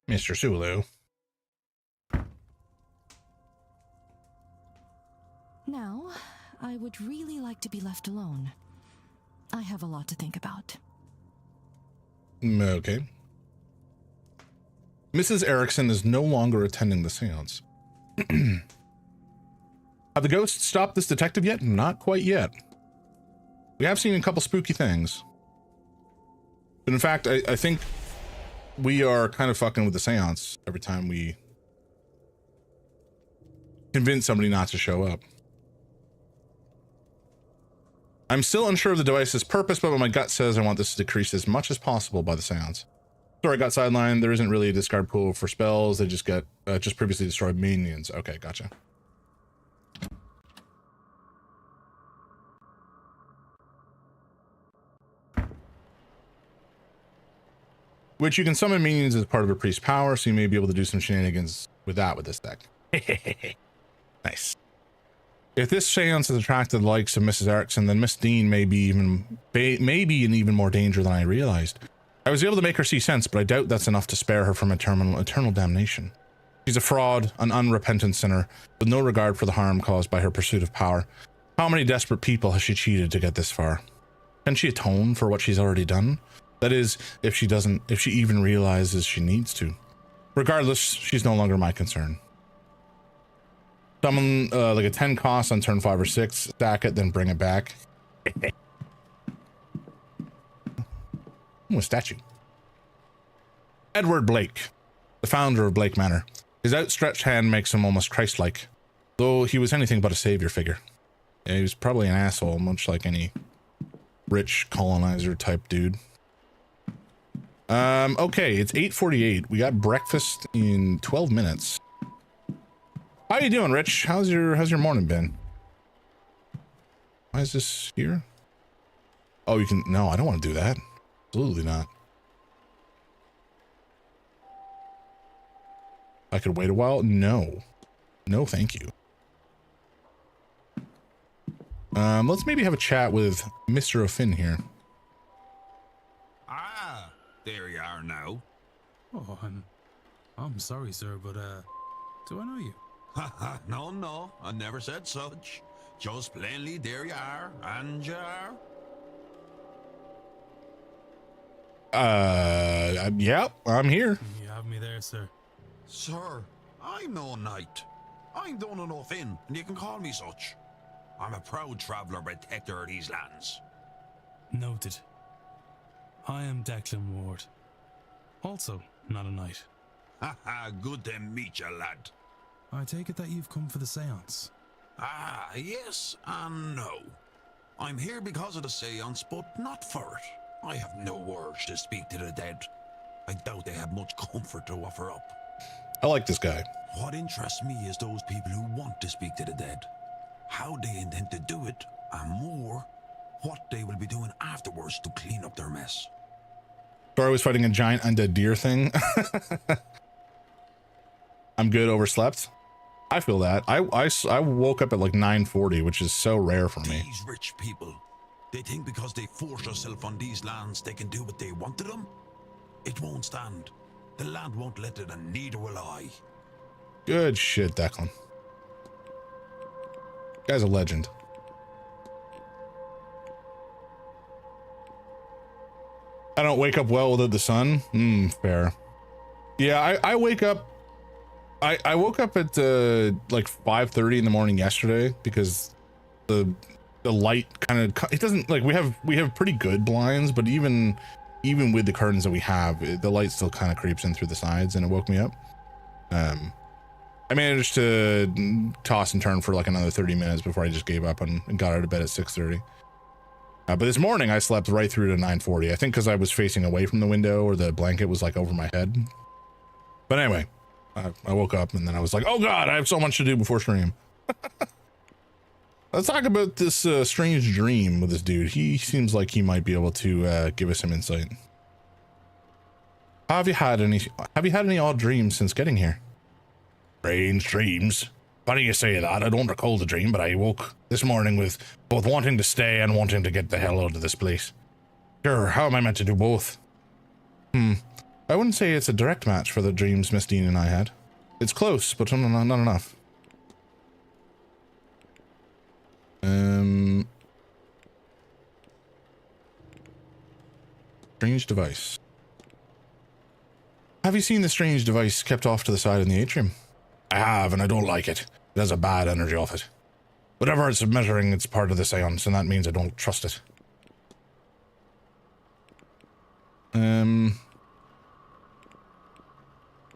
Mr. Sulu. Now, I would really like to be left alone. I have a lot to think about. Okay. Mrs. Erickson is no longer attending the seance. Have the ghosts stopped this detective yet? Not quite yet. We have seen a couple spooky things. But in fact, I think we are kind of fucking with the seance every time we convince somebody not to show up. I'm still unsure of the device's purpose, but my gut says I want this to decrease as much as possible by the seance. Sorry, I got sidelined. There isn't really a discard pool for spells. They just get just previously destroyed minions. Okay, gotcha. Which you can summon minions as part of a priest's power, so you may be able to do some shenanigans with that with this deck. Nice. If this seance has attracted the likes of Mrs. Erickson, then Miss Dean may be in even more danger than I realized. I was able to make her see sense, but I doubt that's enough to spare her from eternal damnation. She's a fraud, an unrepentant sinner, with no regard for the harm caused by her pursuit of power. How many desperate people has she cheated to get this far? Can she atone for what she's already done? That is, if she even realizes she needs to. Regardless, she's no longer my concern. Summon like a 10 cost on turn 5 or 6, stack it, then bring it back. Ooh, a statue. Edward Blake, the founder of Blake Manor. His outstretched hand makes him almost Christ-like, though he was anything but a savior figure. Yeah, he was probably an asshole, much like any rich colonizer type dude. Okay, it's 8:48. We got breakfast in 12 minutes. How you doing, Rich? How's your morning been? Why is this here? Oh, you can, no, I don't want to do that. Absolutely not. I could wait a while? No. No, thank you. Let's maybe have a chat with Mr. O'Finn here. Ah, there you are now. Oh, I'm sorry, sir, but do I know you? No, I never said such. Just plainly, there you are, and you are. Yeah, I'm here. You have me there, sir. Sir, I'm no knight. I'm done enough in, and you can call me such. I'm a proud traveller protector of these lands. Noted. I am Declan Ward. Also, not a knight. Good to meet you, lad. I take it that you've come for the seance. Ah, yes and no. I'm here because of the seance, but not for it. I have no urge to speak to the dead. I doubt they have much comfort to offer up. I like this guy. What interests me is those people who want to speak to the dead. How they intend to do it, and more, what they will be doing afterwards to clean up their mess. Sorry, I was fighting a giant undead deer thing. I'm good, overslept. I feel that. I woke up at like 9:40, which is so rare for me. These rich people, they think because they force themselves on these lands, they can do what they want to them. It won't stand. The land won't let it, and neither will I. Good shit, Declan. Guy's a legend. I don't wake up well without the sun. Fair. Yeah, I wake up. I woke up at like 5:30 in the morning yesterday because the light kind of, it doesn't, like, we have pretty good blinds, but even with the curtains that we have, the light still kind of creeps in through the sides, and it woke me up. I managed to toss and turn for like another 30 minutes before I just gave up and got out of bed at 6:30. But this morning I slept right through to 9:40. I think because I was facing away from the window, or the blanket was like over my head. But anyway, I woke up and then I was like, oh God, I have so much to do before stream. Let's talk about this strange dream with this dude. He seems like he might be able to give us some insight. Have you had any odd dreams since getting here? Strange dreams. Funny you say that. I don't recall the dream, but I woke this morning with both wanting to stay and wanting to get the hell out of this place. Sure, how am I meant to do both? I wouldn't say it's a direct match for the dreams Miss Dean and I had. It's close, but not enough. Strange device. Have you seen the strange device kept off to the side in the atrium? I have, and I don't like it. It has a bad energy off it. Whatever it's measuring, it's part of the seance, and that means I don't trust it. Do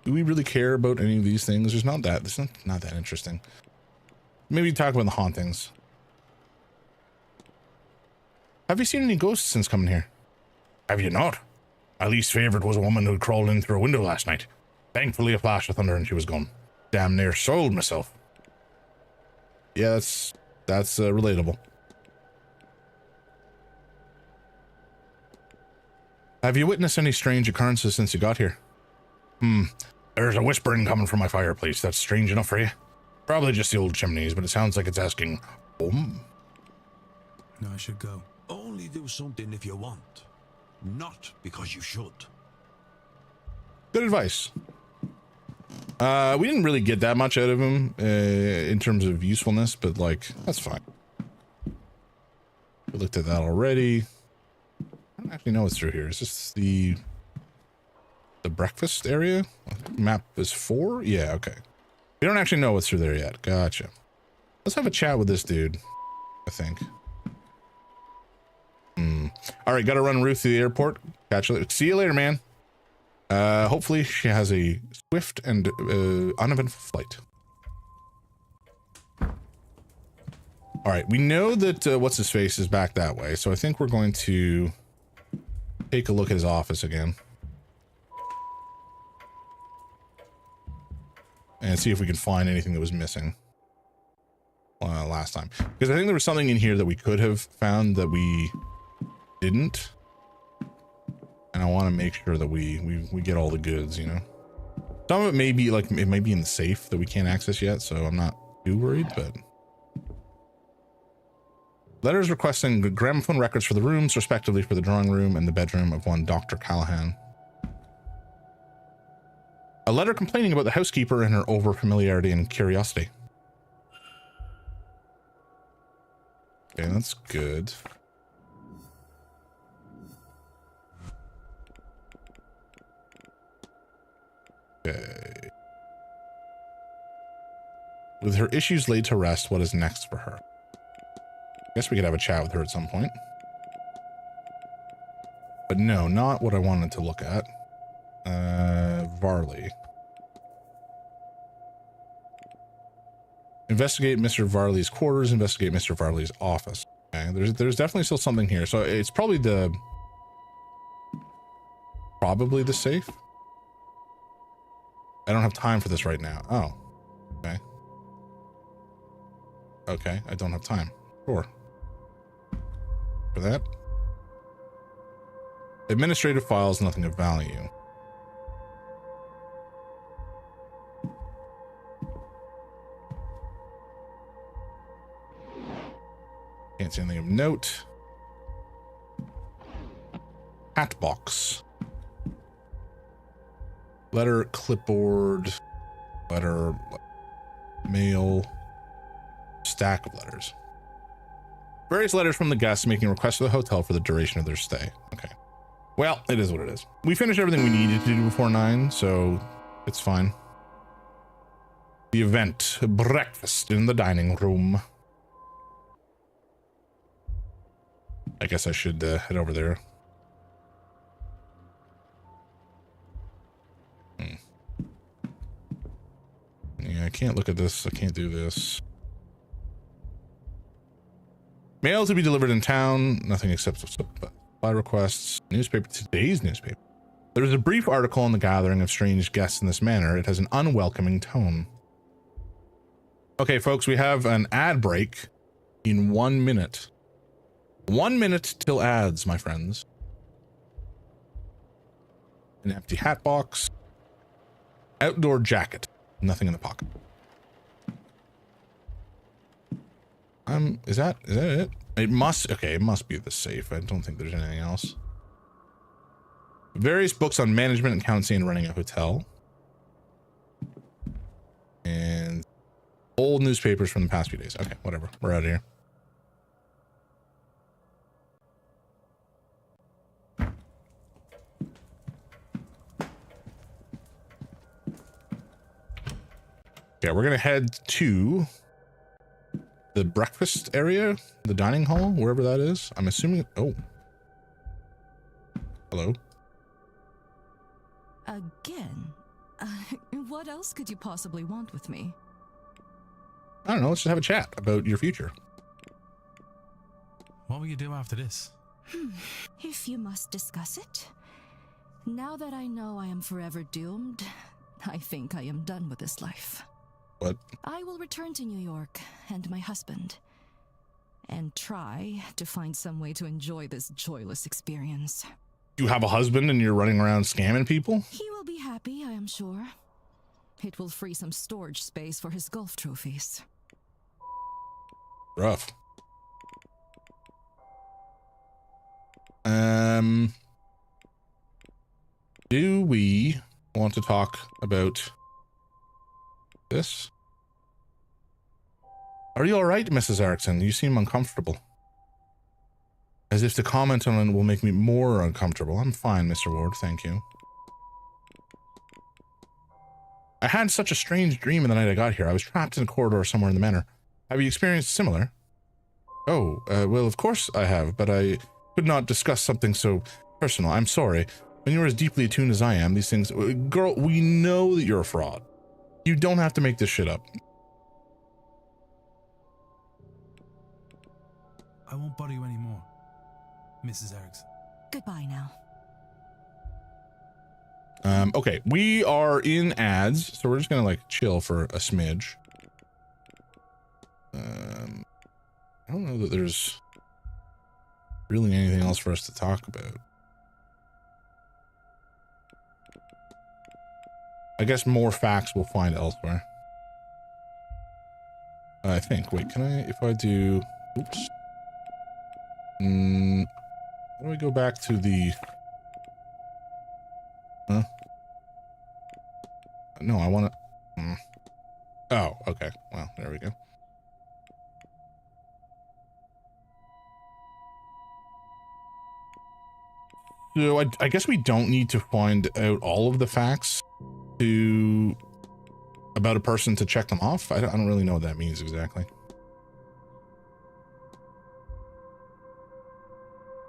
we really care about any of these things? There's not that. It's not that interesting. Maybe talk about the hauntings. Have you seen any ghosts since coming here? Have you not? My least favorite was a woman who crawled in through a window last night. Thankfully, a flash of thunder and she was gone. Damn near sold myself. Yeah, that's relatable. Have you witnessed any strange occurrences since you got here? There's a whispering coming from my fireplace. That's strange enough for you. Probably just the old chimneys, but it sounds like it's asking, I should go. Only do something if you want, not because you should. Good advice. We didn't really get that much out of him in terms of usefulness, but like, that's fine. We looked at that already. I don't actually know what's through here. Is this the breakfast area? Map is 4? Yeah, okay. We don't actually know what's through there yet. Gotcha. Let's have a chat with this dude, I think. All right, gotta run Ruth to the airport. Catch you later. See you later, man. Hopefully she has a swift and uneventful flight. All right, we know that what's his face is back that way, so I think we're going to take a look at his office again and see if we can find anything that was missing last time, because I think there was something in here that we could have found that we didn't, and I want to make sure that we get all the goods, you know. Some of it may be like, it might be in the safe that we can't access yet, so I'm not too worried. But letters requesting gramophone records for the rooms, respectively, for the drawing room and the bedroom of one Dr. Callahan. A letter complaining about the housekeeper and her over-familiarity and curiosity. Okay, that's good. Okay. With her issues laid to rest, what is next for her? I guess we could have a chat with her at some point. But no, not what I wanted to look at. Varley. Investigate Mr. Varley's quarters, investigate Mr. Varley's office. Okay, there's definitely still something here. So it's probably the safe. I don't have time for this right now. Oh, okay. Okay, I don't have time. Sure. For that. Administrative files, nothing of value. Can't see anything of note. Hat box. Letter, clipboard, letter, mail, stack of letters. Various letters from the guests making requests to the hotel for the duration of their stay. Okay. Well, it is what it is. We finished everything we needed to do before 9, so it's fine. The event, breakfast in the dining room. I guess I should head over there. Yeah, I can't look at this. I can't do this. Mail to be delivered in town. Nothing except supply requests. Newspaper. Today's newspaper. There is a brief article on the gathering of strange guests in this manor. It has an unwelcoming tone. Okay, folks, we have an ad break in 1 minute. 1 minute till ads, my friends. An empty hat box. Outdoor jacket. Nothing in the pocket. Is that it? It must be the safe. I don't think there's anything else. Various books on management, accounting, and running a hotel. And old newspapers from the past few days. Okay, whatever. We're out of here. Okay, we're gonna head to the breakfast area, the dining hall, wherever that is. I'm assuming. Oh, hello. Again? What else could you possibly want with me? I don't know. Let's just have a chat about your future. What will you do after this? If you must discuss it. Now that I know I am forever doomed, I think I am done with this life. What? I will return to New York and my husband, and try to find some way to enjoy this joyless experience. You have a husband and you're running around scamming people? He will be happy, I am sure. It will free some storage space for his golf trophies. Rough. Do we want to talk about this? Are you all right, Mrs. Erickson? You seem uncomfortable. As if to comment on it will make me more uncomfortable. I'm fine, Mr. Ward, thank you. I had such a strange dream the night I got here. I was trapped in a corridor somewhere in the manor. Have you experienced similar? Oh, well, of course I have, but I could not discuss something so personal. I'm sorry. When you're as deeply attuned as I am, these things... Girl, we know that you're a fraud. You don't have to make this shit up. I won't bother you anymore, Mrs. Erickson. Goodbye now. Okay, we are in ads, so we're just gonna like chill for a smidge. I don't know that there's really anything else for us to talk about. I guess more facts we'll find elsewhere. I think. Wait, can I, if I do, oops. How do I go back to the, huh? No, I want to, oh, okay. Well, there we go. So I guess we don't need to find out all of the facts about a person to check them off. I don't really know what that means exactly.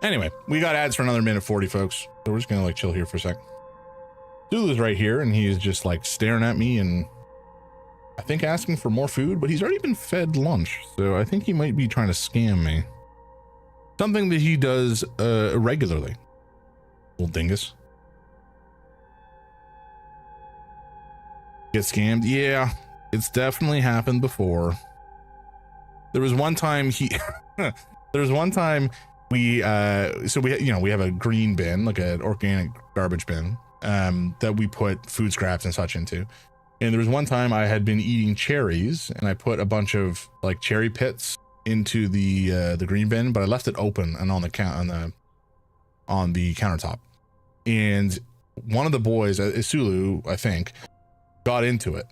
Anyway, we got ads for another minute 40, folks. So we're just gonna like chill here for a sec. Zulu's right here and he's just like staring at me and I think asking for more food, but he's already been fed lunch. So I think he might be trying to scam me. Something that he does regularly. Little dingus. Get scammed? Yeah, it's definitely happened before. There was one time we so we, you know, we have a green bin, like an organic garbage bin, that we put food scraps and such into. And there was one time I had been eating cherries and I put a bunch of like cherry pits into the green bin, but I left it open and on the countertop. And one of the boys, Isulu, I think, got into it.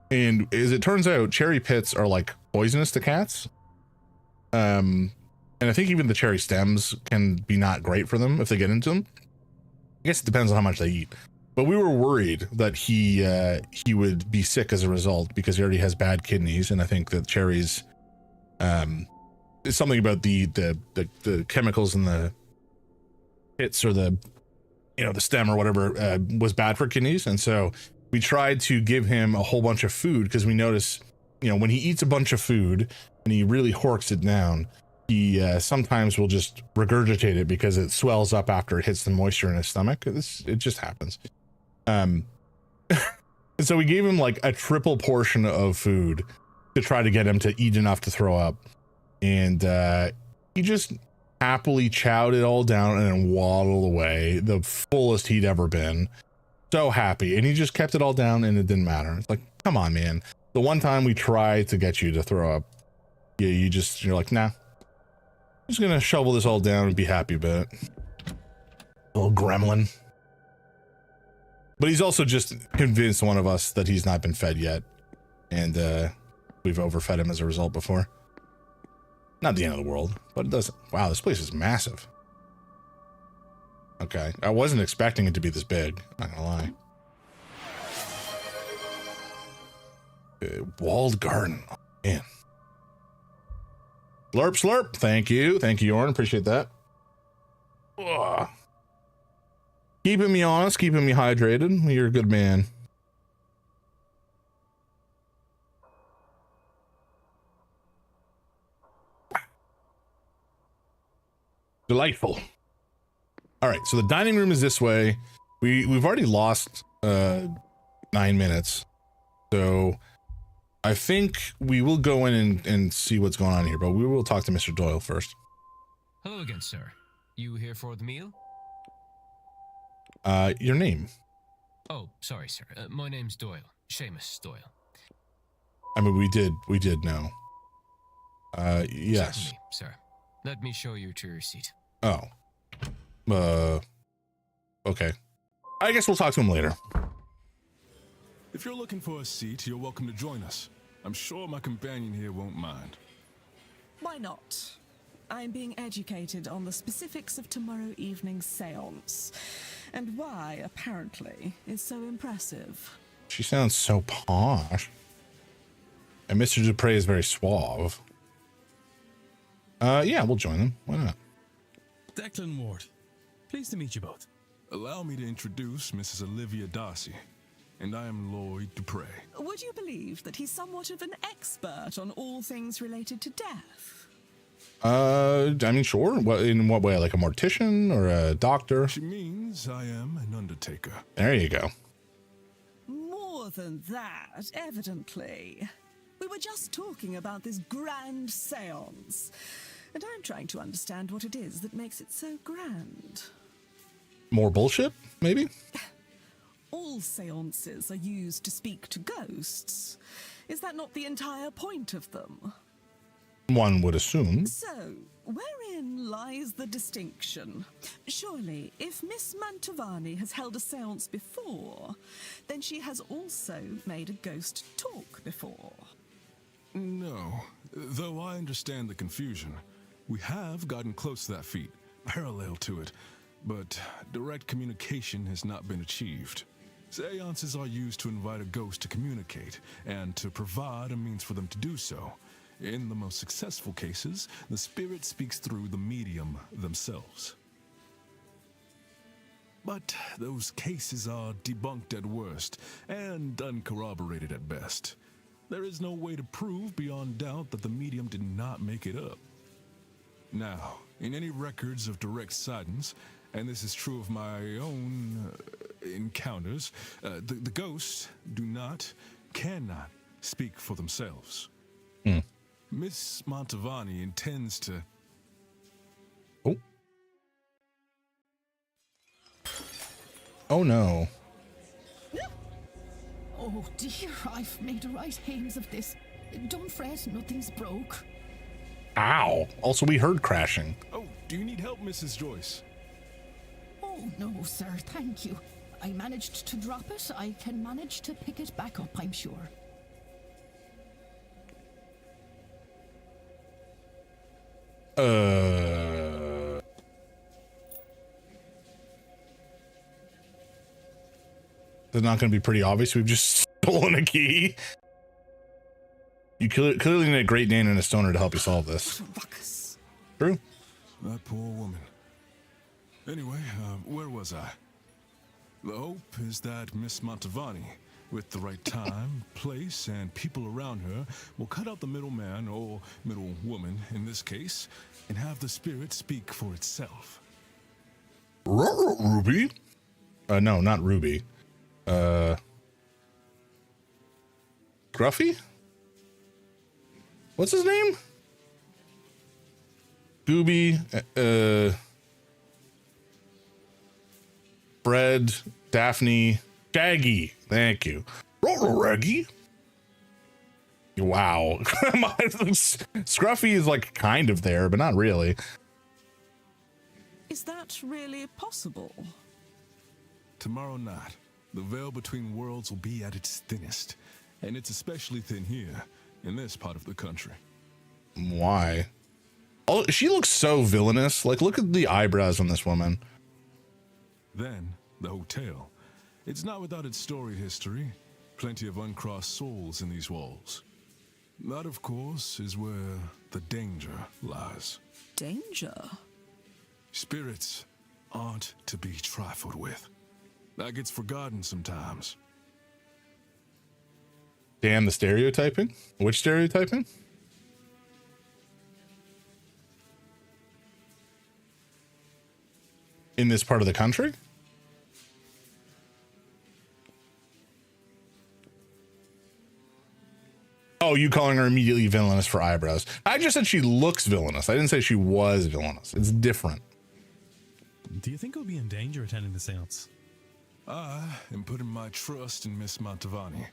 And as it turns out, cherry pits are like poisonous to cats. And I think even the cherry stems can be not great for them if they get into them. I guess it depends on how much they eat. But we were worried that he would be sick as a result because he already has bad kidneys. And I think that cherries, something about the chemicals in the pits or the, you know, the stem or whatever, was bad for kidneys. And so we tried to give him a whole bunch of food because we notice, you know, when he eats a bunch of food and he really horks it down, he sometimes will just regurgitate it because it swells up after it hits the moisture in his stomach. It just happens. And so we gave him like a triple portion of food to try to get him to eat enough to throw up. And he just happily chowed it all down and then waddled away, the fullest he'd ever been. So happy. And he just kept it all down and it didn't matter. It's like, come on, man. The one time we tried to get you to throw up, you're like, nah. I'm just gonna shovel this all down and be happy about it. Little gremlin. But he's also just convinced one of us that he's not been fed yet. And we've overfed him as a result before. Not the end of the world, but it doesn't. Wow, this place is massive. Okay, I wasn't expecting it to be this big, not gonna lie. Walled garden. Oh, man. Slurp, slurp. Thank you. Thank you, Yorn. Appreciate that. Ugh. Keeping me honest, keeping me hydrated. You're a good man. Delightful. All right, so the dining room is this way. We've already lost 9 minutes. So I think we will go in and see what's going on here, but we will talk to Mr. Doyle first. Hello again, sir. You here for the meal? Your name? Oh, sorry, sir. My name's Doyle. Seamus Doyle. I mean, we did know. Yes. Certainly, sir. Let me show you to your seat. Oh. Okay. I guess we'll talk to him later. If you're looking for a seat, you're welcome to join us. I'm sure my companion here won't mind. Why not? I'm being educated on the specifics of tomorrow evening's seance, and why, apparently, is so impressive. She sounds so posh. And Mr. Dupre is very suave. Yeah, we'll join them. Why not? Declan Ward. Pleased to meet you both. Allow me to introduce Mrs. Olivia Darcy, and I am Lloyd Dupre. Would you believe that he's somewhat of an expert on all things related to death? I mean, sure. What, in what way? Like a mortician or a doctor? She means I am an undertaker. There you go. More than that, evidently. We were just talking about this grand seance, and I'm trying to understand what it is that makes it so grand. More bullshit, maybe? All seances are used to speak to ghosts. Is that not the entire point of them? One would assume. So, wherein lies the distinction? Surely, if Miss Mantovani has held a seance before, then she has also made a ghost talk before. No, though I understand the confusion. We have gotten close to that feat, parallel to it, but direct communication has not been achieved. Seances are used to invite a ghost to communicate, and to provide a means for them to do so. In the most successful cases, the spirit speaks through the medium themselves. But those cases are debunked at worst, and uncorroborated at best. There is no way to prove beyond doubt that the medium did not make it up. Now, in any records of direct sightings, and this is true of my own encounters, the ghosts cannot speak for themselves. Miss Mantovani intends to... Oh. Oh no. Oh dear, I've made a right hames of this. Don't fret, nothing's broke. Ow. Also, we heard crashing. Oh, do you need help, Mrs. Joyce? Oh no, sir, thank you. I managed to drop it. I can manage to pick it back up, I'm sure. It's not going to be pretty obvious. We've just stolen a key. You clearly need a Great Dane and a stoner to help you solve this. True. That poor woman. Anyway, where was I? The hope is that Miss Mantovani, with the right time, place, and people around her, will cut out the middleman, or middlewoman in this case, and have the spirit speak for itself. Ruby? No, not Ruby. Gruffy? What's his name? Gooby, Fred, Daphne, Shaggy. Thank you. Reggie. Wow. Scruffy is like kind of there, but not really. Is that really possible? Tomorrow night, the veil between worlds will be at its thinnest, and it's especially thin here, in this part of the country. Why? Oh, she looks so villainous. Like, look at the eyebrows on this woman. Then, the hotel. It's not without its storied history. Plenty of uncrossed souls in these walls. That, of course, is where the danger lies. Danger? Spirits aren't to be trifled with. That gets forgotten sometimes. Damn the stereotyping. Which stereotyping? In this part of the country? Oh, you calling her immediately villainous for eyebrows. I just said she looks villainous. I didn't say she was villainous. It's different. Do you think he'll be in danger attending the seance? I am putting my trust in Miss Mantovani.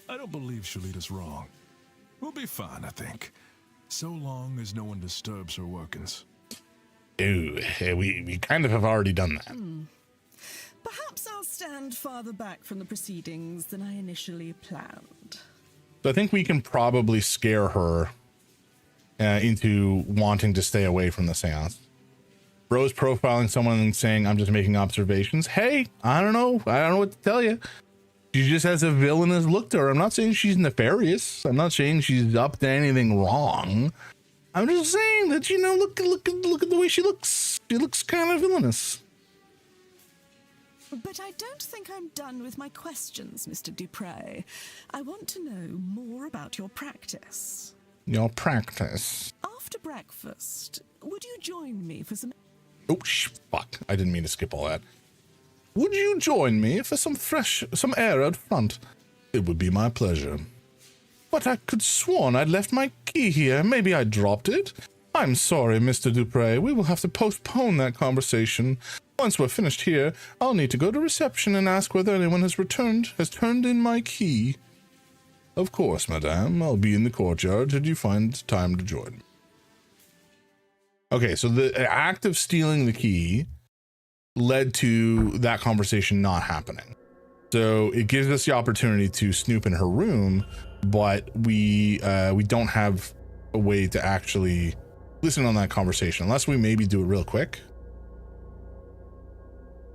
I don't believe she'll lead us wrong. We'll be fine, I think. So long as no one disturbs her workings. Ooh, we kind of have already done that. Perhaps I'll stand farther back from the proceedings than I initially planned. So I think we can probably scare her into wanting to stay away from the seance. Bro's profiling someone and saying, I'm just making observations. Hey, I don't know what to tell you. She just has a villainous look to her. I'm not saying she's nefarious. I'm not saying she's up to anything wrong. I'm just saying that, you know, look at the way she looks. She looks kind of villainous. But I don't think I'm done with my questions, Mr. Dupre. I want to know more about your practice. Your practice? After breakfast, would you join me for some... Oh, fuck. I didn't mean to skip all that. Would you join me for some air out front? It would be my pleasure. But I could sworn I'd left my key here. Maybe I dropped it. I'm sorry, Mr. Dupre. We will have to postpone that conversation. Once we're finished here, I'll need to go to reception and ask whether anyone has turned in my key. Of course, madame. I'll be in the courtyard till you find time to join. Okay, so the act of stealing the key led to that conversation not happening. So it gives us the opportunity to snoop in her room, but we don't have a way to actually listen on that conversation unless we maybe do it real quick.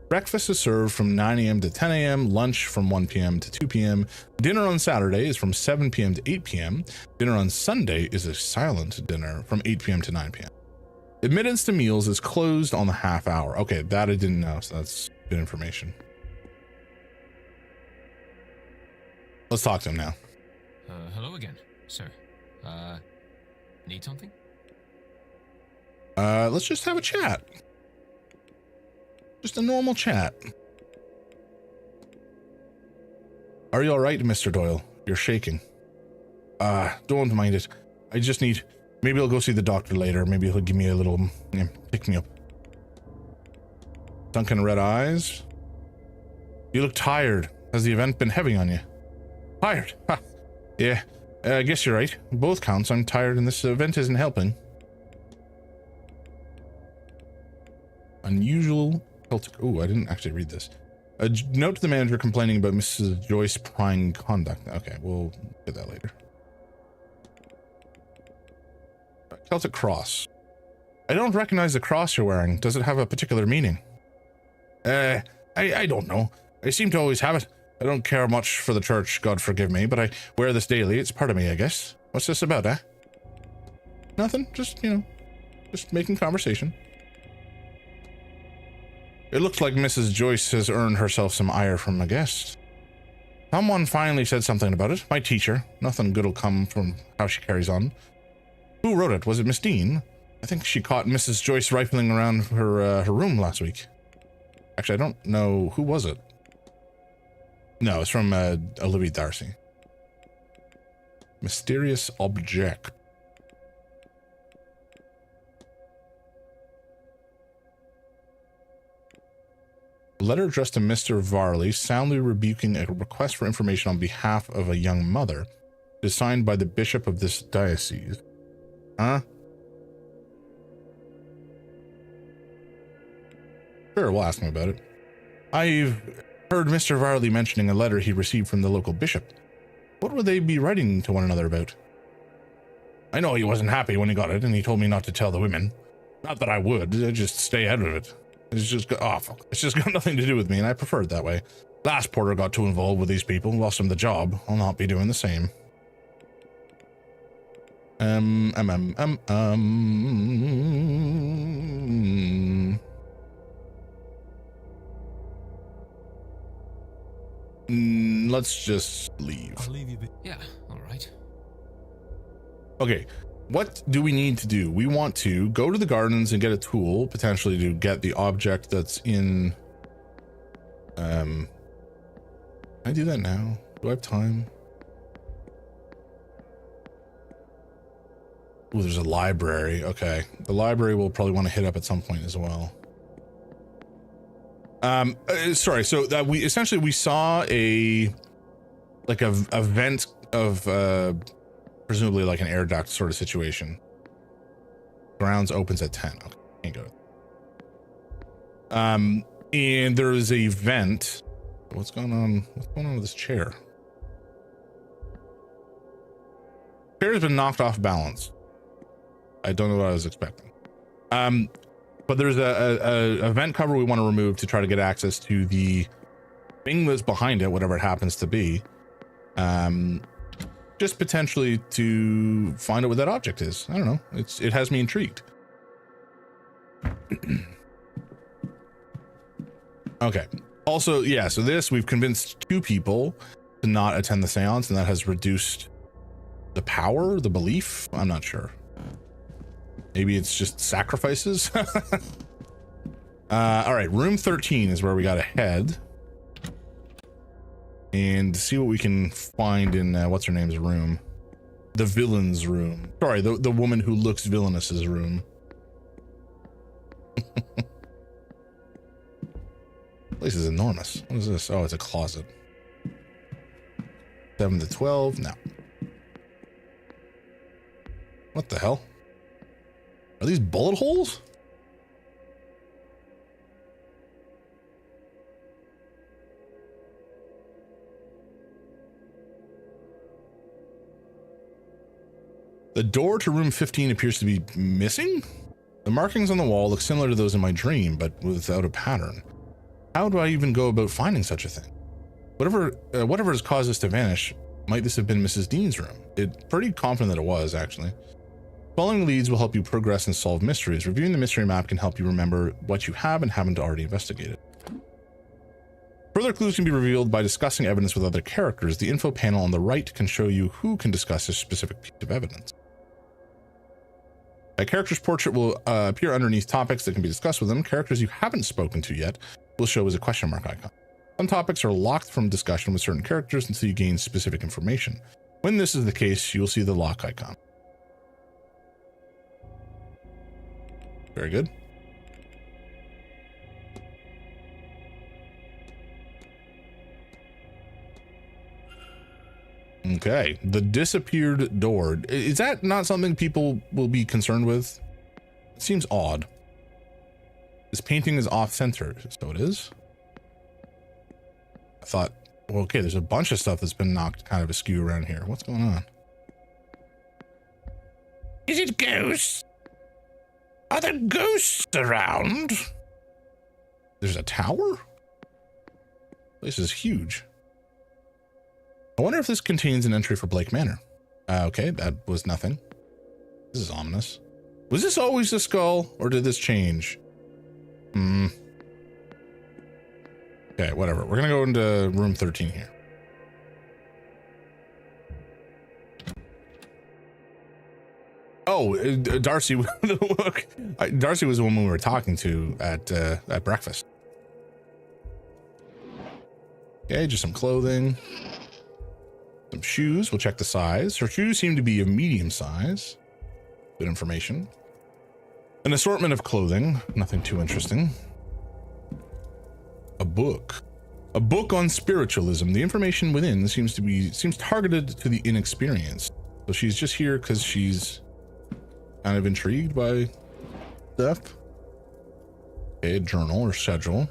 Breakfast is served from 9 a.m. to 10 a.m., lunch from 1 p.m. to 2 p.m. Dinner on Saturday is from 7 p.m. to 8 p.m. Dinner on Sunday is a silent dinner from 8 p.m. to 9 p.m. Admittance to meals is closed on the half hour. Okay, that I didn't know, so that's good information. Let's talk to him now. Hello again, sir. Need something? Let's just have a chat. Just a normal chat. Are you all right, Mr. Doyle? You're shaking. Don't mind it. I just need... Maybe I'll go see the doctor later. Maybe he'll give me a little... pick me up. Sunken red eyes. You look tired. Has the event been heavy on you? Tired? Ha. Yeah, I guess you're right. Both counts. I'm tired and this event isn't helping. Unusual... Oh, I didn't actually read this. A note to the manager complaining about Mrs. Joyce prying conduct. Okay, we'll get that later. Celtic cross. I don't recognize the cross you're wearing. Does it have a particular meaning? I don't know. I seem to always have it. I don't care much for the church, God forgive me, but I wear this daily. It's part of me, I guess. What's this about, eh? Nothing. Just, you know, just making conversation. It looks like Mrs. Joyce has earned herself some ire from a guest. Someone finally said something about it. My teacher. Nothing good'll come from how she carries on. Who wrote it? Was it Miss Dean? I think she caught Mrs. Joyce rifling around her room last week. Actually, I don't know. Who was it? No, it's from Olivia Darcy. Mysterious object. A letter addressed to Mr. Varley, soundly rebuking a request for information on behalf of a young mother, is signed by the bishop of this diocese. Huh? Sure, we'll ask him about it. I've heard Mr. Varley mentioning a letter he received from the local bishop. What would they be writing to one another about? I know he wasn't happy when he got it, and he told me not to tell the women. Not that I would, I'd just stay out of it. It's just got nothing to do with me, and I prefer it that way. Last porter got too involved with these people, lost him the job. I'll not be doing the same. Let's just leave. I'll leave you be. Yeah, all right. Okay, what do we need to do? We want to go to the gardens and get a tool, potentially to get the object that's in... Can I do that now? Do I have time? Oh, there's a library. Okay, the library will probably want to hit up at some point as well. Sorry, so that we saw a vent of presumably like an air duct sort of situation. Grounds opens at 10. Okay, can't go. And there is a vent. What's going on? What's going on with this chair? Chair has been knocked off balance. I don't know what I was expecting. But there's a vent cover we want to remove to try to get access to the thing that's behind it, whatever it happens to be. Just potentially to find out what that object is. I don't know. It has me intrigued. Okay. Also, yeah, so we've convinced 2 people to not attend the seance, and that has reduced the power, the belief. I'm not sure. Maybe it's just sacrifices. All right, room 13 is where we gotta head and see what we can find in what's her name's room, the villain's room. Sorry, the woman who looks villainous's room. Place is enormous. What is this? Oh, it's a closet. 7 to 12. No. What the hell? Are these bullet holes? The door to room 15 appears to be missing. The markings on the wall look similar to those in my dream, but without a pattern. How do I even go about finding such a thing? Whatever has caused this to vanish, might this have been Mrs. Dean's room? It's pretty confident that it was, actually. Following leads will help you progress and solve mysteries. Reviewing the mystery map can help you remember what you have and haven't already investigated. Further clues can be revealed by discussing evidence with other characters. The info panel on the right can show you who can discuss a specific piece of evidence. A character's portrait will appear underneath topics that can be discussed with them. Characters you haven't spoken to yet will show as a question mark icon. Some topics are locked from discussion with certain characters until you gain specific information. When this is the case, you'll see the lock icon. Very good. Okay, the disappeared door. Is that not something people will be concerned with? It seems odd. This painting is off-center, so it is. I thought, well, okay, there's a bunch of stuff that's been knocked kind of askew around here. What's going on? Is it ghosts? Are there ghosts around? There's a tower? This is huge. I wonder if this contains an entry for Blake Manor. Okay, that was nothing. This is ominous. Was this always the skull, or did this change? Okay, whatever. We're gonna go into room 13 here. Oh, Darcy. Look, Darcy was the woman we were talking to at breakfast. Okay, just some clothing, some shoes. We'll check the size. Her shoes seem to be of medium size. Good information. An assortment of clothing. Nothing too interesting. A book. A book on spiritualism. The information within seems targeted to the inexperienced. So she's just here because she's kind of intrigued by stuff. Okay, a journal or schedule.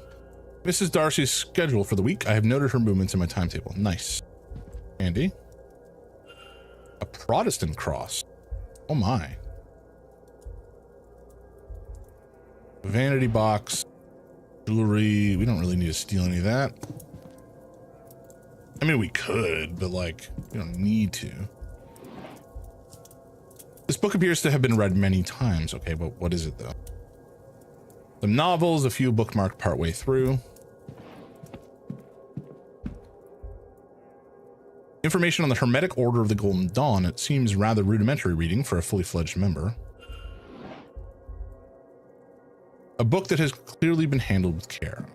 Mrs. Darcy's schedule for the week. I have noted her movements in my timetable. Nice. Handy. A Protestant cross. Oh my. Vanity box. Jewelry. We don't really need to steal any of that. I mean, we could, but like, we don't need to. This book appears to have been read many times. Okay, but what is it though? Some novels, a few bookmarked partway through. Information on the Hermetic Order of the Golden Dawn. It seems rather rudimentary reading for a fully fledged member. A book that has clearly been handled with care.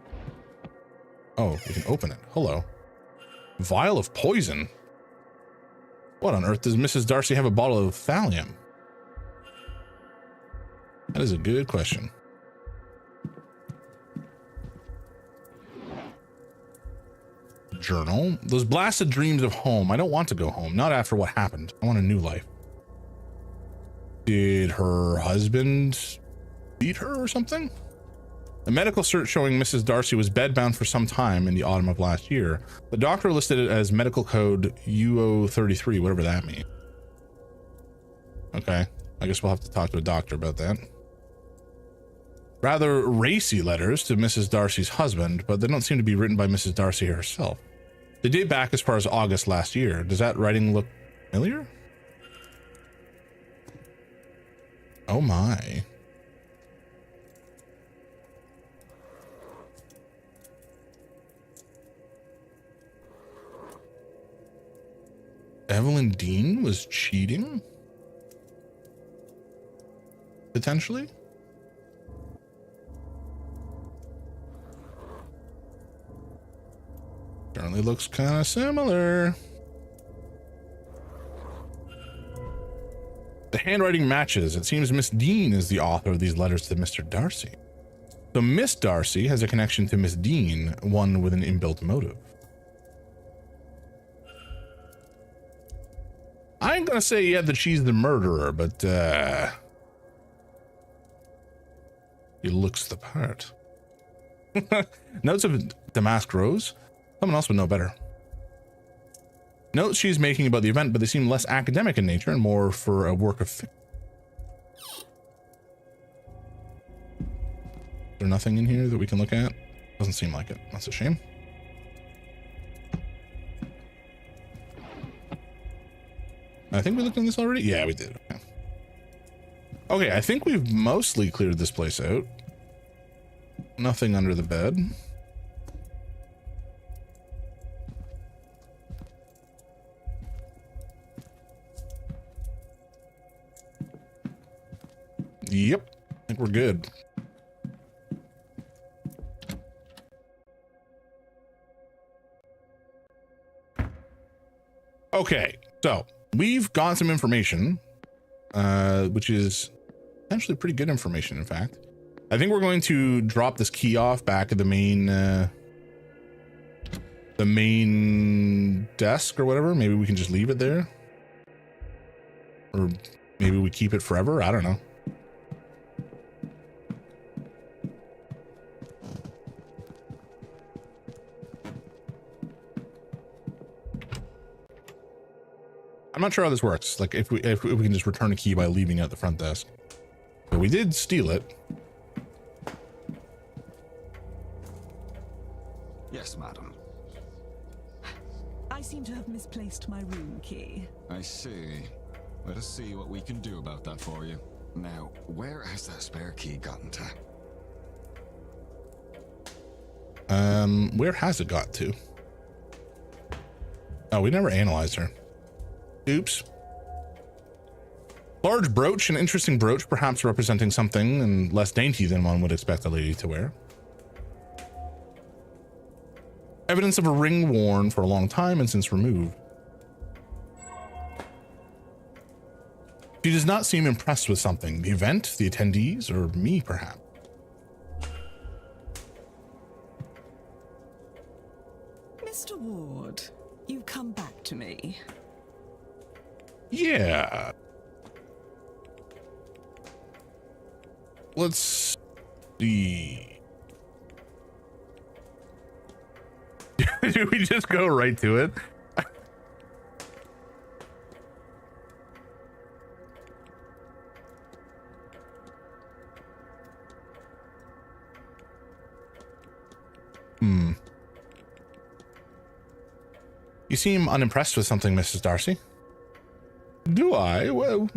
Oh, we can open it. Hello. Vial of poison. What on earth does Mrs. Darcy have a bottle of thallium? That is a good question. Journal. Those blasted dreams of home. I don't want to go home. Not after what happened. I want a new life. Did her husband beat her or something? A medical cert showing Mrs. Darcy was bedbound for some time in the autumn of last year. The doctor listed it as medical code UO33, whatever that means. Okay, I guess we'll have to talk to a doctor about that. Rather racy letters to Mrs. Darcy's husband, but they don't seem to be written by Mrs. Darcy herself. They date back as far as August last year. Does that writing look familiar? Oh my. Evelyn Dean was cheating? Potentially? Certainly looks kind of similar. The handwriting matches. It seems Miss Dean is the author of these letters to Mr. Darcy. So Miss Darcy has a connection to Miss Dean, one with an inbuilt motive. I ain't gonna say yet that she's the murderer, but he looks the part. Notes of Damask Rose. Someone else would know better. Notes she's making about the event, but they seem less academic in nature and more for a work of fiction. Is there nothing in here that we can look at? Doesn't seem like it. That's a shame. I think we looked in this already. Yeah, we did. Okay. Okay, I think we've mostly cleared this place out. Nothing under the bed. Yep, I think we're good. Okay, so we've got some information, which is potentially pretty good information, in fact. I think we're going to drop this key off back at the main desk or whatever. Maybe we can just leave it there. Or maybe we keep it forever. I don't know. I'm not sure how this works. Like if we can just return a key by leaving it at the front desk. But we did steal it. Yes, madam. I seem to have misplaced my room key. I see. Let us see what we can do about that for you. Now, where has that spare key gotten to? Where has it got to? Oh, we never analyzed her. Oops. Large brooch, an interesting brooch, perhaps representing something and less dainty than one would expect a lady to wear. Evidence of a ring worn for a long time and since removed. She does not seem impressed with something. The event, the attendees, or me, perhaps. Mr. Ward, you've come back to me. Yeah. Let's see. Do we just go right to it? You seem unimpressed with something, Mrs. Darcy. Do I? Well,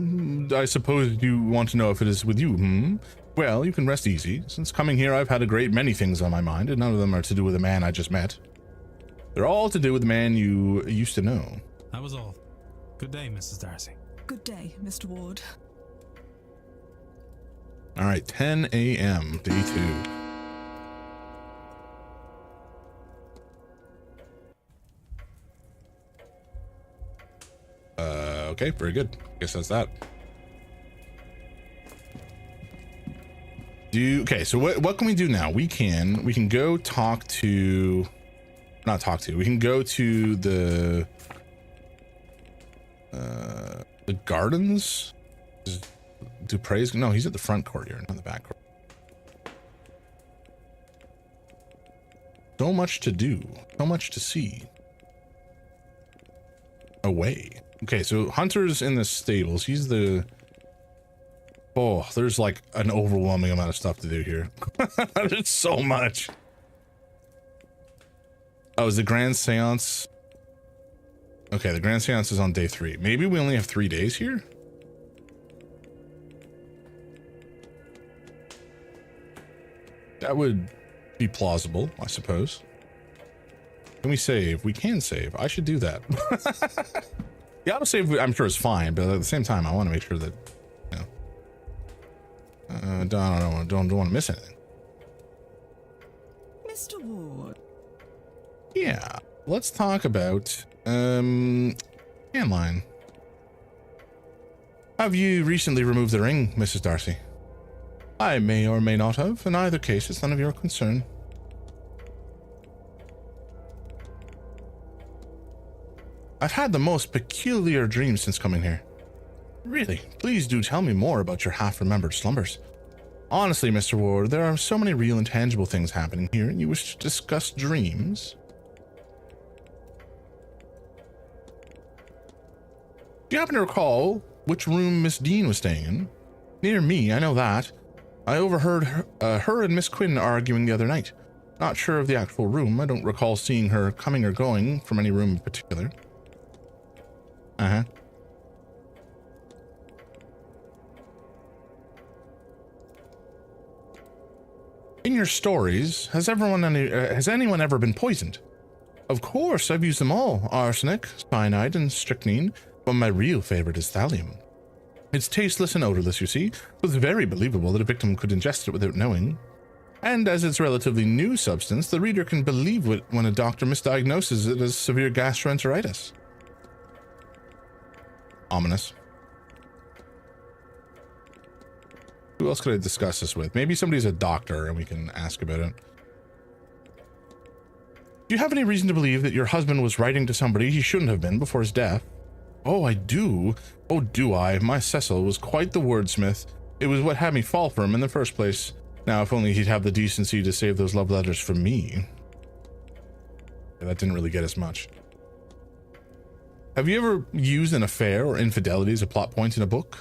I suppose you want to know if it is with you, hmm? Well, you can rest easy. Since coming here, I've had a great many things on my mind, and none of them are to do with the man I just met. They're all to do with the man you used to know. That was all. Good day, Mrs. Darcy. Good day, Mr. Ward. All right, 10 a.m., day 2. Okay, very good. Guess that's that. Okay, so what can we do now? We can go talk to, not talk to, we can go to the gardens. Dupre's, no, he's at the front courtyard, not the back court. So much to do, so much to see. Away. Okay, so Hunter's in the stables. He's the... Oh, there's like an overwhelming amount of stuff to do here. There's so much. Oh, is the Grand Seance... Okay, the Grand Seance is on day 3. Maybe we only have 3 days here? That would be plausible, I suppose. Can we save? We can save. I should do that. The autosave, I'm sure, is fine, but at the same time, I want to make sure that, you know, don't want to miss anything. Mr. Ward. Yeah, let's talk about Handline. Have you recently removed the ring, Mrs. Darcy? I may or may not have. In either case, it's none of your concern. I've had the most peculiar dreams since coming here. Really, please do tell me more about your half-remembered slumbers. Honestly, Mr. Ward, there are so many real and tangible things happening here, and you wish to discuss dreams? Do you happen to recall which room Miss Dean was staying in? Near me, I know that. I overheard her and Miss Quinn arguing the other night. Not sure of the actual room. I don't recall seeing her coming or going from any room in particular. Uh-huh. In your stories, has anyone ever been poisoned? Of course, I've used them all. Arsenic, cyanide, and strychnine, but my real favorite is thallium. It's tasteless and odorless, you see, so it's very believable that a victim could ingest it without knowing. And as it's a relatively new substance, the reader can believe it when a doctor misdiagnoses it as severe gastroenteritis. Ominous. Who else could I discuss this with? Maybe somebody's a doctor and we can ask about it. Do you have any reason to believe that your husband was writing to somebody he shouldn't have been before his death? Oh, I do. Oh, do I? My Cecil was quite the wordsmith. It was what had me fall for him in the first place. Now, if only he'd have the decency to save those love letters for me. Yeah, that didn't really get us much. Have you ever used an affair or infidelity as a plot point in a book?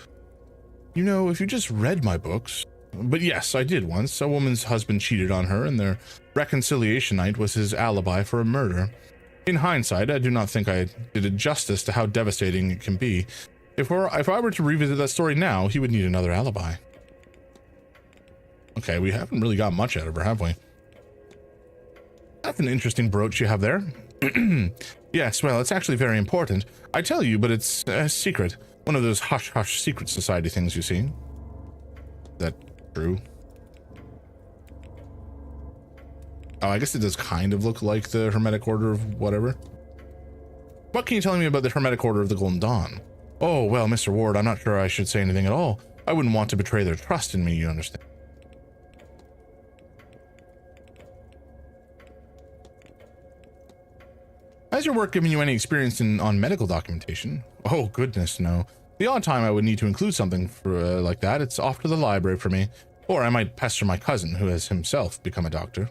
You know, if you just read my books... But yes, I did once. A woman's husband cheated on her, and their reconciliation night was his alibi for a murder. In hindsight, I do not think I did it justice to how devastating it can be. If I were to revisit that story now, he would need another alibi. Okay, we haven't really got much out of her, have we? That's an interesting brooch you have there. Yes, well, it's actually very important. I tell you, but it's a secret. One of those hush-hush secret society things, you see. Is that true? Oh, I guess it does kind of look like the Hermetic Order of whatever. What can you tell me about the Hermetic Order of the Golden Dawn? Oh, well, Mr. Ward, I'm not sure I should say anything at all. I wouldn't want to betray their trust in me, you understand. Has your work given you any experience on medical documentation? Oh, goodness, no. The odd time I would need to include something for, like that, it's off to the library for me. Or I might pester my cousin, who has himself become a doctor.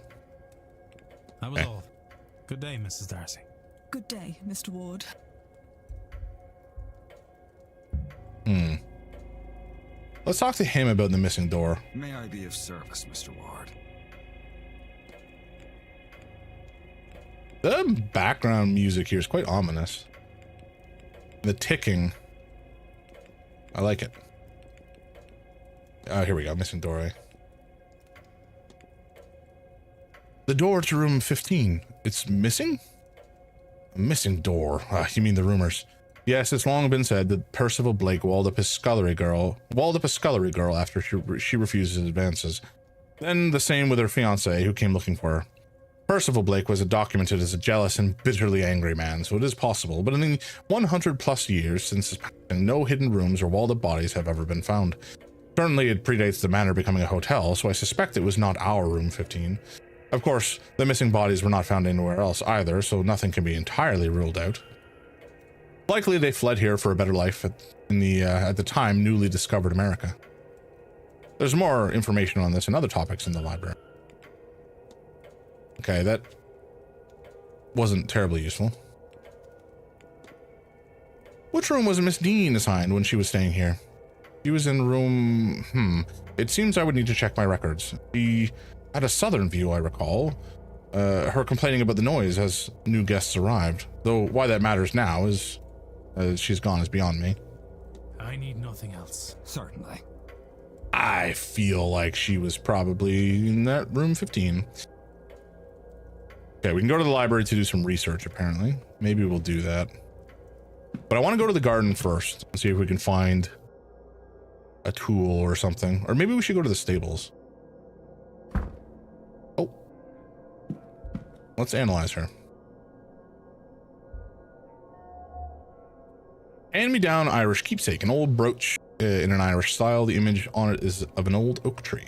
That was all. Good day, Mrs. Darcy. Good day, Mr. Ward. Let's talk to him about the missing door. May I be of service, Mr. Ward? The background music here is quite ominous. The ticking. I like it. Here we go. Missing doorway. The door to room 15. It's missing? A missing door. You mean the rumors? Yes, it's long been said that Percival Blake walled up a scullery girl after she refused his advances. Then the same with her fiancé, who came looking for her. Percival Blake was documented as a jealous and bitterly angry man, so it is possible, but in the 100 plus years since his passing, no hidden rooms or walled up bodies have ever been found. Certainly it predates the manor becoming a hotel, so I suspect it was not our room 15. Of course, the missing bodies were not found anywhere else either, so nothing can be entirely ruled out. Likely they fled here for a better life at the time newly discovered America. There's more information on this and other topics in the library. Okay, that wasn't terribly useful. Which room was Miss Dean assigned when she was staying here? She was in room... It seems I would need to check my records. She had a southern view, I recall. Her complaining about the noise as new guests arrived. Though why that matters now is... she's gone is beyond me. I need nothing else. Certainly. I feel like she was probably in that room 15. Okay, we can go to the library to do some research, apparently. Maybe we'll do that. But I want to go to the garden first and see if we can find a tool or something. Or maybe we should go to the stables. Oh. Let's analyze her. Hand-me-down Irish keepsake, an old brooch in an Irish style. The image on it is of an old oak tree.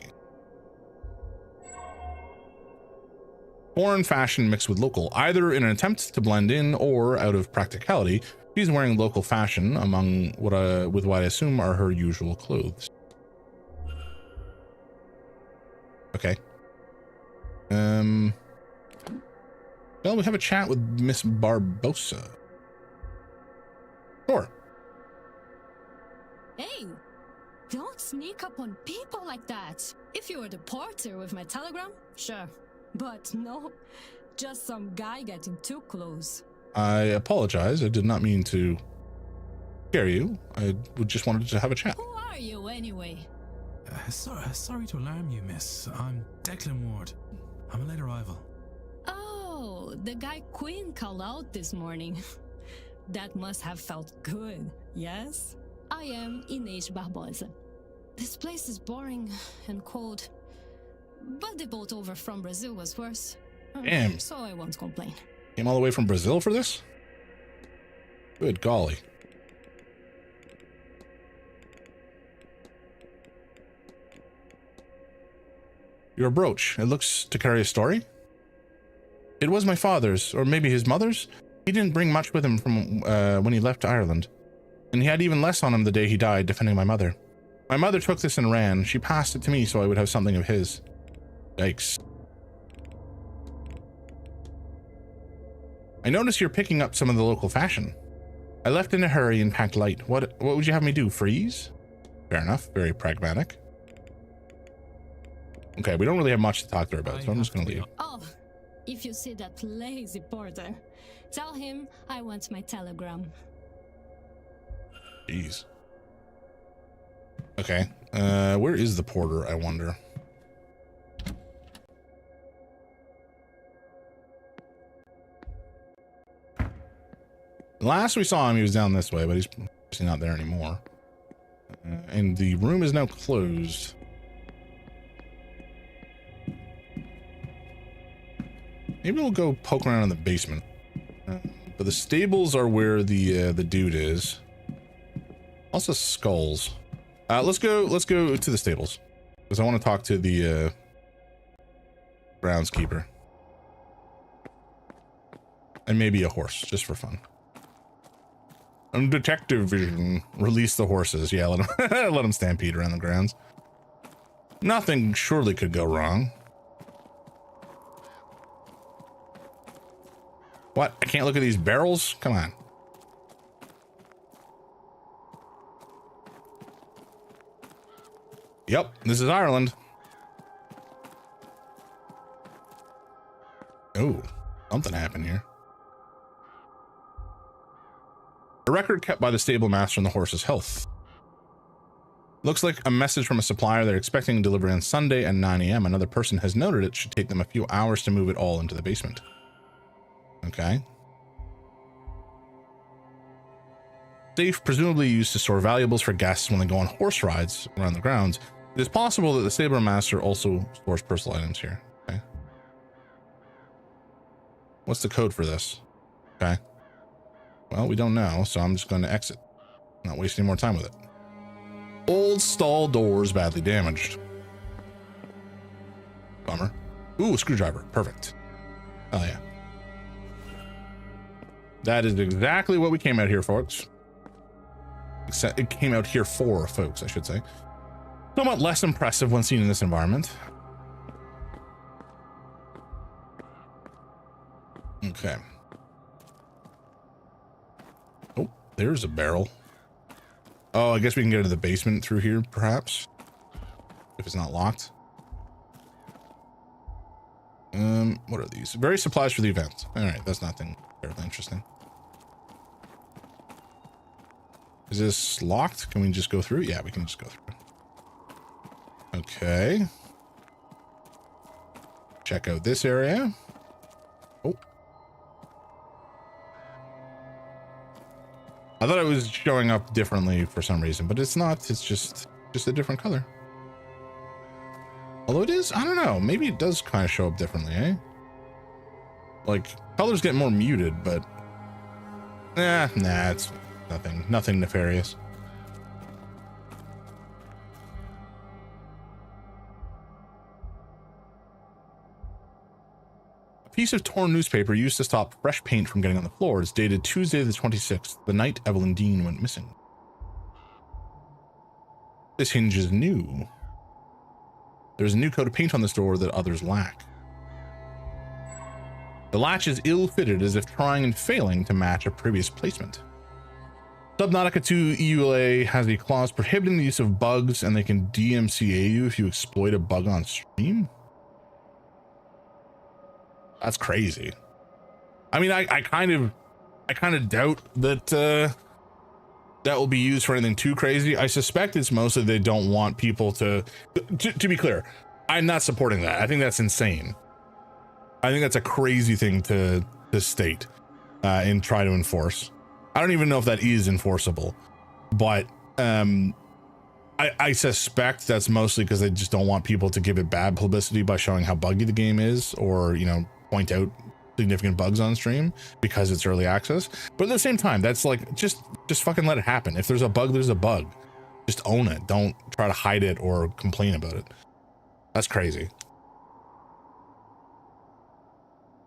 Foreign fashion mixed with local, either in an attempt to blend in or out of practicality. She's wearing local fashion among what I assume are her usual clothes. Okay. Well, we have a chat with Miss Barbosa. Sure. Hey, don't sneak up on people like that. If you were the porter with my telegram, sure. But no, just some guy getting too close. I apologize. I did not mean to scare you. I just wanted to have a chat. Who are you anyway? Sorry to alarm you, miss. I'm Declan Ward. I'm a late arrival. Oh, the guy Queen called out this morning. That must have felt good, yes? I am Inês Barbosa. This place is boring and cold. But the boat over from Brazil was worse. Damn. So I won't complain. Came all the way from Brazil for this? Good golly. Your brooch. It looks to carry a story? It was my father's, or maybe his mother's. He didn't bring much with him from when he left Ireland. And he had even less on him the day he died, defending my mother. My mother took this and ran. She passed it to me so I would have something of his. Yikes. I notice you're picking up some of the local fashion. I left in a hurry and packed light. What would you have me do? Freeze? Fair enough. Very pragmatic. Okay, we don't really have much to talk to her about, so I'm just gonna leave. Oh, if you see that lazy porter, tell him I want my telegram. Jeez. Okay. Where is the porter, I wonder? Last we saw him, he was down this way, but he's obviously not there anymore. And the room is now closed. Maybe we'll go poke around in the basement. But the stables are where the dude is. Also skulls. Let's go to the stables, because I want to talk to the groundskeeper. And maybe a horse, just for fun. Detective vision. Release the horses. Yeah, let them stampede around the grounds. Nothing surely could go wrong. What? I can't look at these barrels? Come on. Yep, this is Ireland. Oh, something happened here. A record kept by the stable master on the horse's health. Looks like a message from a supplier. They're expecting delivery on Sunday at 9 a.m. Another person has noted it should take them a few hours to move it all into the basement. Okay. Safe, presumably used to store valuables for guests when they go on horse rides around the grounds. It is possible that the stable master also stores personal items here. Okay. What's the code for this? Okay. Well, we don't know, so I'm just going to exit. Not waste any more time with it. Old stall doors badly damaged. Bummer. Ooh, a screwdriver. Perfect. Oh, yeah. That is exactly what we came out here, folks. Except it came out here for, folks, I should say. Somewhat less impressive when seen in this environment. Okay. Oh, there's a barrel. Oh, I guess we can get to the basement through here, perhaps, if it's not locked. What are these? Various supplies for the event. All right, that's nothing terribly interesting. Is this locked? Can we just go through? Yeah, we can just go through. Okay. Check out this area. Oh. I thought it was showing up differently for some reason, but it's not. It's just a different color. Although it is, I don't know. Maybe it does kind of show up differently, eh? Like, colors get more muted, but nah, it's nothing nefarious. A piece of torn newspaper used to stop fresh paint from getting on the floor is dated Tuesday the 26th, the night Evelyn Dean went missing. This hinge is new. There's a new coat of paint on this door that others lack. The latch is ill-fitted, as if trying and failing to match a previous placement. Subnautica 2 EULA has a clause prohibiting the use of bugs, and they can DMCA you if you exploit a bug on stream. That's crazy. I mean, I kind of doubt that that will be used for anything too crazy. I suspect it's mostly they don't want people to be clear, I'm not supporting that. I think that's insane. I think that's a crazy thing to state and try to enforce. I don't even know if that is enforceable, but I suspect that's mostly because they just don't want people to give it bad publicity by showing how buggy the game is, or, you know, point out significant bugs on stream because it's early access. But at the same time, that's like, just fucking let it happen. If there's a bug, there's a bug. Just own it. Don't try to hide it or complain about it. That's crazy.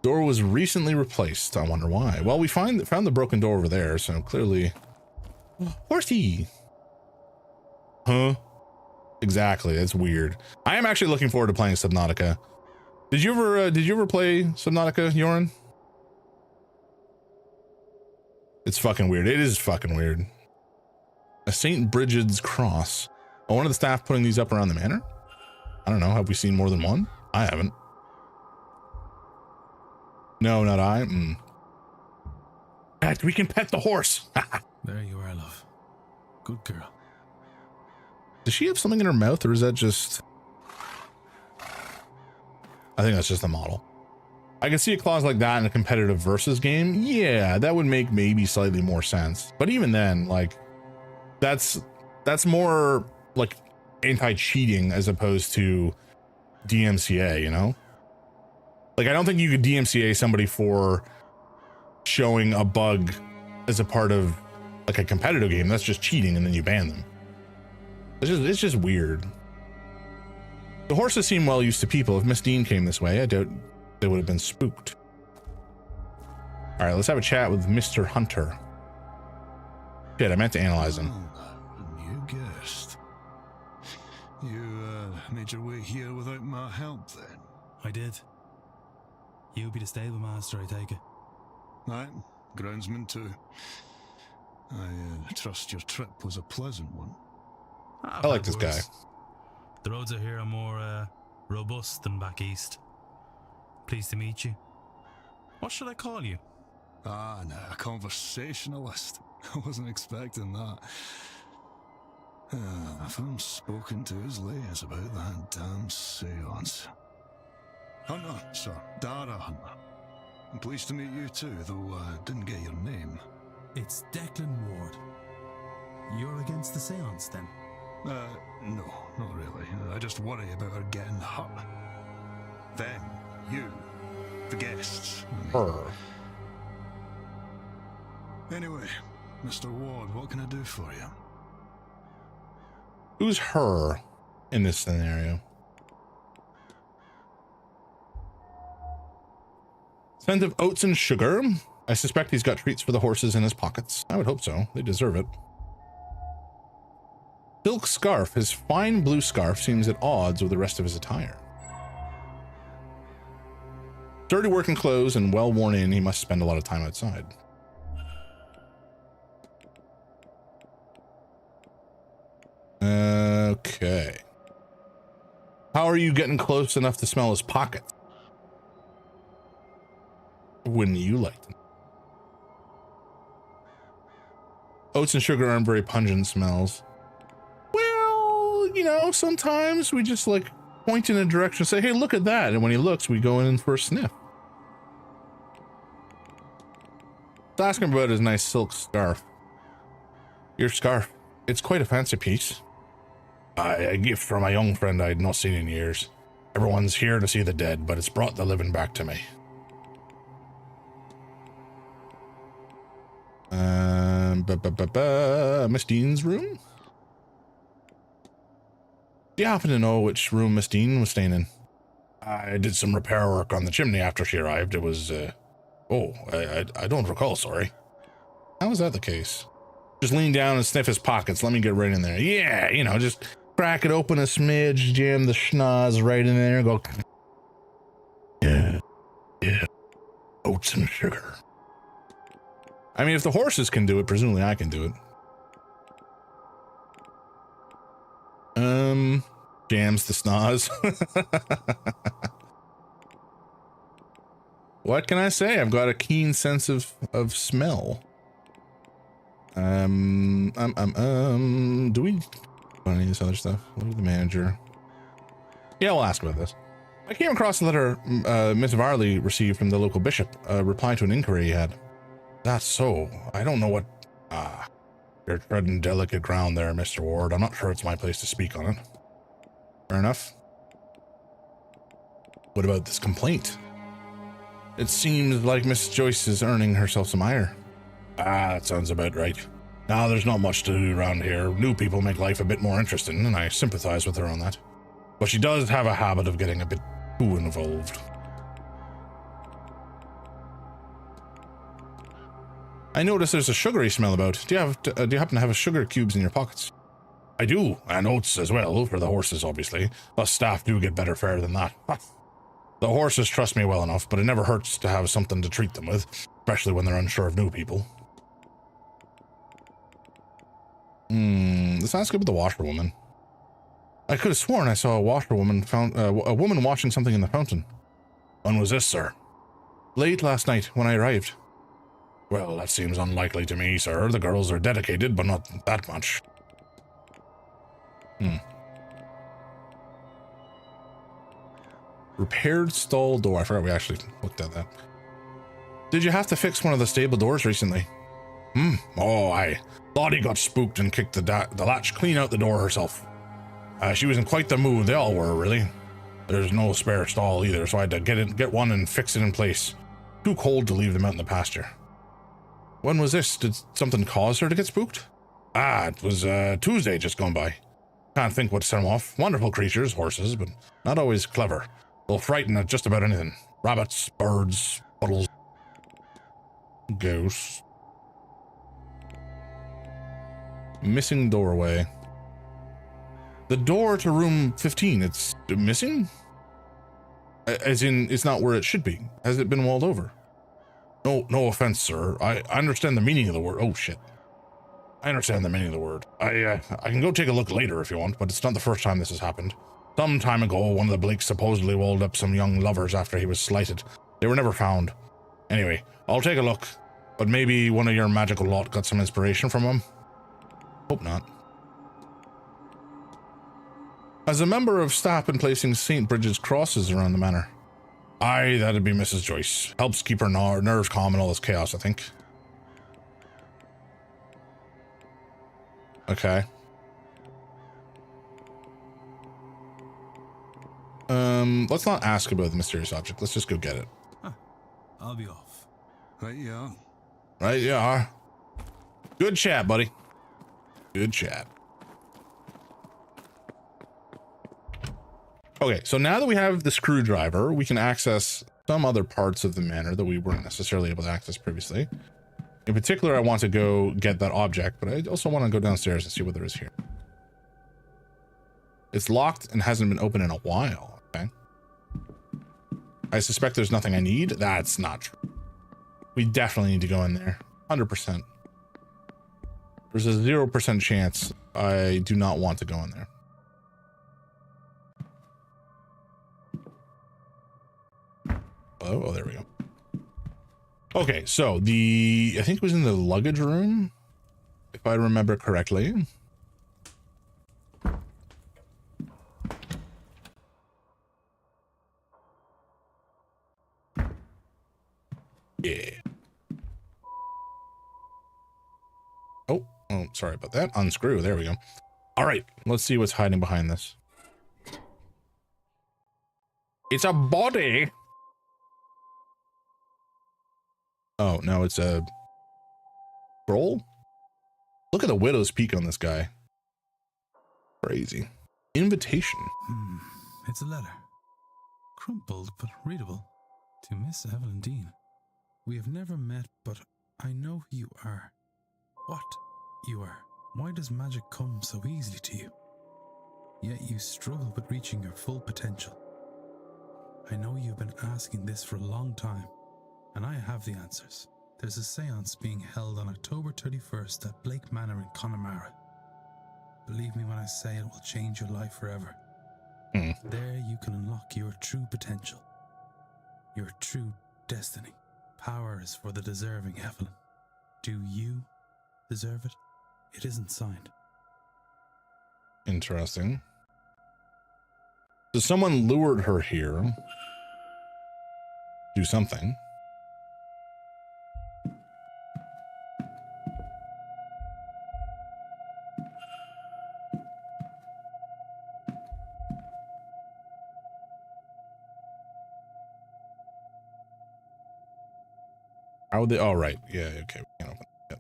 Door was recently replaced. I wonder why. Well, we found the broken door over there, so clearly. Horsey. Huh? Exactly. That's weird. I am actually looking forward to playing Subnautica. Did you ever play Subnautica, Yoren? It's fucking weird. It is fucking weird. A St. Bridget's cross. Oh, one of the staff putting these up around the manor? I don't know. Have we seen more than one? I haven't. No, not I. We can pet the horse. There you are, love. Good girl. Does she have something in her mouth, or is that just... I think that's just a model. I can see a clause like that in a competitive versus game. Yeah, that would make maybe slightly more sense. But even then, like, that's more like anti-cheating as opposed to DMCA, you know? Like, I don't think you could DMCA somebody for showing a bug as a part of like a competitive game. That's just cheating, and then you ban them. It's just weird. The horses seem well used to people. If Miss Dean came this way, I doubt they would have been spooked. All right, let's have a chat with Mr. Hunter. Shit, I meant to analyze him. You guessed. You made your way here without my help, then? I did. You be the stable master, I take it. Aye, groundsman too. I trust your trip was a pleasant one. I like this guy. The roads out here are more robust than back east. Pleased to meet you. What should I call you? Ah, no, a conversationalist. I wasn't expecting that. If I'm spoken to as late as about that damn seance. Hunter, sir. Dara Hunter. I'm pleased to meet you too, though I didn't get your name. It's Declan Ward. You're against the seance, then? No, not really. I just worry about her getting hurt. Them, you, the guests. Her. Anyway, Mr. Ward, what can I do for you? Who's her in this scenario? Scent of oats and sugar. I suspect he's got treats for the horses in his pockets. I would hope so. They deserve it. Silk scarf. His fine blue scarf seems at odds with the rest of his attire. Dirty working clothes and well worn in, he must spend a lot of time outside. Okay. How are you getting close enough to smell his pockets? Wouldn't you like them? Oats and sugar aren't very pungent smells. Well, you know, sometimes we just like point in a direction and say, hey, look at that. And when he looks, we go in for a sniff. Let's ask him about his nice silk scarf. Your scarf. It's quite a fancy piece. A gift from a young friend I'd not seen in years. Everyone's here to see the dead, but it's brought the living back to me. Miss Dean's room? Do you happen to know which room Miss Dean was staying in? I did some repair work on the chimney after she arrived. It was, I don't recall, sorry. How is that the case? Just lean down and sniff his pockets. Let me get right in there. Yeah, you know, just crack it open a smidge, jam the schnoz right in there, go. Yeah. Oats and sugar. I mean, if the horses can do it, presumably I can do it. Jams the schnoz. What can I say? I've got a keen sense of smell. Do we want any of this other stuff? Look at the manager. Yeah, we'll ask about this. I came across a letter Miss Varley received from the local bishop, a reply to an inquiry he had. That's so. I don't know what... You're treading delicate ground there, Mr. Ward. I'm not sure it's my place to speak on it. Fair enough. What about this complaint? It seems like Miss Joyce is earning herself some ire. That sounds about right. Now, there's not much to do around here. New people make life a bit more interesting, and I sympathize with her on that. But she does have a habit of getting a bit too involved. I notice there's a sugary smell about. Do you happen to have sugar cubes in your pockets? I do, and oats as well, for the horses, obviously. Us staff do get better fare than that. The horses trust me well enough, but it never hurts to have something to treat them with, especially when they're unsure of new people. Let's ask about the washerwoman. I could have sworn I saw a washerwoman a woman washing something in the fountain. When was this, sir? Late last night, when I arrived. Well, that seems unlikely to me, sir. The girls are dedicated, but not that much. Repaired stall door. I forgot we actually looked at that. Did you have to fix one of the stable doors recently? Oh, I thought he got spooked and kicked the latch clean out the door herself. She was in quite the mood. They all were, really. There's no spare stall either, so I had to get one and fix it in place. Too cold to leave them out in the pasture. When was this? Did something cause her to get spooked? It was Tuesday just gone by. Can't think what set them off. Wonderful creatures, horses, but not always clever. They'll frighten at just about anything. Rabbits, birds, puddles, ghosts. Missing doorway. The door to room 15, it's missing? As in, it's not where it should be. Has it been walled over? No offense, sir. I understand the meaning of the word. Oh, shit. I understand the meaning of the word. I can go take a look later if you want, but it's not the first time this has happened. Some time ago, one of the Blakes supposedly walled up some young lovers after he was slighted. They were never found. Anyway, I'll take a look. But maybe one of your magical lot got some inspiration from him. Hope not. As a member of staff in placing St. Bridget's crosses around the manor. Aye, that'd be Mrs. Joyce. Helps keep her nerves calm in all this chaos, I think. Okay. Let's not ask about the mysterious object. Let's just go get it. Huh. I'll be off. Right, yeah. Right, yeah. Good chat, buddy. Good chat. Okay, so now that we have the screwdriver, we can access some other parts of the manor that we weren't necessarily able to access previously. In particular, I want to go get that object, but I also want to go downstairs and see what there is here. It's locked and hasn't been open in a while. Okay. I suspect there's nothing I need. That's not true. We definitely need to go in there. 100%. There's a 0% chance I do not want to go in there. Oh, there we go. Okay, so I think it was in the luggage room, if I remember correctly. Yeah. Oh, sorry about that. Unscrew. There we go. All right, let's see what's hiding behind this. It's a body. Oh, no, it's a scroll? Look at the widow's peak on this guy. Crazy. Invitation. It's a letter. Crumpled but readable. To Miss Evelyn Dean. We have never met, but I know who you are. What you are. Why does magic come so easily to you? Yet you struggle with reaching your full potential. I know you've been asking this for a long time. And I have the answers. There's a seance being held on October 31st at Blake Manor in Connemara. Believe me when I say it will change your life forever. There you can unlock your true potential. Your true destiny. Power is for the deserving, Evelyn. Do you deserve it? It isn't signed. Interesting. So someone lured her here. Do something. How would they? Oh, right. Yeah, okay. We can't open it.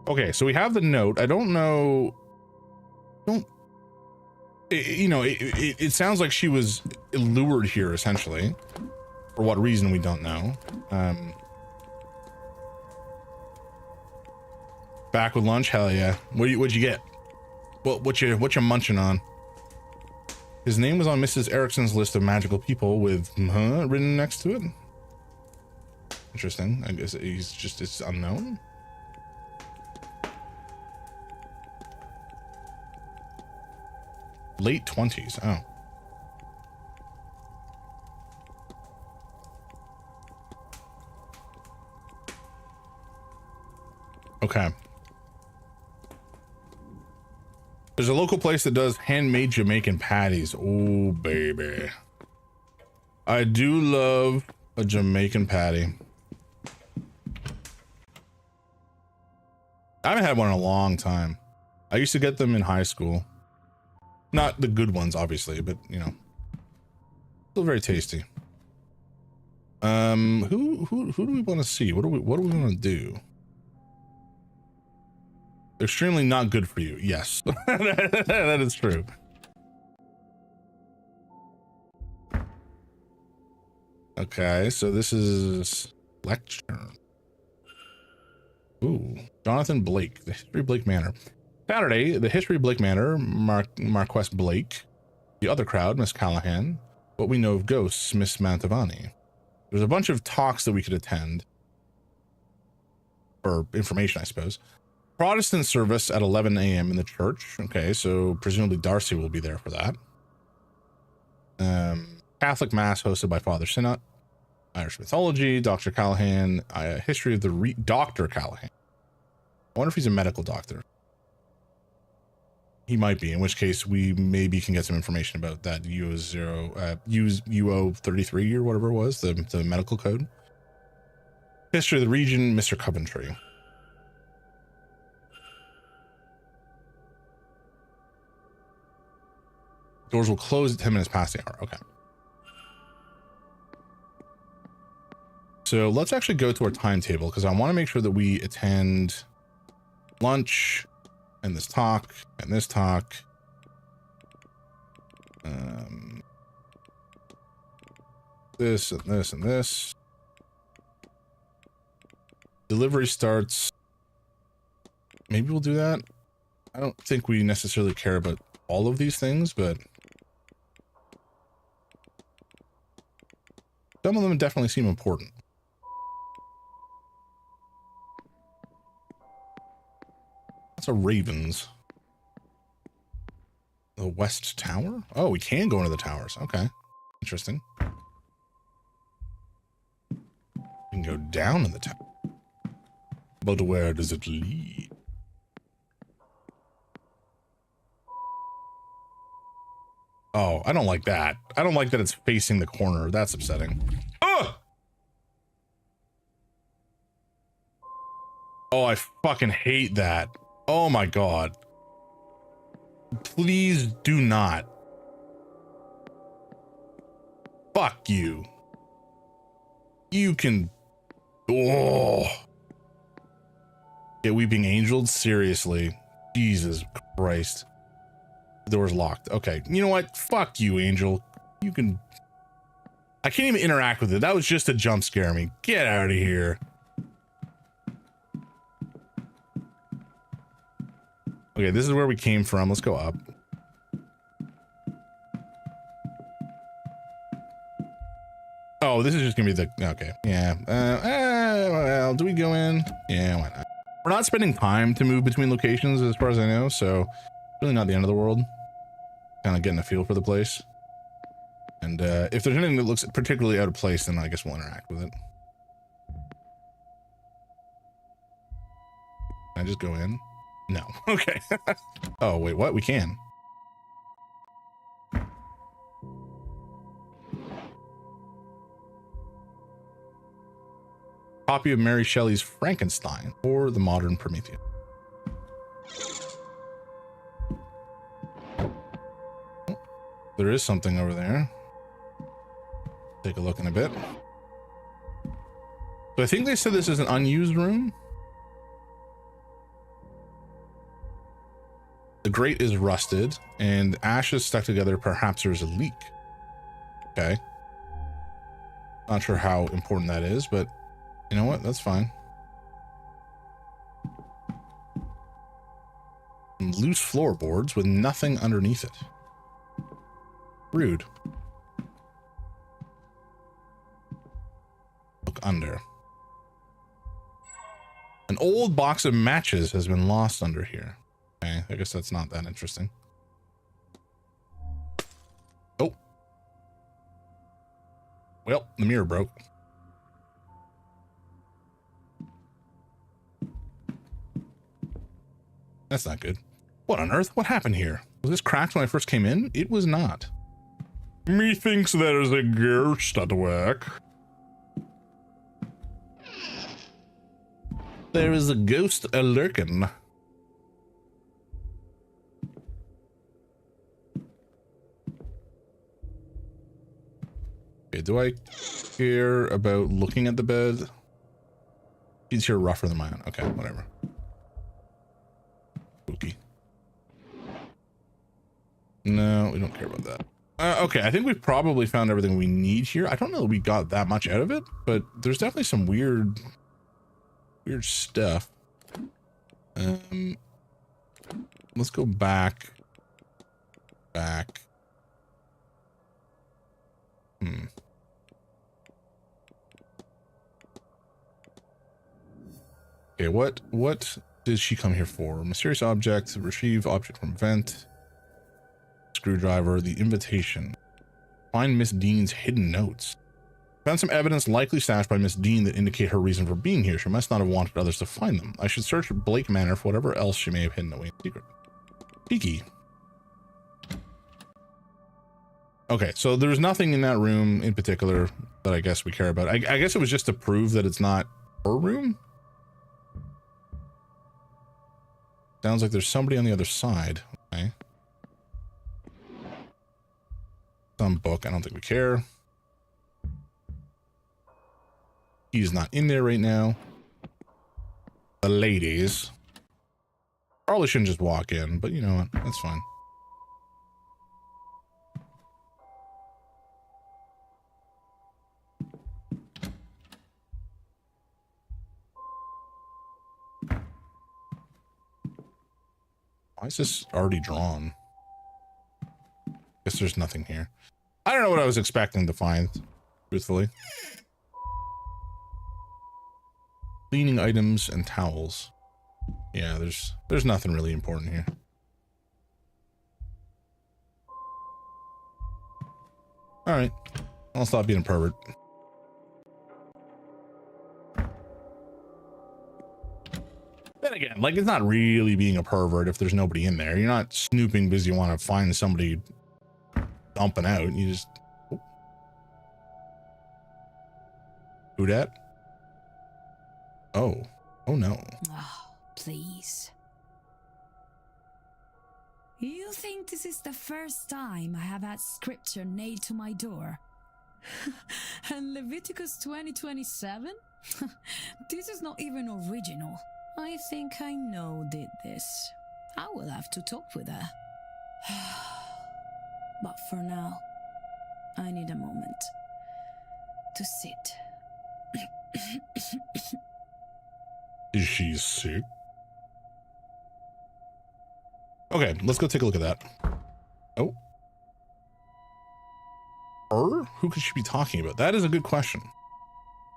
Okay, so we have the note. I don't know. It sounds like she was lured here, essentially. For what reason, we don't know. Back with lunch? Hell yeah. What'd you get? What you munching on? His name was on Mrs. Erickson's list of magical people with written next to it. Interesting. I guess it's unknown. Late 20s. Oh. Okay. There's a local place that does handmade Jamaican patties. Oh, baby. I do love a Jamaican patty. I haven't had one in a long time. I used to get them in high school. Not the good ones, obviously, but, you know. Still very tasty. Who do we want to see? What do we want to do? Extremely not good for you. Yes. That is true. Okay, so this is lecture. Ooh, Jonathan Blake, the history of Blake Manor. Saturday, the history of Blake Manor, Marquess Blake, the other crowd, Miss Callahan, what we know of ghosts, Miss Mantovani. There's a bunch of talks that we could attend, or information, I suppose. Protestant service at 11 a.m. in the church. Okay, so presumably Darcy will be there for that. Catholic mass hosted by Father Sinnott. Irish mythology, Dr. Callahan, history of the Dr. Callahan. I wonder if he's a medical doctor. He might be, in which case we maybe can get some information about that UO 33 or whatever it was, the medical code. History of the region, Mr. Coventry. Doors will close at 10 minutes past the hour. Okay. So let's actually go to our timetable because I want to make sure that we attend lunch and this talk and this talk. This and this and this. Delivery starts. Maybe we'll do that. I don't think we necessarily care about all of these things, but some of them definitely seem important. That's a Ravens. The West Tower? Oh, we can go into the towers. Okay. Interesting. We can go down in the tower. But where does it lead? Oh, I don't like that. I don't like that it's facing the corner. That's upsetting. Ugh! Oh, I fucking hate that. Oh my god. Please do not. Fuck you. You can... Oh. Get Weeping Angels? Seriously. Jesus Christ. The door's locked. Okay. You know what? Fuck you, Angel. You can... I can't even interact with it. That was just a jump scare me. Get out of here. Okay, this is where we came from. Let's go up. Oh, this is just gonna be the... Okay. Yeah. Well, do we go in? Yeah, why not? We're not spending time to move between locations as far as I know, so really not the end of the world. Kind of getting a feel for the place. And if there's anything that looks particularly out of place, then I guess we'll interact with it. Can I just go in? No. Okay. Oh, wait, what? We can. Copy of Mary Shelley's Frankenstein or the modern Prometheus. Oh, there is something over there. Take a look in a bit. So I think they said this is an unused room. The grate is rusted and ashes stuck together. Perhaps there's a leak. Okay. Not sure how important that is, but you know what? That's fine. And loose floorboards with nothing underneath it. Rude. Look under. An old box of matches has been lost under here. Okay, I guess that's not that interesting. Oh. Well, the mirror broke. That's not good. What on earth? What happened here? Was this cracked when I first came in? It was not. Methinks there is a ghost at work. There is a ghost a-lurking. Okay, do I care about looking at the bed? He's here rougher than mine. Okay, whatever. Spooky. No, we don't care about that. Okay, I think we've probably found everything we need here. I don't know that we got that much out of it, but there's definitely some weird stuff. Let's go back. Okay, what did she come here for? Mysterious object, retrieve object from vent, screwdriver, the invitation. Find Miss Dean's hidden notes. Found some evidence likely stashed by Miss Dean that indicate her reason for being here. She must not have wanted others to find them. I should search Blake Manor for whatever else she may have hidden away in secret. Peaky. Okay, so there's nothing in that room in particular that I guess we care about. I guess it was just to prove that it's not her room. Sounds like there's somebody on the other side. Okay. Some book. I don't think we care. He's not in there right now. The ladies. Probably shouldn't just walk in, but you know what? That's fine. Why is this already drawn? Guess there's nothing here. I don't know what I was expecting to find, truthfully. Cleaning items and towels. Yeah, there's nothing really important here. All right, I'll stop being a pervert. Then again, like, it's not really being a pervert if there's nobody in there. You're not snooping because you want to find somebody dumping out. You just... Oh. Who dat? Oh. Oh no. Oh, please. You think this is the first time I have had scripture nailed to my door? And Leviticus 20:27? This is not even original. I think I know did this. I will have to talk with her. But for now, I need a moment to sit. Is she sick? Okay, let's go take a look at that. Oh. Her? Who could she be talking about? That is a good question.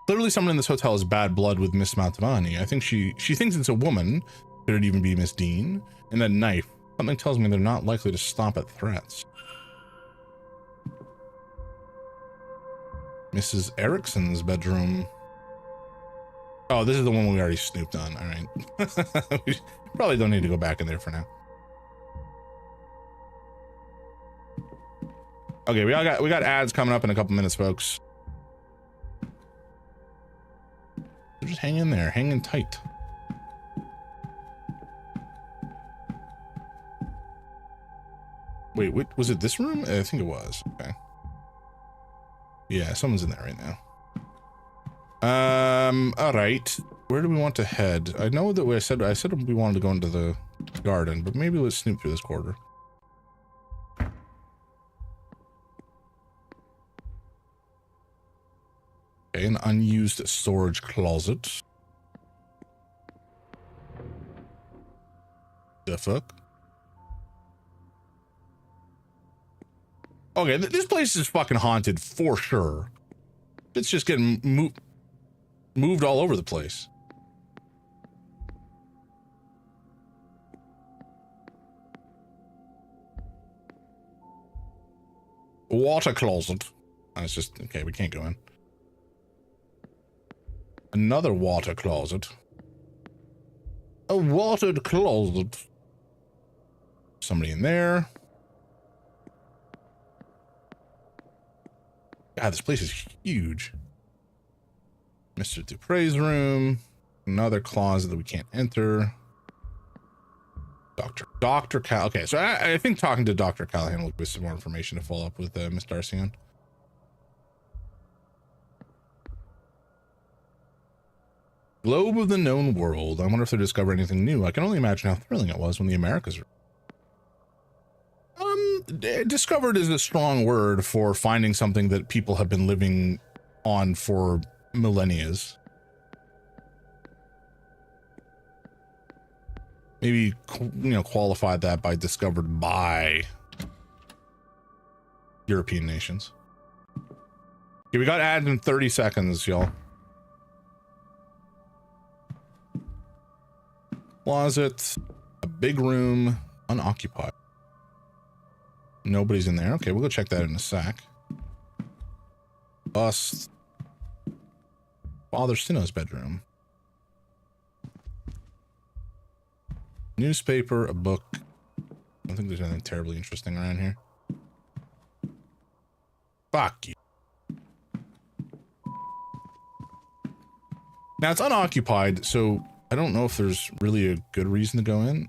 Clearly someone in this hotel has bad blood with Miss Maltavani. I think she thinks it's a woman. Could it even be Miss Dean? And that knife. Something tells me they're not likely to stop at threats. Mrs. Erickson's bedroom. Oh, this is the one we already snooped on. All right. We probably don't need to go back in there for now. Okay, we got ads coming up in a couple minutes, folks. So just hang in there, hanging tight. Wait, what was it? This room? I think it was. Okay. Yeah, someone's in there right now. All right. Where do we want to head? I know that I said we wanted to go into the garden, but maybe let's snoop through this corridor. Okay, an unused storage closet. The fuck? Okay, this place is fucking haunted for sure. It's just getting moved all over the place. Water closet. Oh, it's just, okay, we can't go in. Another water closet. A watered closet. Somebody in there. God, this place is huge. Mr. Dupre's room. Another closet that we can't enter. Dr. Cal. Okay, so I think talking to Dr. Callahan will give us some more information to follow up with Miss Darcy on. Globe of the known world. I wonder if they discover anything new. I can only imagine how thrilling it was when the Americas were. Discovered is a strong word for finding something that people have been living on for millennia. Maybe, you know, qualified that by discovered by European nations. Okay, we got ads in 30 seconds, y'all. Closet, a big room, unoccupied. Nobody's in there. Okay, we'll go check that in a sec. Bust. Father Stino's bedroom. Newspaper, a book. I don't think there's anything terribly interesting around here. Fuck you. Now it's unoccupied, so I don't know if there's really a good reason to go in.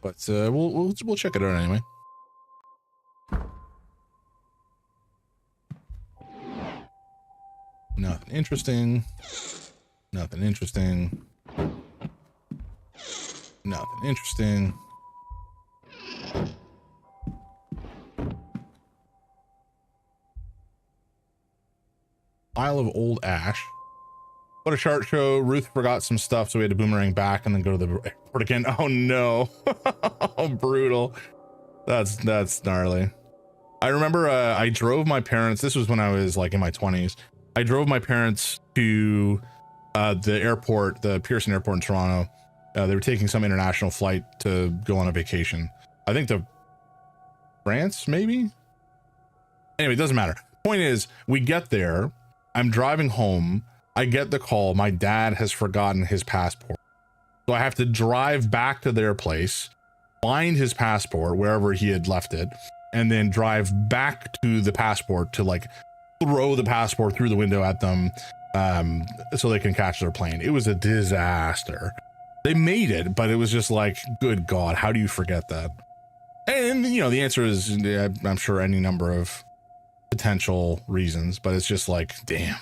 But we'll check it out anyway. Nothing interesting. Nothing interesting. Nothing interesting. Pile of old ash. What a chart show. Ruth forgot some stuff, so we had to boomerang back and then go to the airport again. Oh no. Oh, brutal. That's gnarly. I remember I drove my parents, this was when I was like in my 20s. I drove my parents to the airport, the Pearson Airport in Toronto. They were taking some international flight to go on a vacation. I think to France, maybe? Anyway, it doesn't matter. Point is, we get there. I'm driving home. I get the call. My dad has forgotten his passport. So I have to drive back to their place, find his passport wherever he had left it, and then drive back to the passport to like throw the passport through the window at them so they can catch their plane. It was a disaster. They made it, but it was just like, good God, how do you forget that? And, you know, the answer is, I'm sure, any number of potential reasons, but it's just like, damn.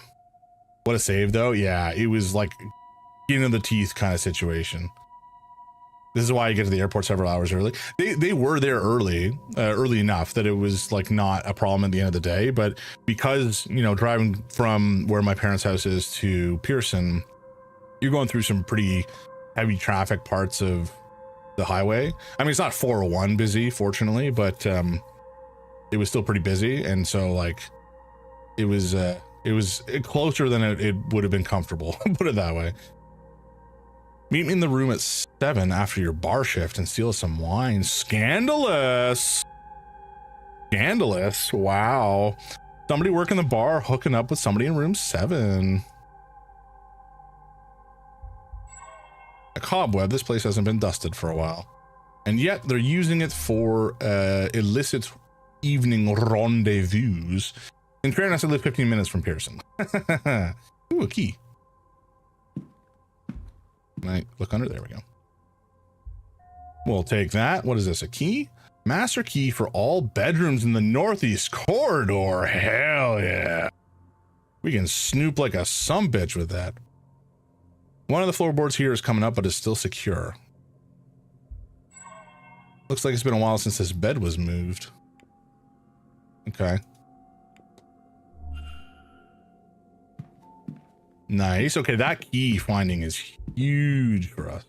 What a save, though. Yeah, it was like skin in the teeth kind of situation. This is why I get to the airport several hours early. They were there early enough that it was like not a problem at the end of the day. But because, you know, driving from where my parents' house is to Pearson, you're going through some pretty heavy traffic parts of the highway. I mean, it's not 401 busy, fortunately, but it was still pretty busy. And so like it was closer than it would have been comfortable, put it that way. Meet me in the room at 7 after your bar shift and steal some wine. Scandalous. Scandalous. Wow. Somebody working the bar hooking up with somebody in room 7. A cobweb. This place hasn't been dusted for a while. And yet they're using it for illicit evening rendezvous. In fairness, I live 15 minutes from Pearson. Ooh, a key. Can I look under? There we go. We'll take that. What is this? A key? Master key for all bedrooms in the northeast corridor. Hell yeah. We can snoop like a sumbitch with that. One of the floorboards here is coming up, but is still secure. Looks like it's been a while since this bed was moved. Okay. Nice. Okay, that key finding is huge for us.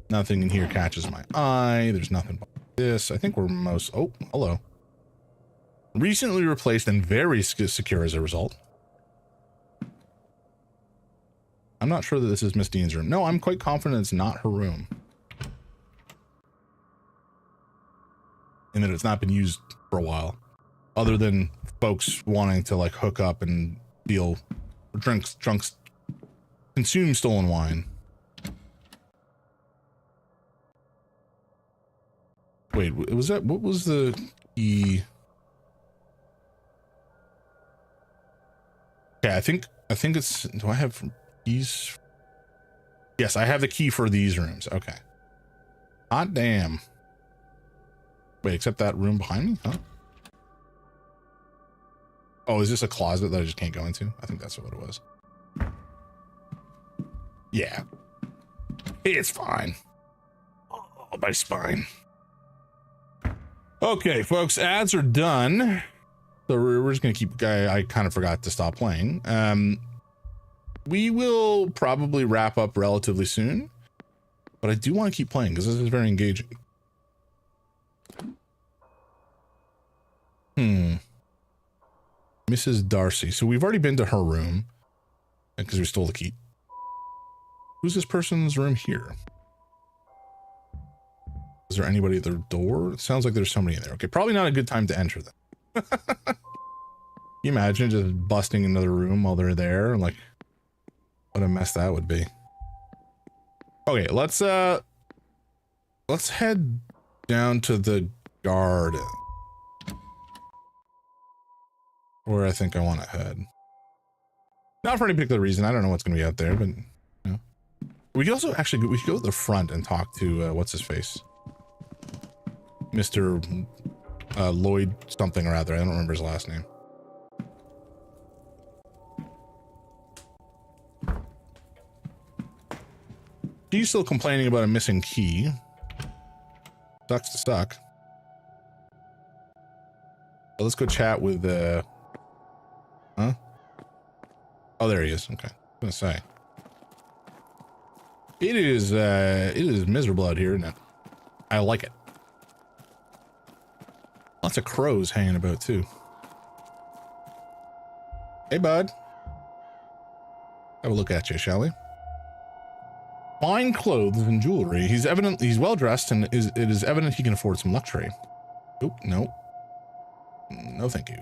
Nothing in here catches my eye. There's nothing but this. I think we're most... Oh, hello. Recently replaced and very secure as a result. I'm not sure that this is Miss Dean's room. No, I'm quite confident it's not her room. And that it's not been used for a while. Other than folks wanting to like hook up and steal drunks, consume stolen wine. Wait, was that, what was the key? Okay, I think it's, do I have keys? Yes, I have the key for these rooms. Okay. Hot damn. Wait, except that room behind me, huh? Oh, is this a closet that I just can't go into? I think that's what it was. Yeah. It's fine. Oh, my spine. Okay, folks, ads are done. So we're just going to keep... I kind of forgot to stop playing. We will probably wrap up relatively soon. But I do want to keep playing because this is very engaging. Mrs. Darcy. So we've already been to her room. Because we stole the key. Who's this person's room here? Is there anybody at the door? It sounds like there's somebody in there. Okay, probably not a good time to enter them. Can you imagine just busting another room while they're there? Like, what a mess that would be. Okay, let's head down to the garden. Where I think I want to head. Not for any particular reason. I don't know what's going to be out there, but you know. We could also actually we should go to the front and talk to what's his face, Mr. Lloyd something or other. I don't remember his last name. She's still complaining about a missing key. Sucks to suck. Well, let's go chat with huh? Oh, there he is. Okay. I was gonna say. It is miserable out here, and I like it. Lots of crows hanging about too. Hey, bud. Have a look at you, shall we? Fine clothes and jewelry. He's well dressed, and it is evident he can afford some luxury. Oh, no. No, thank you.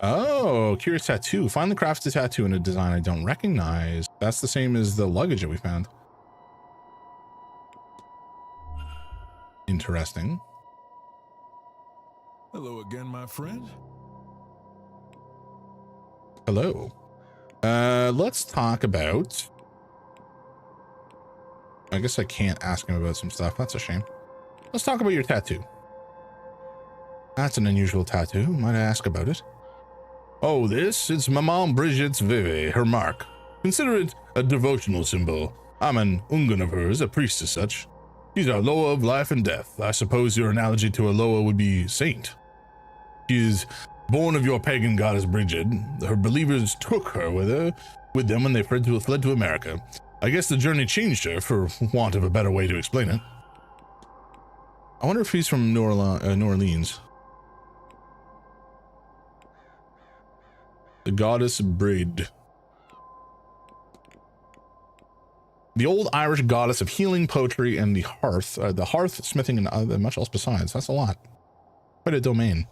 Oh, curious tattoo. Finally crafted a tattoo in a design I don't recognize. That's the same as the luggage that we found. Interesting. Hello again, my friend. Hello. Let's talk about... I guess I can't ask him about some stuff. That's a shame. Let's talk about your tattoo. That's an unusual tattoo. Might I ask about it? Oh, this? It's Maman Brigitte's Vive, her mark. Consider it a devotional symbol. I'm an Ungan of hers, a priest as such. She's our Loa of life and death. I suppose your analogy to a Loa would be saint. She is born of your pagan goddess Brigid. Her believers took her with them when they fled to America. I guess the journey changed her, for want of a better way to explain it. I wonder if he's from New Orleans. The goddess Brid. The old Irish goddess of healing, poetry, and the hearth, smithing, and much else besides. That's a lot. Quite a domain.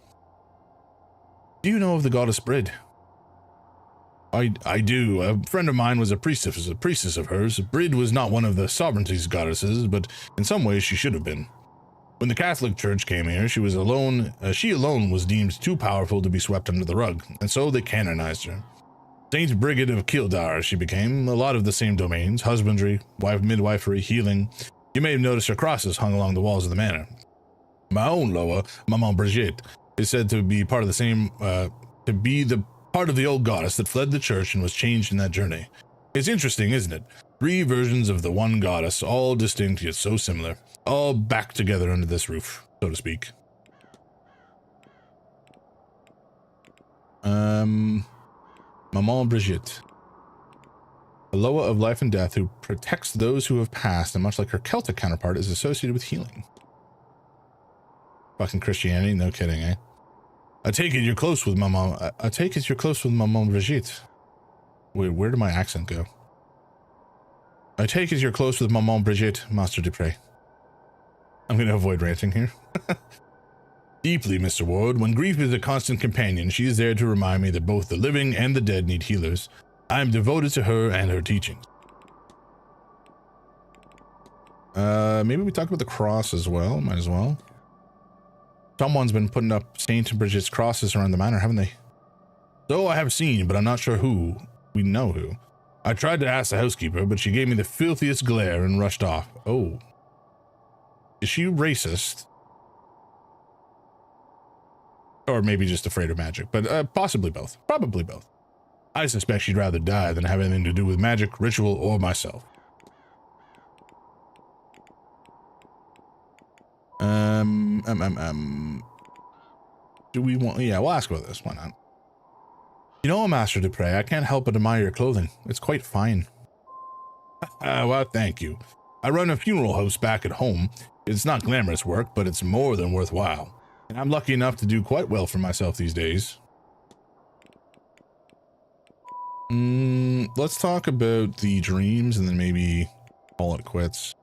Do you know of the goddess Brid? I do. A friend of mine was a priestess of hers. Brid was not one of the sovereignty's goddesses, but in some ways she should have been. When the Catholic Church came here, she alone was deemed too powerful to be swept under the rug, and so they canonized her. Saint Brigid of Kildare she became, a lot of the same domains: husbandry, midwifery, healing. You may have noticed her crosses hung along the walls of the manor. My own Loa, Maman Brigitte, is said to be part of the same, part of the old goddess that fled the church and was changed in that journey. It's interesting, isn't it? 3 versions of the one goddess, all distinct yet so similar, all back together under this roof, so to speak. Maman Brigitte. A Loa of life and death who protects those who have passed, and much like her Celtic counterpart, is associated with healing. Fucking Christianity, no kidding, eh? I take it you're close with Maman. I take it you're close with Maman Brigitte. Wait, where did my accent go? I take it you're close with Maman Brigitte, Master Dupre. I'm going to avoid ranting here. Deeply, Mr. Ward. When grief is a constant companion, she is there to remind me that both the living and the dead need healers. I am devoted to her and her teachings. Maybe we talk about the cross as well. Might as well. Someone's been putting up Saint Brigitte's crosses around the manor, haven't they? So I have seen, but I'm not sure who. We know who. I tried to ask the housekeeper, but she gave me the filthiest glare and rushed off. Oh. Is she racist? Or maybe just afraid of magic, but possibly both. Probably both. I suspect she'd rather die than have anything to do with magic, ritual, or myself. Do we want... Yeah, we'll ask about this. Why not? You know, Master Dupre, I can't help but admire your clothing. It's quite fine. Well, thank you. I run a funeral house back at home. It's not glamorous work, but it's more than worthwhile. And I'm lucky enough to do quite well for myself these days. Let's talk about the dreams and then maybe call it quits.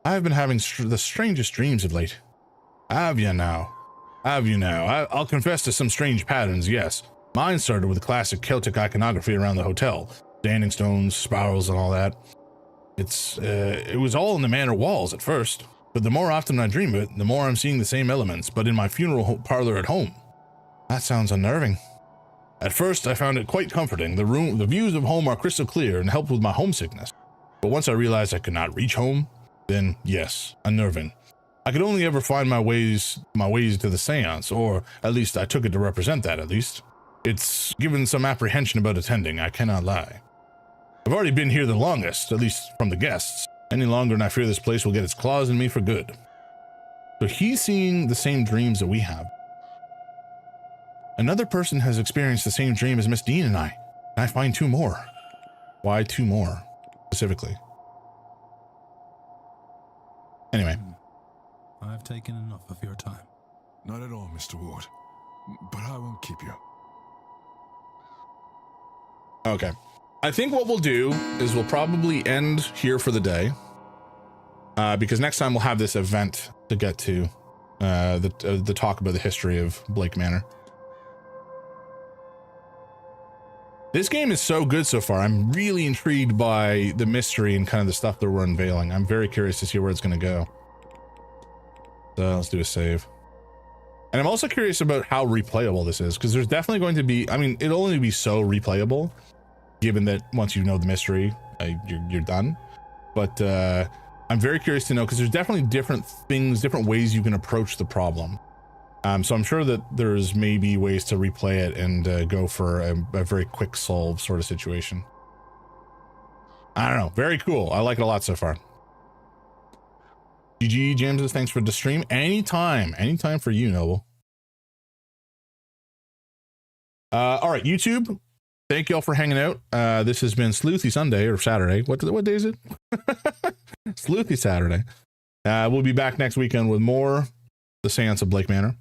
I've been having the strangest dreams of late. Have you now? I'll confess to some strange patterns, yes. Mine started with classic Celtic iconography around the hotel. Standing stones, spirals, and all that. It was all in the manor walls at first, but the more often I dream it, the more I'm seeing the same elements, but in my funeral parlor at home. That sounds unnerving. At first, I found it quite comforting. The views of home are crystal clear and helped with my homesickness. But once I realized I could not reach home, then yes, unnerving. I could only ever find my ways to the seance, or at least I took it to represent that at least. It's given some apprehension about attending, I cannot lie. I've already been here the longest, at least from the guests. Any longer and I fear this place will get its claws in me for good. So he's seeing the same dreams that we have. Another person has experienced the same dream as Miss Dean and I find 2 more. Why 2 more, specifically? Anyway. I've taken enough of your time. Not at all, Mr. Ward. But I won't keep you. Okay. I think what we'll do is we'll probably end here for the day. Because next time we'll have this event to get to. The talk about the history of Blake Manor. This game is so good so far. I'm really intrigued by the mystery and kind of the stuff that we're unveiling. I'm very curious to see where it's going to go. So let's do a save. And I'm also curious about how replayable this is, because there's definitely going to be, I mean, it'll only be so replayable, given that once you know the mystery, you're done. But I'm very curious to know, because there's definitely different things, different ways you can approach the problem. So I'm sure that there's maybe ways to replay it and go for a very quick solve sort of situation. I don't know. Very cool. I like it a lot so far. GG James, thanks for the stream. Anytime for you, Noble. All right, YouTube. Thank y'all for hanging out. This has been Sleuthy Sunday or Saturday. What day is it? Sleuthy Saturday. We'll be back next weekend with more The Seance of Blake Manor.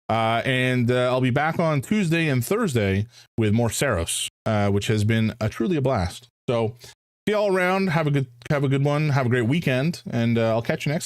And I'll be back on Tuesday and Thursday with more Saros, which has been truly a blast. So see y'all around. Have a good one. Have a great weekend, and I'll catch you next time.